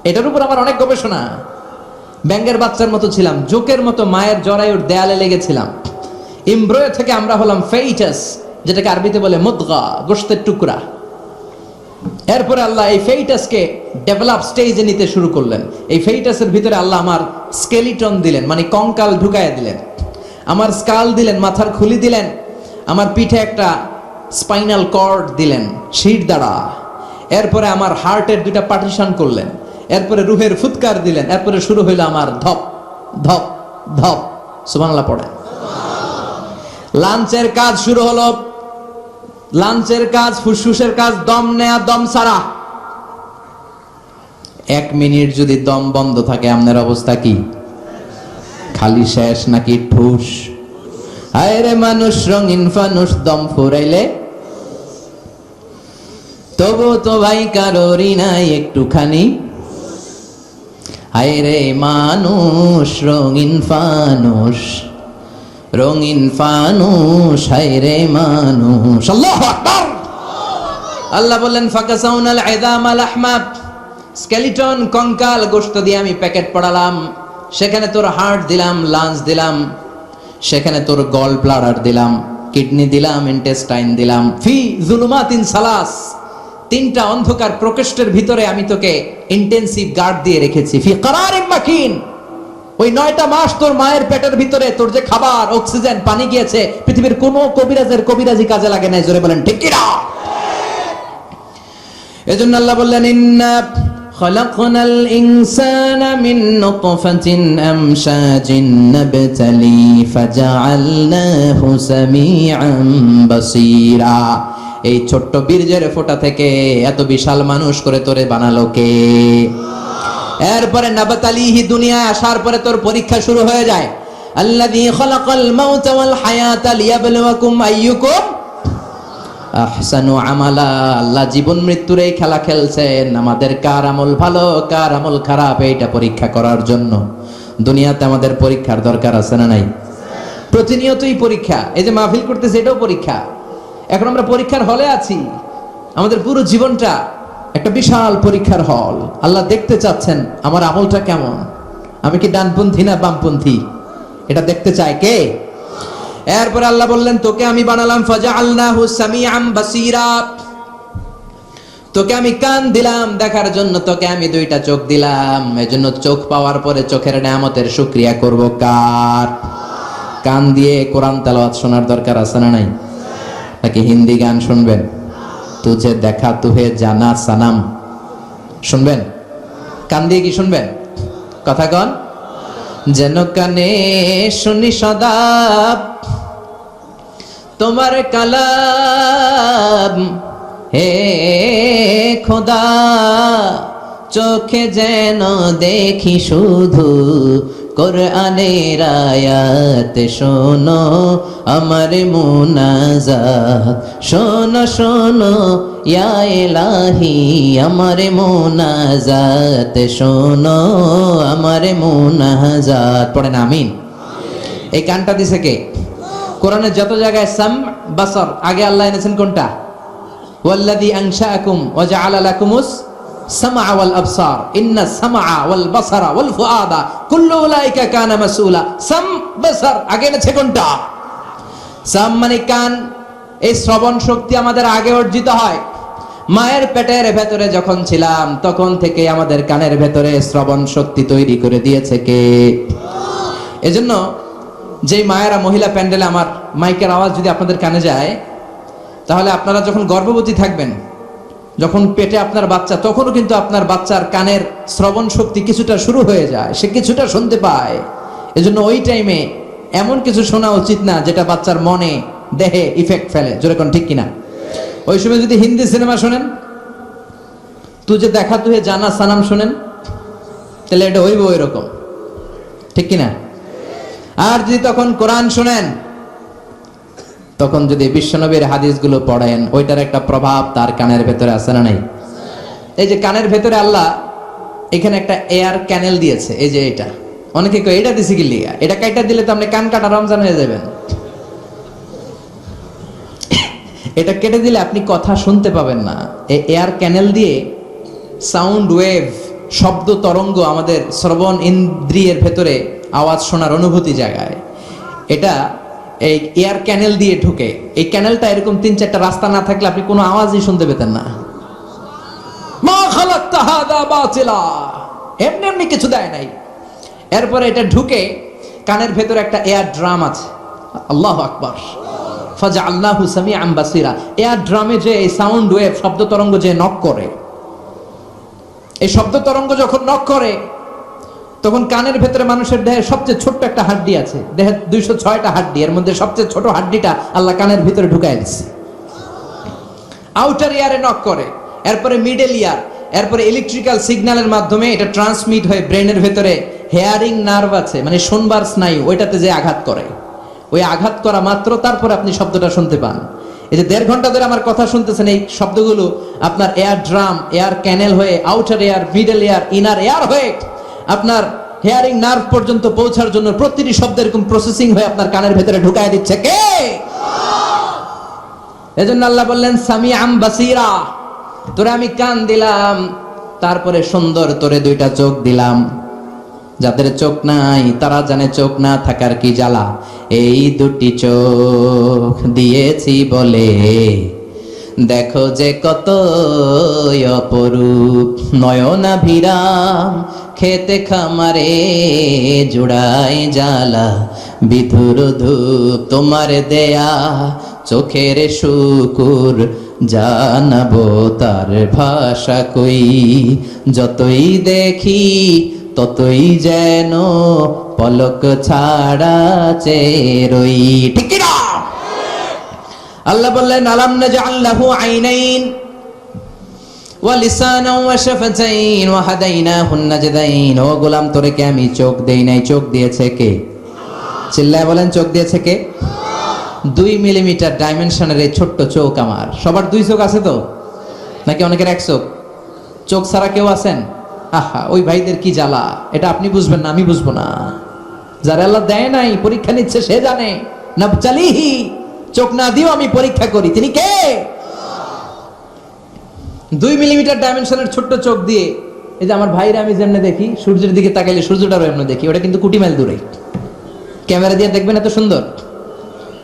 এটার উপর আমার অনেক গবেষণা। ব্যাঙ্গের বাচ্চার মতো ছিলাম, জোকের মতো মায়ের জরায়ুর দেয়ালে লেগেছিলাম। এমব্রয়ো থেকে আমরা হলাম ফেইটাস, যেটাকে আরবিতে বলে মুদগা, গোশতের টুকরা। এরপরে আল্লাহ এই ফেইটাসকে ডেভেলপ স্টেজে নিতে শুরু করলেন। এই ফেইটাসের ভিতরে আল্লাহ আমার স্কেলিটন দিলেন, মানে কঙ্কাল ঢুকায় দিলেন। আমার স্কাল দিলেন, মাথার খুলি দিলেন। আমার পিঠে একটা স্পাইনাল কর্ড দিলেন, শির দ্বারা। এরপরে আমার হার্টের দুইটা পার্টিশন করলেন। এরপরে রুহের ফুৎকার দিলেন। এরপরে শুরু হইল আমার ধপ ধপ ধপ। সুবহানাল্লাহ পড়ে। লাঞ্চের কাজ শুরু হলো। লাঞ্চের কাজ, ফুসফুসের কাজ, দম নেয়া, দম ছাড়া। 1 মিনিট যদি দম বন্ধ থাকে আপনার অবস্থা কি? খালি শেষ নাকি ঠুস? হায় রে মানুষ রঙিন ফানুষ, দম ফুরাইলে তবু তো ভাই কারোরই নাই একটুখানি। হায় রে মানুষ রঙিন ফানুষ, রঙিন ফানুষ, হায় রে মানুষ। আল্লাহু আকবার। আল্লাহ বললেন ফাকাসাউনাল ইযামা লাহমা, স্কেলিটন কঙ্কাল গোশত দিয়ে আমি প্যাকেট পড়ালাম। সেখানে তোর হার্ট দিলাম, লাঞ্চ দিলাম, সেখানে তোর গল ব্লাডার দিলাম, কিডনি দিলাম, ইন্টেস্টাইন দিলাম। ফি যুলুমাতিন সালাস, 3টা অন্ধকার প্রকোষ্ঠের ভিতরে আমি তোকে ইন্টেনসিভ গার্ড দিয়ে রেখেছি। ফি করারিম মাকিন, ওই 9টা মাস তোর মায়ের পেটের ভিতরে তোর যে খাবার, অক্সিজেন, পানি গিয়েছে, পৃথিবীর কোনো কবিরাজের কবিরাজি কাজে লাগে নাই। জোরে বলেন ঠিক কি না? এজন্য আল্লাহ বললেন ইন্না খালাকনাল ইনসানা মিন নুতফাতিন আমশাজিন নাবতালি ফাজআলনাহু সামিআন বাসীরা। এই ছোট্ট বীর্যের ফোঁটা থেকে এত বিশাল মানুষ করে তোরে বানালো কে? এরপরে নাবতালিহি, দুনিয়ায় আসার পরে তোর পরীক্ষা শুরু হয়ে যায়। আল্লাযী খালাকাল মাউতা ওয়াল হায়াতা লিয়াবলুয়াকুম আইয়ুকুম আহসানু আমালা। আল্লাহ জীবন মৃত্যুর এই খেলা খেলছেন, আমাদের কার আমল ভালো কার আমল খারাপ এইটা পরীক্ষা করার জন্য। দুনিয়াতে আমাদের পরীক্ষার দরকার আছে না নাই? প্রতিনিয়তই পরীক্ষা। এই যে মাহফিল করতেছে, এটাও পরীক্ষা। এখন আমরা পরীক্ষার হলে আছি। আমাদের পুরো জীবনটা একটা বিশাল পরীক্ষার হল। আল্লাহ দেখতে চাচ্ছেন আমার আমলটা কেমন, আমি কি ডানপন্থী না বামপন্থী, এটা দেখতে চায় কে? এরপর আল্লাহ বললেন তোকে আমি বানালাম ফাজআলনাহু সামিআন বাসীরা, তোকে আমি কান দিলাম দেখার জন্য, তোকে আমি দুইটা চোখ দিলাম, এজন্য চোখ পাওয়ার পরে চোখের নেয়ামতের শুকরিয়া করব কার? কান দিয়ে কোরআন তেলাওয়াত শোনার দরকার আছে না নাই? নাকি হিন্দি গান শুনবেন? তুঝে দেখা তুহে জানা সানাম শুনবেন? কান দিয়ে কি শুনবেন? কথা কন। যেন কানে শুনি সদা তোমার কালাম, হে খোদা চোখে যেন দেখি শুধু কোরআনের আয়াত, শোনো আমার মুনাজাত, শোনো শোনো ইয়া ইলাহি আমার মুনাজাত, শোনো আমার মুনাজাত। পড়েন আমিন। এই কানটা দিছে কে? কোরআনের যত জায়গায় সাম বাসার আগে আল্লাহ এনেছেন কোনটা? ওয়াল্লাযী আনশাআকুম ওয়া জাআলা লাকুমুস সামআ ওয়াল আবসার, ইন্নাস সামআ ওয়াল বাসারা ওয়াল ফুআদা কুল্লু উলাইকা কানা মাসউলা। সাম বাসার আগে এনেছে কোনটা? সাম মানে কান। এই শ্রবণ শক্তি আমাদের আগে অর্জিত হয়। মায়ের পেটের ভেতরে যখন ছিলাম তখন থেকে আমাদের কানের ভেতরে শ্রবণ শক্তি তৈরি করে দিয়েছে কে? এজন্য যে মায়েরা মহিলা প্যান্ডেলে আমার মাইকের আওয়াজ যদি আপনাদের কানে যায়, তাহলে আপনারা যখন গর্ভবতী থাকবেন, যখন পেটে আপনার বাচ্চা, তখনও কিন্তু আপনার বাচ্চার কানের শ্রবণ শক্তি কিছুটা শুরু হয়ে যায়, সে কিছুটা শুনতে পায়। এজন্য ওই টাইমে এমন কিছু শোনা উচিত না যেটা বাচ্চার মনে দেহে ইফেক্ট ফেলে। জোরে কোন ঠিক কিনা? ওই সময় যদি হিন্দি সিনেমা শোনেন, তুঝে দেখা তুহে জানা সানাম শোনেন, তাহলে এটা হইব ওই রকম, ঠিক কিনা? আর যদি তখন কোরআন শোনেন, তখন যদি বিশ্বনবীর হাদিসগুলো পড়েন, ওইটার একটা প্রভাব তার কানের ভেতরে আছে না নাই? এই যে কানের ভেতরে আল্লাহ এখানে একটা এয়ার ক্যানেল দিয়েছে, এই যে এটা, অনেকে কয় এটা দিছে কি লিগা? এটা কাইটা দিলে তো আপনি কান কাটা রমজান হয়ে যাবেন। এটা কেটে দিলে আপনি কথা শুনতে পাবেন না। এই এয়ার ক্যানেল দিয়ে সাউন্ড ওয়েভ, শব্দ তরঙ্গ আমাদের শ্রবণ ইন্দ্রিয়ের ভেতরে আওয়াজ শোনার অনুভূতি জাগায়। এটা এই এয়ার ক্যানেল দিয়ে ঢুকে। এই ক্যানেলটা এরকম 3-4টা রাস্তা না থাকলে আপনি কোনো আওয়াজই শুনতে পেতেন না। মা খালাকতা হাদা বাতিলা, এমনি এমনি কিছু দেয় নাই। এরপরে এটা ঢুকে কানের ভেতরে একটা এয়ার ড্রাম আছে। আল্লাহু আকবার। ফাজআলনাহু সামিআন বাসীরা। এয়ার ড্রামে যে এই সাউন্ড ওয়েভ, শব্দ তরঙ্গ যে নক করে, এই শব্দ তরঙ্গ যখন নক করে, তখন কানের ভেতরে মানুষের দেহের সবচেয়ে ছোট্ট একটা হাড্ডি আছে। দেহের 206টা হাড্ডি, এর মধ্যে সবচেয়ে ছোট হাড্ডিটা আল্লাহ কানের ভিতরে ঢুকায় দিচ্ছে। আউটার ইয়ারে নক করে, এরপরে মিডল ইয়ার, এরপরে ইলেকট্রিক্যাল সিগন্যালের মাধ্যমে এটা ট্রান্সমিট হয়ে ব্রেনের ভেতরে হেয়ারিং নার্ভ আছে, মানে শুনবার স্নায়ু, ওইটাতে যে আঘাত করে, ওই আঘাত করা মাত্র তারপরে আপনি শব্দটা শুনতে পান। এই যে 1.5 ঘন্টা ধরে আমার কথা শুনতেছেন, এই শব্দগুলো আপনার এয়ার ড্রাম, এয়ার ক্যানেল হয়ে, outer air, middle air, inner air হয়ে আপনার হেয়ারিং নার্ভ পর্যন্ত পৌঁছার জন্য প্রতিটি শব্দ এরকম প্রসেসিং হয়ে আপনার কানের ভেতরে ঢুকায় দিচ্ছে কে? এজন্য আল্লাহ বললেন সামিআন বাসীরা, তোরে আমি কান দিলাম, তারপরে সুন্দর তোরে 2টা চোখ দিলাম। যাদের চোখ নাই তারা জানে চোখ না থাকার কি জ্বালা। এই 2টি চোখ দিয়েছি বলে দেখো যে কত অপরূপ, নয়নাভিরাম খেতে খামারে জুড়াই জ্বালা, বিধুর ধূপ তোমার দেয়া চোখের শুকুর, জানাবো তার ভাষা কই, যতই দেখি ততই যেন পলক ছাড়া চেরই। ঠিক না? আল্লাহ বললেন আলাম নাজআল লাহু আইনাইন ওয়া লিসানান ওয়া শাফাতাইন ওয়া হাদাইনাহুন নাজদাইন। ও গোলাম, তোরে কি আমি চোখ দেই নাই? চোখ দিয়েছে কে? চিল্লায় বলেন, চোখ দিয়েছে কে? 2 মিলিমিটার ডাইমেনশনের এই ছোট্ট চোখ আমার। সবার 2 চোখ আছে তো, নাকি অনেকের 1 চোখ? চোখ ছাড়া কেউ আছেন? আহা, ওই ভাইদের কি জ্বালা। এটা আপনি বুঝবেন না, আমি বুঝবো না। যারা আল্লাহ দেয় নাই, পরীক্ষা নিচ্ছে, সে জানে। নাবতালিহি, চোখ না দিও আমি পরীক্ষা করি। তিনি কে? 2 মিলিমিটার ডাইমেনশনের ছোট্ট চোখ দিয়ে, এই যে আমার ভাইরা আমি যেমনে দেখি, সূর্যের দিকে তাকাইলে সূর্যটারও এমনি দেখি, ওটা কিন্তু কোটি মাইল দূরে। ক্যামেরা দিয়ে দেখবেন এত সুন্দর।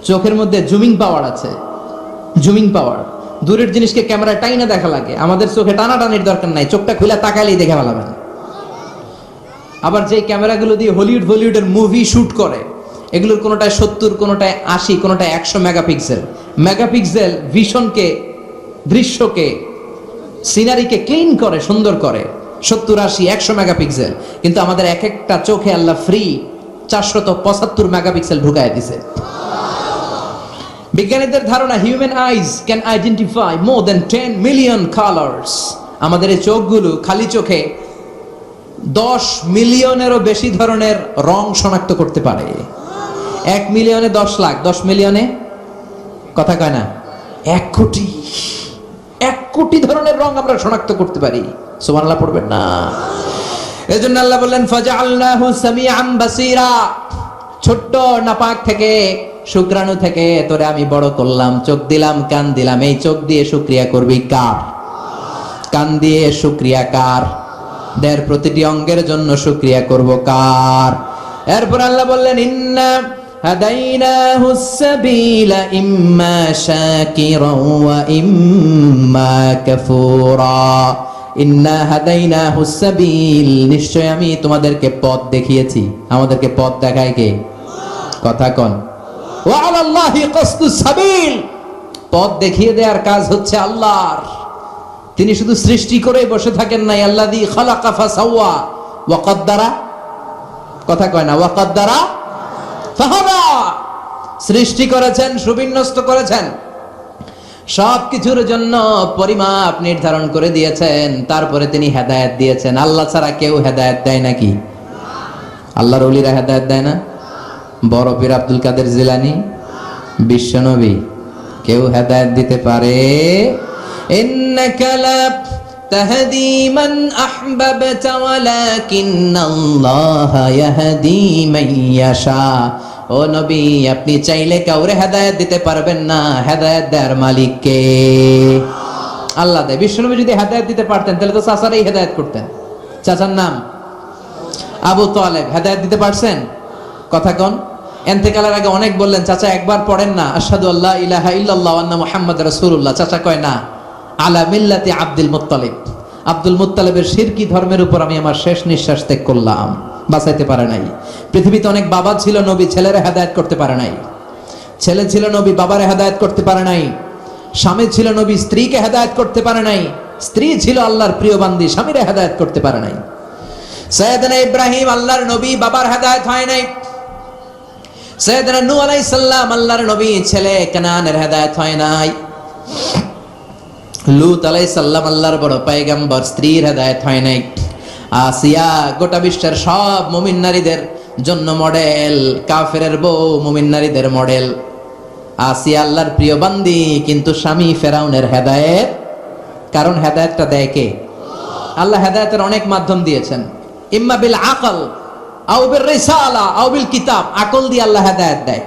চোখের মধ্যে জুমিং পাওয়ার আছে, জুমিং পাওয়ার। দূরের জিনিসকে ক্যামেরায় টাইনা দেখা লাগে, আমাদের চোখে টানাটানির দরকার নাই, চোখটা খুলে তাকালেই দেখে ফেলাবেন। আবার যে ক্যামেরাগুলো দিয়ে হলিউড বলিউডের মুভি শুট করে, এগুলোর কোনোটায় 70, কোনোটায় 80, কোনোটায় 100 মেগাপিক্সেল। মেগাপিক্সেল ভিশনকে, দৃশ্যকে, সিনারিকে ক্লিন করে, সুন্দর করে। 70, 80, 100 মেগাপিক্সেল। কিন্তু আমাদের এক একটা চোখে আল্লাহ ফ্রি 475 মেগাপিক্সেল ঢুকায় দিছে। বিজ্ঞানীদের ধারণা human eyes can identify more than 10 million colours. আমাদের এই চোখগুলো খালি চোখে 10 মিলিয়নেরও বেশি ধরনের রং শনাক্ত করতে পারে। 1 মিলিয়নে 10 লাখ, 10 মিলিয়নে কথা কয় না 1 কোটি। 1 কোটি ধরনের রং আমরা শনাক্ত করতে পারি। সুবহানাল্লাহ পড়বেন না? এজন্য আল্লাহ বললেন ফাজআলনাহু সামিআন বাসীরা। ছোট্ট নাপাক থেকে, শুক্রাণু থেকে তোরে আমি বড় করলাম, চোখ দিলাম, কান দিলাম। এই চোখ দিয়ে শুকরিয়া করবি কার? কান দিয়ে শুকরিয়া কার? প্রতিটি অঙ্গের জন্য শুকরিয়া করব কার? এরপর আল্লাহ বললেন ইন্না হাদাইনাহুস সাবিলা ইম্মা শাকিরা ওয়া ইম্মা কাফুরা। ইন্না হাদাইনাহুস সাবিল, নিশ্চয় আমি তোমাদেরকে পথ দেখিয়েছি। আমাদেরকে পথ দেখায় কে? কথা কোন? ওয়া আলাল্লাহি কাসদুস সাবিল, পথ দেখিয়ে দেওয়ার কাজ হচ্ছে আল্লাহর। তিনি শুধু সৃষ্টি করেই বসে থাকেন নাই। আল্লাযী খালাকা ফাসাওয়া ওয়া কদ্দারা, কথা কয় না, ওয়া কদ্দারা ফাহাদা। সৃষ্টি করেছেন, সুবিন্যস্ত করেছেন, সবকিছুর জন্য পরিমাপ নির্ধারণ করে দিয়েছেন। তারপরে তিনি হেদায়েত দিয়েছেন। আল্লাহ ছাড়া কেউ হেদায়েত দেয় নাকি? আল্লাহর ওলিরা হেদায়েত দেয় না? বড় পীর আব্দুল কাদের জিলানী, বিশ্বনবী, কেউ হেদায়েত দিতে পারে? ইন্নাকা লা তাহদি মান আহবাবতা ওয়ালাকিন্নাল্লাহা ইয়াহদি মান ইয়াশা। ও নবী, আপনি চাইলে কাউরে হেদায়েত দিতে পারবেন না, হেদায়েত দেওয়ার মালিক কে? আল্লাহ দেয়। বিশ্বনবী যদি হেদায়েত দিতে পারতেন তাহলে তো চাচারাই হেদায়েত করতেন। চাচার নাম আবু তালেব, হেদায়েত দিতে পারছেন? কথা কোন? এন্তেকালের আগে অনেক বললেন, চাচা একবার পড়েন না আশহাদু আল্লা ইলাহা ইল্লাল্লাহু ওয়া আন্না মুহাম্মাদুর রাসূলুল্লাহ। চাচা কয় না, আলা মিল্লাতি আব্দুল মুত্তালিব, আব্দুল মুত্তালিবের শিরকি ধর্মের উপর আমি আমার শেষ নিঃশ্বাস ত্যাগ করলাম। বাঁচাইতে পারে নাই। পৃথিবীতে অনেক বাবা ছিল নবী, ছেলেরা হেদায়েত করতে পারে নাই। ছেলে ছিল নবী, বাবারে হেদায়েত করতে পারে নাই। স্বামী ছিল নবী, স্ত্রীকে হেদায়েত করতে পারে নাই। স্ত্রী ছিল আল্লাহর প্রিয় বান্দি, স্বামীরে হেদায়েত করতে পারে নাই। সাইয়েদনা ইব্রাহিম আল্লাহর নবী, বাবার হেদায়েত হয় নাই। সাইয়েদনা নূহ আলাইহিস সালাম আল্লাহর নবী, ছেলে কানানের হেদায়েত হয় নাই। লূত আলাইহিস সালাম আল্লাহর বড় পয়গম্বর, স্ত্রীর হেদায়েত হয় নাই। আসিয়া গোটা বিশ্বের সব মুমিন নারীদের জন্য মডেল, কাফেরের বউ মুমিন নারীদের মডেল। আসিয়া আল্লাহর প্রিয় বান্দি, কিন্তু স্বামী ফেরাউনের হেদায়েত। কারণ হেদায়েতটা দেয় কে? আল্লাহ হেদায়েতের অনেক মাধ্যম দিয়েছেন। ইম্মা বিল আকল আও বির রিসালা আও বিল কিতাব। আকল দিয়ে আল্লাহ হেদায়েত দেয়।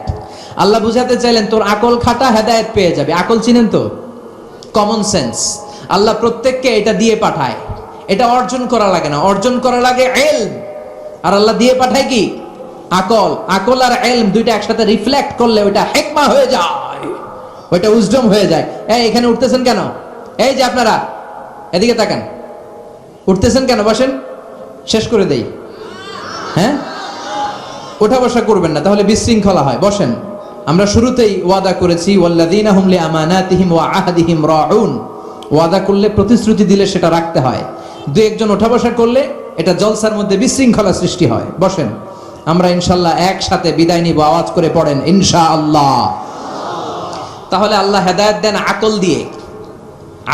আল্লাহ বুঝাতে চাইলেন তোর আকল খাটা, হেদায়েত পেয়ে যাবে। আকল চিনেন তো? Common sense. আল্লাহ প্রত্যেককে এটা দিয়ে পাঠায়। এটা অর্জন করা লাগে না, অর্জন করা লাগে ইলম। আর আল্লাহ দিয়ে পাঠায় কি? আকল। আকল আর ইলম দুইটা একসাথে রিফ্লেক্ট করলে ওইটা হিকমা হয়ে যায়, ওইটা উইজডম হয়ে যায়। এই এখানে উঠতেছেন কেন? এই যে আপনারা এদিকে তাকান, উঠতেছেন কেন? বসেন, শেষ করে দেই। হ্যাঁ, ওঠা বসা করবেন না, তাহলে বিশৃঙ্খলা হয়। বসেন। আমরা শুরুতেই ওয়াদা করেছি ওয়াল্লাযীনা হুম লিআমানাতিহিম ওয়া আহদিহিম রাউন। ওয়াদা করলে, প্রতিশ্রুতি দিলে সেটা রাখতে হয়। দুই একজন ওঠা বসা করলে এটা জলসার মধ্যে বিশৃঙ্খলা সৃষ্টি হয়। বসেন। আমরা ইনশাআল্লাহ একসাথে বিদায় নিব। আওয়াজ করে পড়েন ইনশাআল্লাহ। তাহলে আল্লাহ হেদায়েত দেন আকল দিয়ে।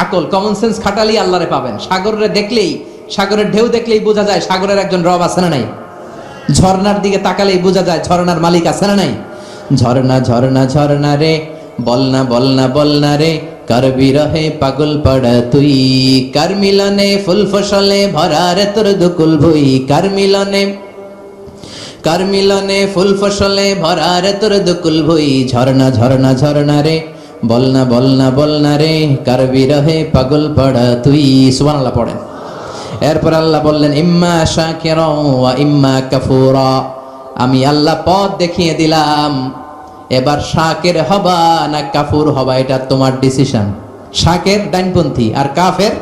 আকল, কমন সেন্স খাটালেই আল্লাহরে পাবেন। সাগরে দেখলেই, সাগরের ঢেউ দেখলেই বোঝা যায় সাগরের একজন রব আছে না নাই? ঝর্ণার দিকে তাকালেই বোঝা যায় ঝর্ণার মালিক আছে না নাই? ঝর্ণা ঝর্ণা ঝর্ণা রে, বলনা বলনা বলনা রে, করবি রহে পাগল পড়া তুই। কার মিলনে ফুল ফসলে ভরা রে তোর দুকুল ভুই। কার মিলনে ফুল ফসলে ভরা রে তোর দুকুল ভুই। ঝর্ণা ঝর্ণা ঝর্ণা রে, বলনা বলনা বলনা রে, করবি রহে পাগল পড়া তুই। সুবহানাল্লাহ পড়েন। এরপর আল্লাহ বললেন ইম্মা শাকিরা ওয়া ইম্মা কাফুরা। আমি আল্লাহ পথ দেখিয়ে দিলাম, এবার শাকির হবা না কাফুর হবা এটা তোমার ডিসিশন। শাকের ডাইনপন্থী, আর কাফের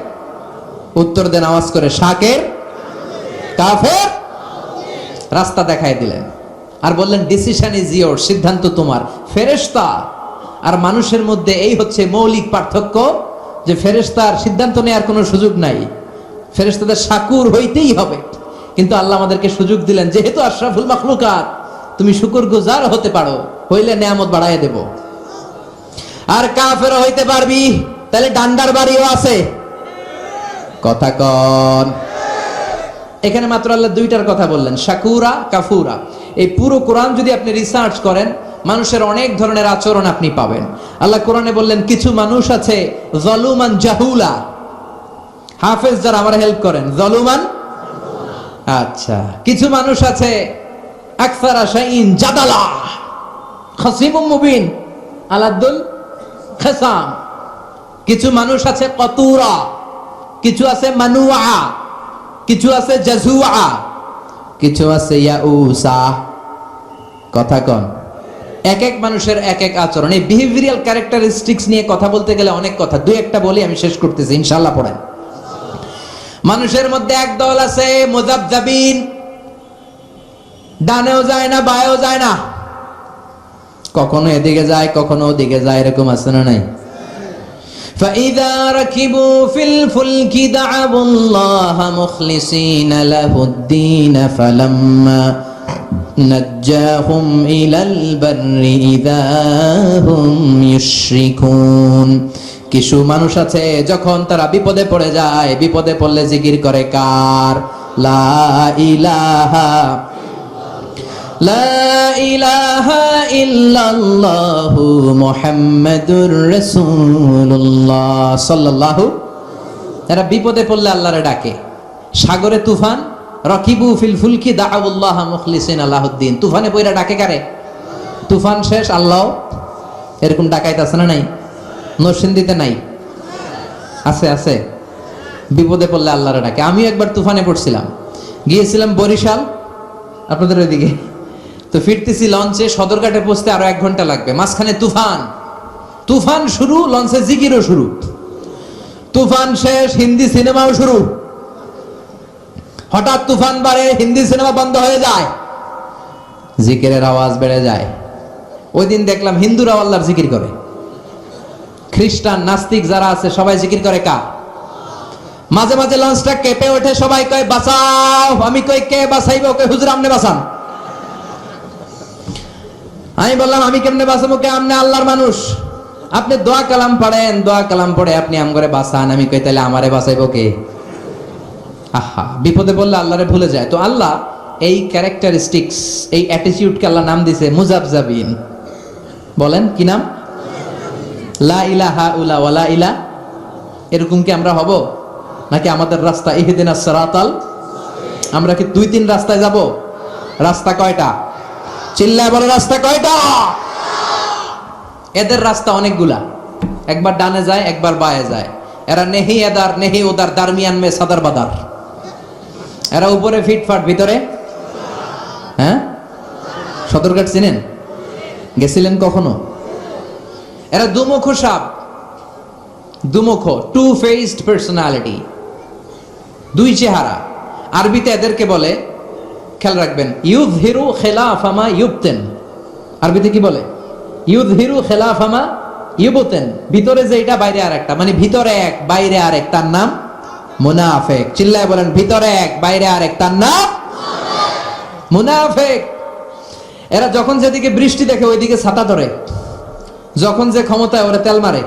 উত্তর দেন আওয়াজ করে, শাকের কাফের। রাস্তা দেখাই দিলেন আর বললেন ডিসিশন ইজ ইয়োর, সিদ্ধান্ত তোমার। ফেরেশতা আর মানুষের মধ্যে এই হচ্ছে মৌলিক পার্থক্য, যে ফেরেশতার সিদ্ধান্ত নেওয়ার কোনো সুযোগ নাই, ফেরেশতাদের শাকুর হইতেই হবে। কিন্তু আল্লাহ আমাদেরকে সুযোগ দিলেন, যেহেতু আশরাফুল মাখলুকাত, তুমি শুকরগুজার হতে পারো, হইলে নেয়ামত বাড়াইয়া দেব। আর কাফের হইতে পারবি, তাহলে ডান্ডার বাড়িও আছে। কথা কন। এখানে মাত্র আল্লাহ দুইটার কথা বললেন, শাকুরা কাফুরা। এই পুরো কোরআন যদি আপনি রিসার্চ করেন, মানুষের অনেক ধরনের আচরণ আপনি পাবেন। আল্লাহ কোরআনে বললেন কিছু মানুষ আছে যালুমান জাহুলা। হাফেজ যারা আমার হেল্প করেন, যালুমান। আচ্ছা, কিছু মানুষ আছে আকসারা শাইইন জাদালা, খাসিমুম মুবিন, আলাদুল খাসাম। কিছু মানুষ আছে কতুরা, কিছু আছে মানুয়া, কিছু আছে জাজুয়া, কিছু আছে ইয়াউসা। কথা কন। এক এক মানুষের এক এক আচরণ। এই বিহেভিয়ারাল ক্যারেক্টারিস্টিক্স নিয়ে কথা বলতে গেলে অনেক কথা, দুই একটা বলি, আমি শেষ করতেছি ইনশাআল্লাহ। পড়েন। মানুষের মধ্যে এক দল আছে মুযাবযাবিন, ডানেও যায় না বায়েও যায় না, কখনো এদিকে যায় কখনো ওদিকে যায়, এরকম আছে না নাই? فَإِذَا رَكِبُوا فِي الْفُلْكِ دَعَوُا اللَّهَ مُخْلِصِينَ لَهُ الدِّينَ فَلَمَّا نَجَّاهُمْ إِلَى الْبَرِّ إِذَا هُمْ يُشْرِكُونَ। কিছু মানুষ আছে যখন তারা বিপদে পড়ে যায়, বিপদে পড়লে জিকির করে কার? লা ইলাহা লা ইলাহা ইল্লাল্লাহু মুহাম্মাদুর রাসূলুল্লাহ সাল্লাল্লাহু। এরা বিপদে পড়লে আল্লাহরে ডাকে। সাগরে তুফান, রাকিবু ফিল ফুলকি দাআউল্লাহ মুখলিসিনা লাহুদ্দিন। তুফানে পয়রা ডাকে কারে? তুফান শেষ, আল্লাহ এরকম ডাকাইতেছে না নাই? নরসিংদীতে নাই? আছে আছে। বিপদে পড়লে আল্লাহরে ডাকে। আমিও একবার তুফানে পড়ছিলাম, গিয়েছিলাম বরিশাল, আপনাদের ওইদিকে। তো ফিরতেছি লঞ্চে, সদরঘাটে পৌঁছতে আরো 1 ঘন্টা লাগবে। মাঝখানে তুফান, তুফান শুরু, লঞ্চে জিকিরও শুরু। তুফান শেষ, হিন্দি সিনেমাও শুরু। হঠাৎ তুফান বাড়ে, হিন্দি সিনেমা বন্ধ হয়ে যায়, জিকিরের আওয়াজ বেড়ে যায়। ওই দিন দেখলাম হিন্দুরাও আল্লাহর জিকির করে, খ্রিস্টান নাস্তিক যারা আছে সবাই জিকির করে কার? মাঝে মাঝে লঞ্চটা কেঁপে ওঠে, সবাই কয় বাঁচাও। আমি কই কে বাঁচাইব? ওকে হুজুর আপনি বাঁচান। আমি বললাম আমি কেমনে বাঁচাবো? কে আপনি আল্লাহর মানুষ, আপনি দোয়া কালাম পড়েন, দোয়া কালাম পড়ে আপনি আমগরে বাঁচান। আমি কই তাহলে আমারে বাঁচাইব কে? আহা, বিপদে বললে আল্লাহরে ভুলে যায়। তো আল্লাহ এই ক্যারেক্টারিস্টিক্স, এই অ্যাটিটিউডকে আল্লাহ নাম দিয়েছে মুযাবযাবিন। বলেন কি নাম? লা ইলাহা উলা ওয়ালা ইলা। এরকম কি আমরা হব? নাকি আমাদের রাস্তা ইহদিনাস সিরাতাল, আমরা কি 2-3 রাস্তায় যাব? রাস্তা কয়টা? চিল্লায় বলো, রাস্তা কয়টা? এদের রাস্তা অনেকগুলা, একবার ডানে যায় একবার বায়ে যায়। এরা নেহি এদার নেহি ওদার, দারমিয়ান মে সাদার বাদার। এরা উপরে ফিটফাট, ভিতরে হ্যাঁ। সদরঘাট চিনেন? গেছিলেন কখনো? এরা দুমুখ সাপ, দুমুখ, টু ফেসড পার্সোনালিটি, দুই চেহারা। আরবিতে এদেরকে বলে, খেয়াল রাখবেন, ইউযহিরু খিলাফামা ইউবতিন। আরবিতে কি বলে? ইউযহিরু খিলাফামা ইউবতিন। ভিতরে যেটা বাইরে আরেকটা, মানে ভিতরে এক বাইরে আরেক, তার নাম মুনাফিক। চিল্লায় বলেন, ভিতরে এক বাইরে আরেক, তার নাম মুনাফিক। এরা যখন যেদিকে বৃষ্টি দেখে ওইদিকে ছাতা ধরে, যখন যে ক্ষমতায় ওরা তেল মারে।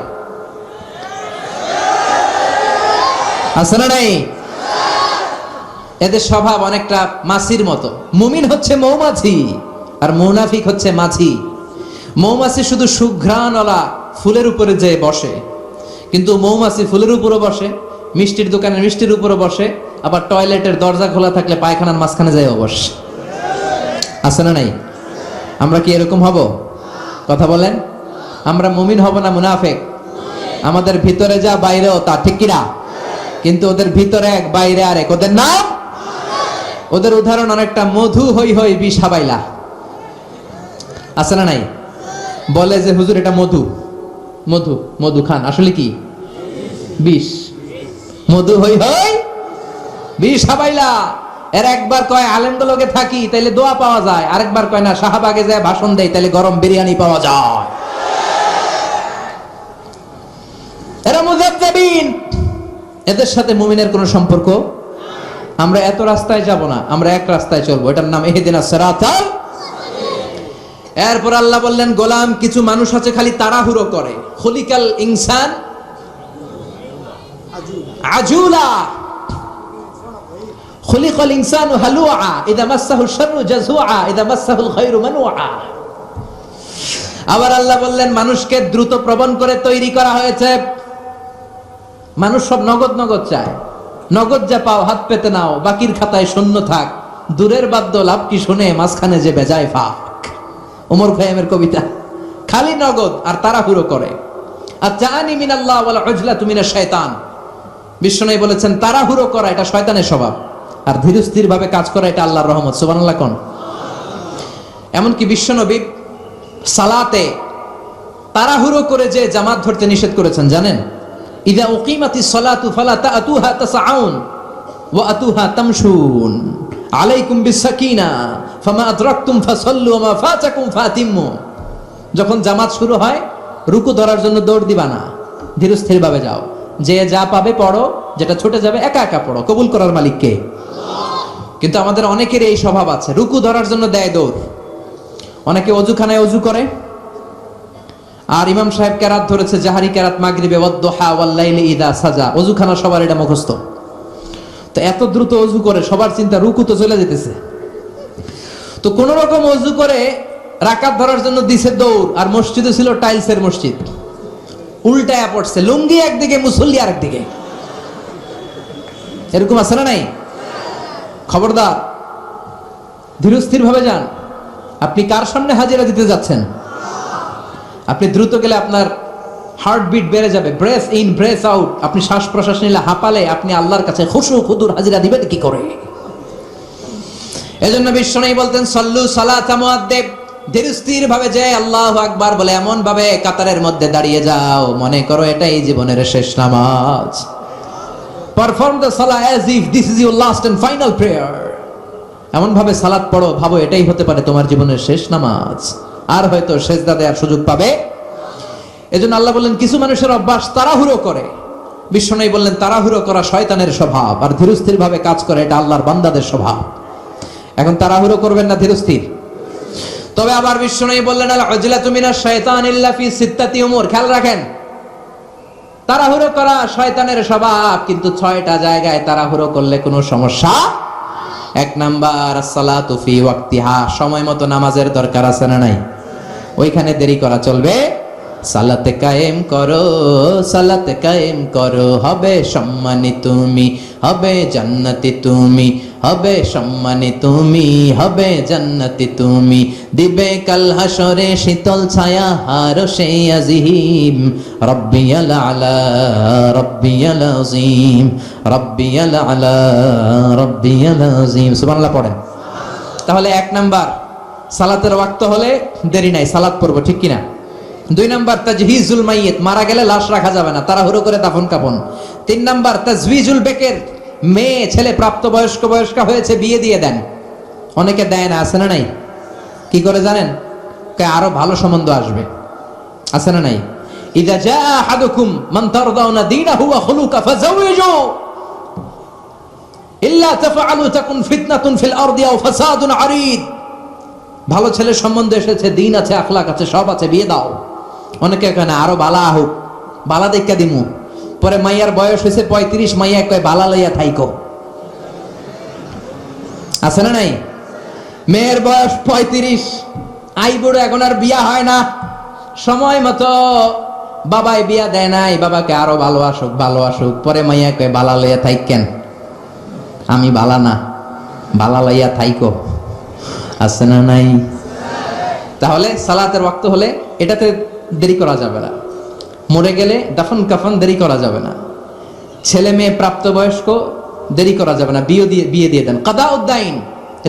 আছে না নাই? এদের স্বভাব অনেকটা মাছির মতো। মুমিন হচ্ছে মৌমাছি আর মুনাফিক হচ্ছে মাছি। মৌমাছি শুধু সুঘ্রাণওয়ালা ফুলের উপরে যেয়ে বসে, কিন্তু মৌমাছি ফুলের উপরে বসে, মিষ্টির দোকানের মিষ্টির উপরে বসে, আবার টয়লেটের দরজা খোলা থাকলে পায়খানার মাঝখানে যায় বসে। আছে না নাই? আমরা কি এরকম হব? কথা বলেন। আমরা মুমিন হব না মুনাফিক? আমাদের ভিতরে যা বাইরেও তা, ঠিক কিনা? কিন্তু ওদের ভিতরে এক বাইরে আরেক, ওদের নাম। ওদের উদাহরণ অনেকটা মধু হই হই বিষ হাবাইলা। আছে না নাই? বলে যে হুজুর এটা মধু, মধু মধু খান, আসলে কি বিষ, মধু হই হই বিষ হাবাইলা। এর একবার কয় আলেমগুলোকে থাকি তাইলে দোয়া পাওয়া যায়, আরেকবার কয় না শাহবাগে যায় ভাষণ দেয় তাইলে গরম বিরিয়ানি পাওয়া যায়। এরা মুযাজ্জাবিন, এদের সাথে মুমিনের কোনো সম্পর্ক। আমরা এত রাস্তায় যাব না, আমরা এক রাস্তায় চলবো, এটার নাম ইহদিনাস সিরাতাল। এরপর আল্লাহ বললেন, গোলাম কিছু মানুষ আছে খালি তাড়াহুড়ো করে। খুলিকাল ইনসান আজুলা, খুলিকাল ইনসানু হালুআ, ইযা মাসসাহু শাররু জাযুআ, ইযা মাসসাহুল খায়রু মানুআ। আবার আল্লাহ বললেন, মানুষকে দ্রুত প্রবণ করে তৈরি করা হয়েছে। মানুষ সব নগদ নগদ চায়, নগদ যা পাও হাত পেতে নাও, বাকির খাতায় শূন্য থাক। দূরের বাদ্য লাভ কি শুনে মাঝখানে যে বেজায় ফাঁক। ওমর খৈয়ামের কবিতা। খালি নগদ আর তাড়াহুড়ো করে। আতাআনি মিনাল্লাহ ওয়াল উজলাতু মিনাশ শায়তান। বিশ্বনবী বলেছেন তাড়াহুড়ো করা এটা শয়তানের স্বভাব, আর ধীরস্থির ভাবে কাজ করা এটা আল্লাহর রহমত। সুবহানাল্লাহ কোন। এমনকি বিশ্বনবী সালাতে তাড়াহুড়ো করে যে জামাত ধরতে নিষেধ করেছেন জানেন? ইযা উকিমাতিস সালাতু ফালা তাআতুহা তাসআউন ওয়া আতুহা তামশুন আলাইকুম বিসসাকিনা ফামা আদরাকতুম ফাসাল্লু ওয়া মা ফাতাকুম ফাতিম্মু। যখন জামাত শুরু হয় রুকু ধরার জন্য দৌড় দিবা না, ধীরস্থির ভাবে যাও। যে যা পাবে পড়ো, যেটা ছুটে যাবে একা একা পড়ো। কবুল করার মালিক কে? কিন্তু আমাদের অনেকের এই স্বভাব আছে, রুকু ধরার জন্য দেয় দৌড়। অনেকে অজুখানায় অজু করে, আর ইমাম সাহেব কেরাত ধরেছে জাহারি কেরাত মাগরিবে ওয়াদ-দুহা ওয়াল-লাইলি ইযা সাজা। অজুখানা সবার এটা মুখস্থ। তো এত দ্রুত অজু করে সবার চিন্তা রুকু তো চলে যেতেছে। তো কোন রকম অজু করে রাকাত ধরার জন্য দিছে দৌড়, আর মসজিদে ছিল টাইলসের মসজিদ, উল্টায়া পড়ছে, লুঙ্গি একদিকে মুসল্লি আরেকদিকে। এরকম আছে না নাই? খবরদার, ধীরস্থির ভাবে যান। আপনি কার সামনে হাজিরা দিতে যাচ্ছেন? আপনি দ্রুত গেলে আপনার হার্টবিট বেড়ে যাবে, ব্রেথ ইন ব্রেথ আউট। আপনি শ্বাস প্রশ্বাস নিলে হাঁপালে আপনি আল্লাহর কাছে খুশু খুদুর হাজিরা দিবেন কি করে? এজন্য বিশ্বনবী বলতেন সল্লু সালাতা মুআদ্দিব। ধীরস্থির ভাবে যে আল্লাহু আকবার বলে এমন ভাবে কাতারের মধ্যে দাঁড়িয়ে যাও, মনে করো এটাই জীবনের শেষ নামাজ। পারফর্ম দ্য সালাহ as if this is your last and final prayer. এমন ভাবে সালাত পড়ো, ভাবো এটাই হতে পারে তোমার জীবনের শেষ নামাজ, আর হয়তো সেজদা দেওয়ার সুযোগ পাবে। এজন্য আল্লাহ বললেন কিছু মানুষের অভ্যাস তাড়াহুড়ো করে। বিশ্বনবী বললেন তাড়াহুড়ো করা শয়তানের স্বভাব, আর ধীরস্থির ভাবে কাজ করে এটা আল্লাহর বান্দাদের স্বভাব। এখন তাড়াহুড়ো করবেন না, ধীরস্থির। তবে আবার বিশ্বনবী বললেন আল উজলাতু মিনাশ শাইতান ইল্লা ফি সিত্তাতি উমুর। খেয়াল রাখেন, তাড়াহুড়ো করা শয়তানের স্বভাব, কিন্তু 6টা জায়গায় তাড়াহুড়ো করলে কোনো সমস্যা। 1 নাম্বার আসসালাতু ফি ওয়াক্তিহা, সময় মতো নামাজের দরকার আছে না নাই? ওইখানে দেরি করা চলবে। সালাতে কায়েম করো, সালাতে কায়েম করো, হবে সম্মানী তুমি, হবে জান্নাতি তুমি, হবে সম্মানী তুমি, হবে জান্নাতি তুমি। দিবে কাল হাসরে শীতল ছায়া আরশে আজিম। রব্বিয়াল আলা রব্বিয়াল আযীম, রব্বিয়াল আলা রব্বিয়াল আযীম। সুবহানাল্লাহ পড়েন। তাহলে 1 নাম্বার সালাতের ওয়াক্ত হলে দেরি নাই, সালাত পড়বো, ঠিক কিনা? 2 নাম্বার তাজহিজুল মাইয়িত, মারা গেলে লাশ রাখা যাবে না, তাড়াহুড়ো করে দাফন কাফন। 3 নাম্বার তাজওয়িজুল বেকের, মেয়ে ছেলে প্রাপ্ত বয়স্ক বয়স্কা হয়েছে বিয়ে দিয়ে দেন। অনেকে দেয় না, আছে না নাই? কি করে জানেন? আরো ভালো সম্বন্ধ আসবে, আছে না নাই? ইযা জাআ আহাদুকুম মান তারদাউনা দীনাহু ওয়া খুলুকা ফাযাওয়িজু ইল্লা তাফআলু তাকুন ফিতনাতুন ফিল আরদি আও ফাসাদুন আরিদ। ভালো ছেলে সম্বন্ধ এসেছে, দিন আছে, আখলাক আছে, সব আছে, বিয়ে দাও। অনেকে কেন আরো বালা হোক, বালা দেখা দিমু। পরে মাইয়ার বয়স হয়েছে 35, মাইয়া কয় বালা লইয়া থাইকো। আছে না নাই? মেয়ের বয়স 35, আই বুড়ো, এখন আর বিয়া হয় না। সময় মতো বাবাই বিয়া দেয় নাই, বাবাকে আরো ভালো আসুক ভালো আসুক। পরে মাইয়া কয় বালা লইয়া থাইকেন, আমি বালা না, বালা লইয়া থাইকো। আছে না নাই? তাহলে সালাতের ওয়াক্ত হলে এটাতে দেরি করা যাবে না। মরে গেলে দাফন কাফন দেরি করা যাবে না। ছেলে মেয়ে প্রাপ্তবয়স্ক দেরি করা যাবে না, বিয়ে দিয়ে দেন। কাদাউদ্দাইন,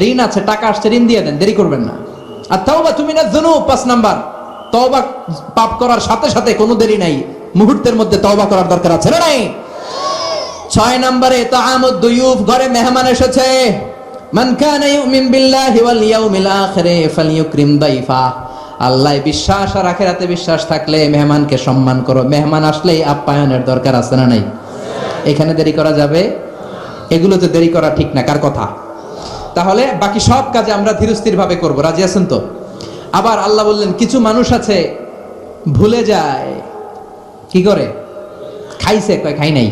ঋণ আছে, টাকা আসছে, ঋণ দিয়ে দেন, দেরি করবেন না। আর তাওবাতু মিনাজ যুনুব, 5 নাম্বার তওবা, পাপ করার সাথে সাথে কোনো দেরি নাই, মুহূর্তের মধ্যে তওবা করার দরকার আছে না নাই? 6 নম্বরে তাআমুদ দুয়ুফ, ঘরে মেহমান এসেছে। মান কানা ইউমিন বিল্লাহি ওয়াল ইয়াউমিল আখির ফালইউকরিম দাইফা। আল্লাহ বিশ্বাস আর আখিরাতে বিশ্বাস থাকলে মেহমানকে সম্মান করো। মেহমান আসলেই আপ্যায়নের দরকার আছে না নাই? এখানে দেরি করা যাবে? এগুলোতে দেরি করা ঠিক না। কার কথা? তাহলে বাকি সব কাজে আমরা ধীরস্থির ভাবে করব। রাজি আছেন তো? আবার আল্লাহ বললেন কিছু মানুষ আছে ভুলে যায়, কি করে? খাইছে, কয় খাই নাই,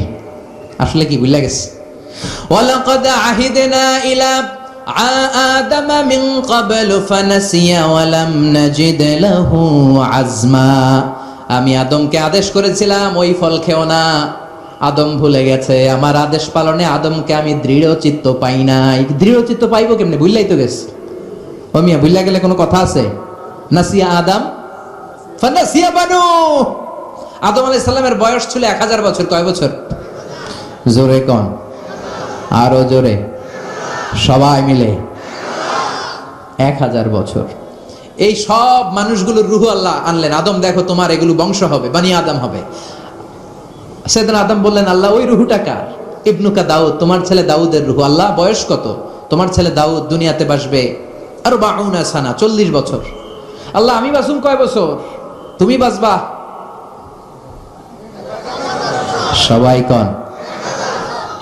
আসলে কি ভুলে গেছে। ওয়ালাকাদ আহিদনা ইলা আদামা মিন ক্বাবলু ফানাসিয়া ওয়া লাম নাজিদ লাহু আজমা। আমি আদমকে আদেশ করেছিলাম ওই ফল খেও না, আদম ভুলে গেছে। আমার আদেশ পালনে আদমকে আমি দৃঢ় চিত্ত পাই নাই। দৃঢ় চিত্ত পাইবো কেমনে? ভুললাই তো গেছে। ও মিয়া, ভুললা গেলে কোনো কথা আছে? নাসিয়া আদম ফানাসিয়া বানু। আদম আলাইহিস সালামের বয়স ছিল 1000 বছর। কয় বছর? জোরে কোন, আরো জোরে, সবাই মিলে 1000 বছর। এই সব মানুষগুলোর রূহ আল্লাহ আনলেন। আদম দেখো তোমার এগুলো বংশ হবে, বানি আদম হবে। সেদিন আদম বললেন আল্লাহ ওই রুহুটা কার? ইবনুকা দাউদ, তোমার ছেলে দাউদের রুহ। আল্লাহ বয়স কত? তোমার ছেলে দাউদ দুনিয়াতে বাসবে আর 52 সানা, 40 বছর। আল্লাহ আমি বাসুম কয় বছর? তুমি বাসবা সবাই কন,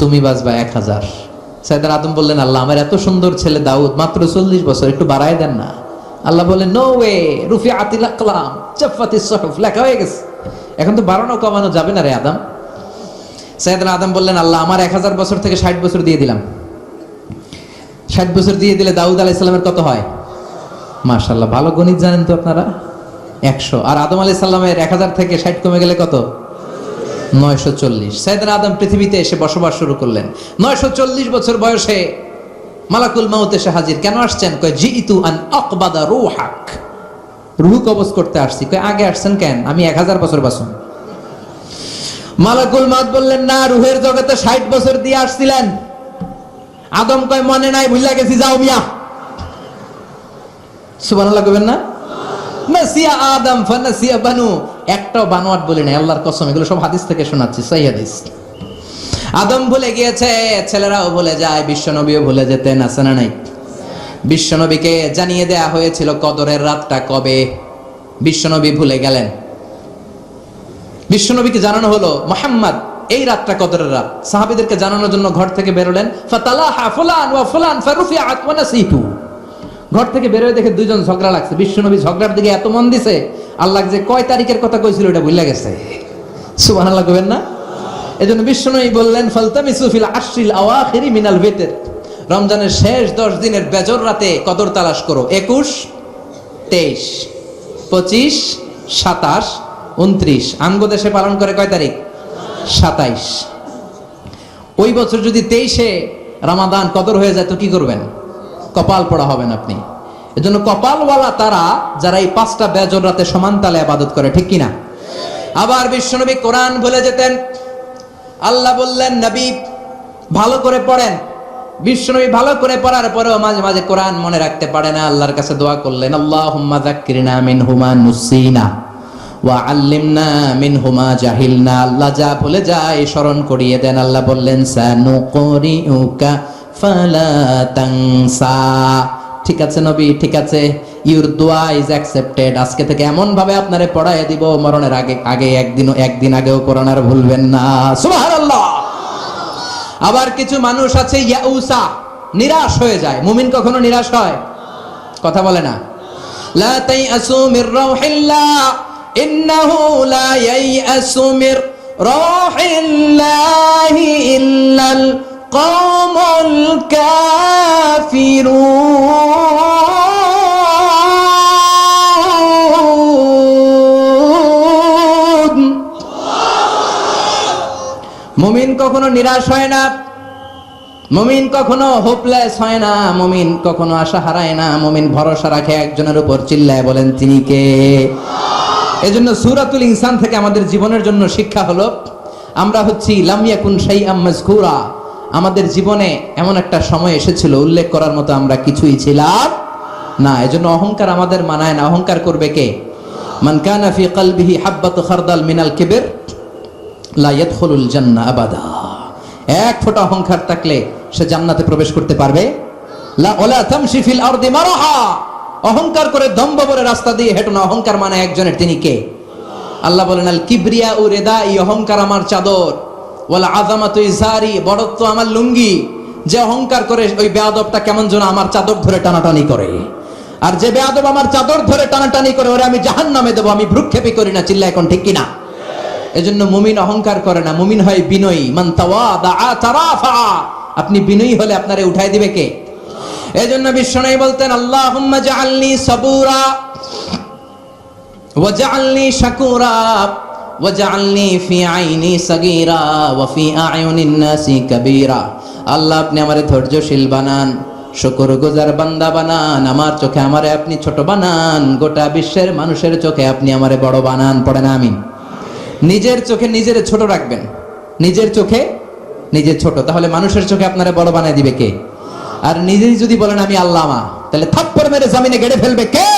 তুমি বাসবা 1000। সাইয়েদনা আদম বললেন আল্লাহ আমার এত সুন্দর ছেলে দাউদ মাত্র 40 বছর, একটু বাড়ায় দেন না। আল্লাহ বললেন নো ওয়ে, রুফিআতিল আকলাম জাফাতিস সুহুফ, লেখা হয়ে গেছে, এখন তো বাড়ানো কমানো যাবে না রে আদম। সাইয়েদনা আদম বললেন আল্লাহ আমার 1000 বছর থেকে 60 বছর দিয়ে দিলাম। 60 বছর দিয়ে দিলে দাউদ আলাইহিস সালামের কত হয়? মাশাআল্লাহ, ভালো গণিত জানেন তো আপনারা। 100। আর আদম আলাইহিস সালামের 1000 থেকে 60 কমে গেলে কত? 940। সাইয়েদনা আদম পৃথিবীতে এসে বসবাস শুরু করলেন। 940 বছর বয়সে মালাকুল মাউত এসে হাজির। কেন আসছেন? কয় জিইতু আন আকবাদা রূহাক, রূহ কবজ করতে আসছি। কয় আগে আসছেন কেন? আমি 1000 বছর বাঁচুন। মালাকুল মাউত বললেন না, রূহের জগতে 60 বছর দিয়ে আসছিলেন। আদম কয় মনে নাই, ভুলে গেছি, যাও মিয়া। সুবহানাল্লাহ কইবেন না? নাসিয়া আদম ফানাসিয়া বানু, একটাও বানোয়াট বলে নাই, আল্লাহর কসম। এগুলো সব হাদিস থেকে শোনাচ্ছি, সহিহ হাদিস। আদম ভুলে গিয়েছে, ছেলেরাও ভুলে যায়, বিশ্বনবীও ভুলে যেতেন, আছে না নাই? বিশ্বনবীকে জানিয়ে দেয়া হয়েছিল কদরের রাতটা কবে, বিশ্বনবী ভুলে গেলেন। বিশ্বনবীকে জানানো হলো মুহাম্মদ এই রাতটা কদরের রাত। সাহাবীদেরকে জানানোর জন্য ঘর থেকে বেরোলেন। ফাতালাহা ফুলান ওয়া ফুলান ফারুফিআত ওয়া নাসিতু। ঘর থেকে বেরোয় দেখে দুইজন ঝগড়া লাগছে। বিশ্বনবী ঝগড়ার দিকে এত মন দিছে, আল্লাহ যে কয় তারিখের কথা কইছিল এটা ভুলে গেছে। সুবহানাল্লাহ কইবেন না? এজন্য বিশ্বনবী বললেন ফালতামিসু ফিল আশরিল আওয়াখিরি মিনাল ভিতর, রমজানের শেষ 10 দিনের বেজর রাতে কদর তালাশ করো। 21, 23, 25, 27, 29। আমগো দেশে পালন করে কয় তারিখ? 27। ওই বছর যদি 23-এ রমাদান কদর হয়ে যায় তো কি করবেন? কপাল পড়া হবেন আপনি। এজন্য কপালওয়ালা তারা যারা এই 5টা বেজর রাতে সমান তালে ইবাদত করে, ঠিক কিনা? আবার বিশ্বনবী কোরআন ভুলে যেতেন। আল্লাহ বললেন নবী ভালো করে পড়েন। বিশ্বনবী ভালো করে পড়ার পরেও মাঝে মাঝে কোরআন মনে রাখতে পারে না। আল্লাহর কাছে দোয়া করলেন আল্লাহুম্মা যাক্কিরনা মিনহুমা নুসিনা ওয়া আল্লিমনা মিনহুমা জাহিলনা। আল্লাহ যা ভুলে যায় স্মরণ করিয়ে দেন। আল্লাহ বললেন সানুকরিউকা ফালা তানসা। ঠিক আছে নবী, ঠিক আছে, ইউর দোয়া ইজ অ্যাকসেপ্টেড। আজকে থেকে এমন ভাবে আপনারে পড়ায় দিব মরণের আগে একদিন আগেও কোরআন আর ভুলবেন না। সুবহানাল্লাহ। আবার কিছু মানুষ আছে ইয়াউসা, নিরাশ হয়ে যায়। মুমিন কখনো নিরাশ হয়? কথা বলে না। লা তাইয়াসু মির রাউহিল্লাহ ইন্নাহু লা ইয়াইয়াসু মির রাউহিল্লাহি ইল্লাল কওমুল কাফিরুন। মুমিন কখনো নিরাশ হয় না, মুমিন কখনো হোপলেস হয় না, মুমিন কখনো আশা হারায় না। মুমিন ভরসা রাখে একজনের উপর, চিল্লায় বলেন তিনি কে? এজন্য সূরাতুল ইনসান থেকে আমাদের জীবনের জন্য শিক্ষা হলো আমরা হচ্ছি লাম ইয়াকুন শাইআম মাযকুরা। আমাদের জীবনে এমন একটা সময় এসেছিল উল্লেখ করার মতো আমরা কিছুই ছিলাম না। এজন্য অহংকার আমাদের মানায় না। অহংকার করবে কে? মান কানা ফি কলবিহি হাববাতু খারদাল মিনাল কিবর লা ইয়াদখুলুল জান্নাহ আবাদা। এক ফোঁটা অহংকার থাকলে সে জান্নাতে প্রবেশ করতে পারবে লা ওয়ালা তামশি ফিল আরদি মারহা। অহংকার করে দম্ভ ভরে রাস্তা দিয়ে হেঁটো না। অহংকার মানে একজনের, তিনি কে? আল্লাহ বলেন আল কিবরিয়া উ রিদাই, অহংকার আমার চাদর, ওয়াল আযামাতু ইজারি, বড়ত্ব আমার লুঙ্গি। যে অহংকার করে ওই বেয়াদবটা কেমন যেন আমার চাদর ধরে টানাটানি করে, আর যে বেয়াদব আমার চাদর ধরে টানাটানি করে ওরে আমি জাহান্নামে দেব। আমি ভ্রুক্ষেপই করি না, চিল্লা এখন ঠিক কিনা? এজন্য মুমিন অহংকার করে না, মুমিন হয় বিনয়ী। মান তাওয়াদা তারাফা, আপনি বিনয়ী হলে আপনারে উঠাই দিবে কে? এজন্য বিশ্বনবী বলতেন আল্লাহুম্মা জাআলনি সাবুরা ওয়া জাআলনি শাকুরা ওয়া জাআলনি ফি আইনি সাগীরা ওয়া ফি আয়ুনিন নাসি কাবীরা। আল্লাহ আপনি আমারে ধৈর্যশীল বানান, শুকরগুজার বান্দা বানান, আমার চোখে আমারে আপনি ছোট বানান, গোটা বিশ্বের মানুষের চোখে আপনি আমারে বড় বানান। পড়েন আমিন। নিজের চোখে নিজের ছোট রাখবেন, নিজের চোখে নিজের ছোট, তাহলে মানুষের চোখে আপনারে বড় বানায় দিবে কে? আর নিজেই যদি বলেন আমি আল্লামা, তাহলে থাপ্পড় মেরে জমিনে গেড়ে ফেলবে কে?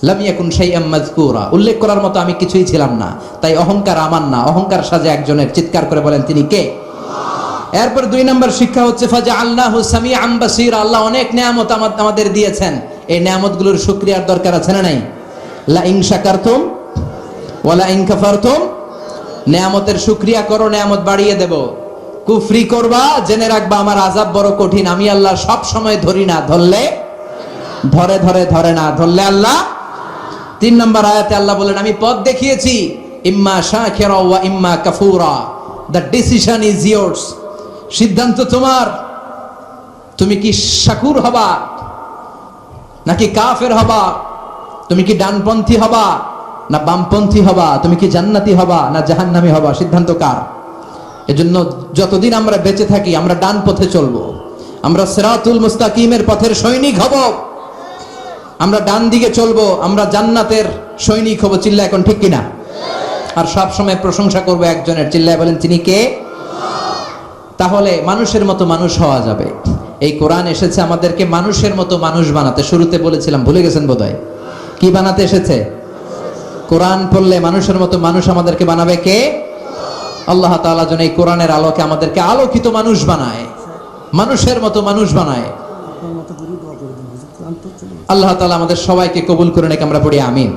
লাম ইয়াকুন শাইআম মাযকুরা, উল্লেখ করার মতো আমি কিছুই ছিলাম না, তাই অহংকার আমার না। অহংকার সাজে একজনের, চিৎকার করে বলেন তিনি কে? এরপর 2 নম্বর শিক্ষা হচ্ছে ফাজআলনাহু সামিআন বাসীরা। আল্লাহ অনেক নিয়ামত আমাদের দিয়েছেন, এই নিয়ামতগুলোর শুকরিয়ার দরকার আছে না নাই? লা ইন শাকারতুম ওয়া লা ইন কাফারতুম, নিয়ামতের শুকরিয়া করো, নিয়ামত বাড়িয়ে দেব। কুফরি করবা, জেনে রাখবা আমার আযাব বড় কঠিন। আমি আল্লাহ সব সময় ধরি না, ধরলে ধরে ধরে ধরে না, ধরলে আল্লাহ। 3 নম্বর আয়াতে আল্লাহ বলেন আমি পথ দেখিয়েছি, ইম্মা শাকিরা ওয়া ইম্মা Kafura, the decision is years. সিদ্ধান্ত তোমার, তুমি কি শাকুর হবা নাকি কাফের হবা? তুমি কি ডানপন্থী হবা না বামপন্থী হবা? তুমি কি জান্নাতি হবা না জাহান্নামী হবা? সিদ্ধান্ত কার? এজন্য যতদিন আমরা বেঁচে থাকি আমরা ডান পথে চলবো, আমরা সিরাতুল মুস্তাকিমের পথের সৈনিক হব, আমরা ডান দিকে চলবো, আমরা জান্নাতের সৈনিক হব। চিল্লা এখন ঠিক কিনা? আর সব সময় প্রশংসা করবো একজনের, চিল্লায় বলেন তিনি কে? তাহলে মানুষের মতো মানুষ হওয়া যাবে। এই কোরআন এসেছে আমাদেরকে মানুষের মতো মানুষ বানাতে। শুরুতে বলেছিলাম, ভুলে গেছেন বোধহয়, কি বানাতে এসেছে? কোরআন পড়লে মানুষের মতো মানুষ আমাদেরকে বানাবে কে? আল্লাহ তাআলা যেন এই কোরআনের আলোকে আমাদেরকে আলোকিত মানুষ বানায়, মানুষের মতো মানুষ বানায়। আল্লাহ তাআলা আমাদের সবাইকে কবুল করে নেক। আমরা পড়ি আমিন।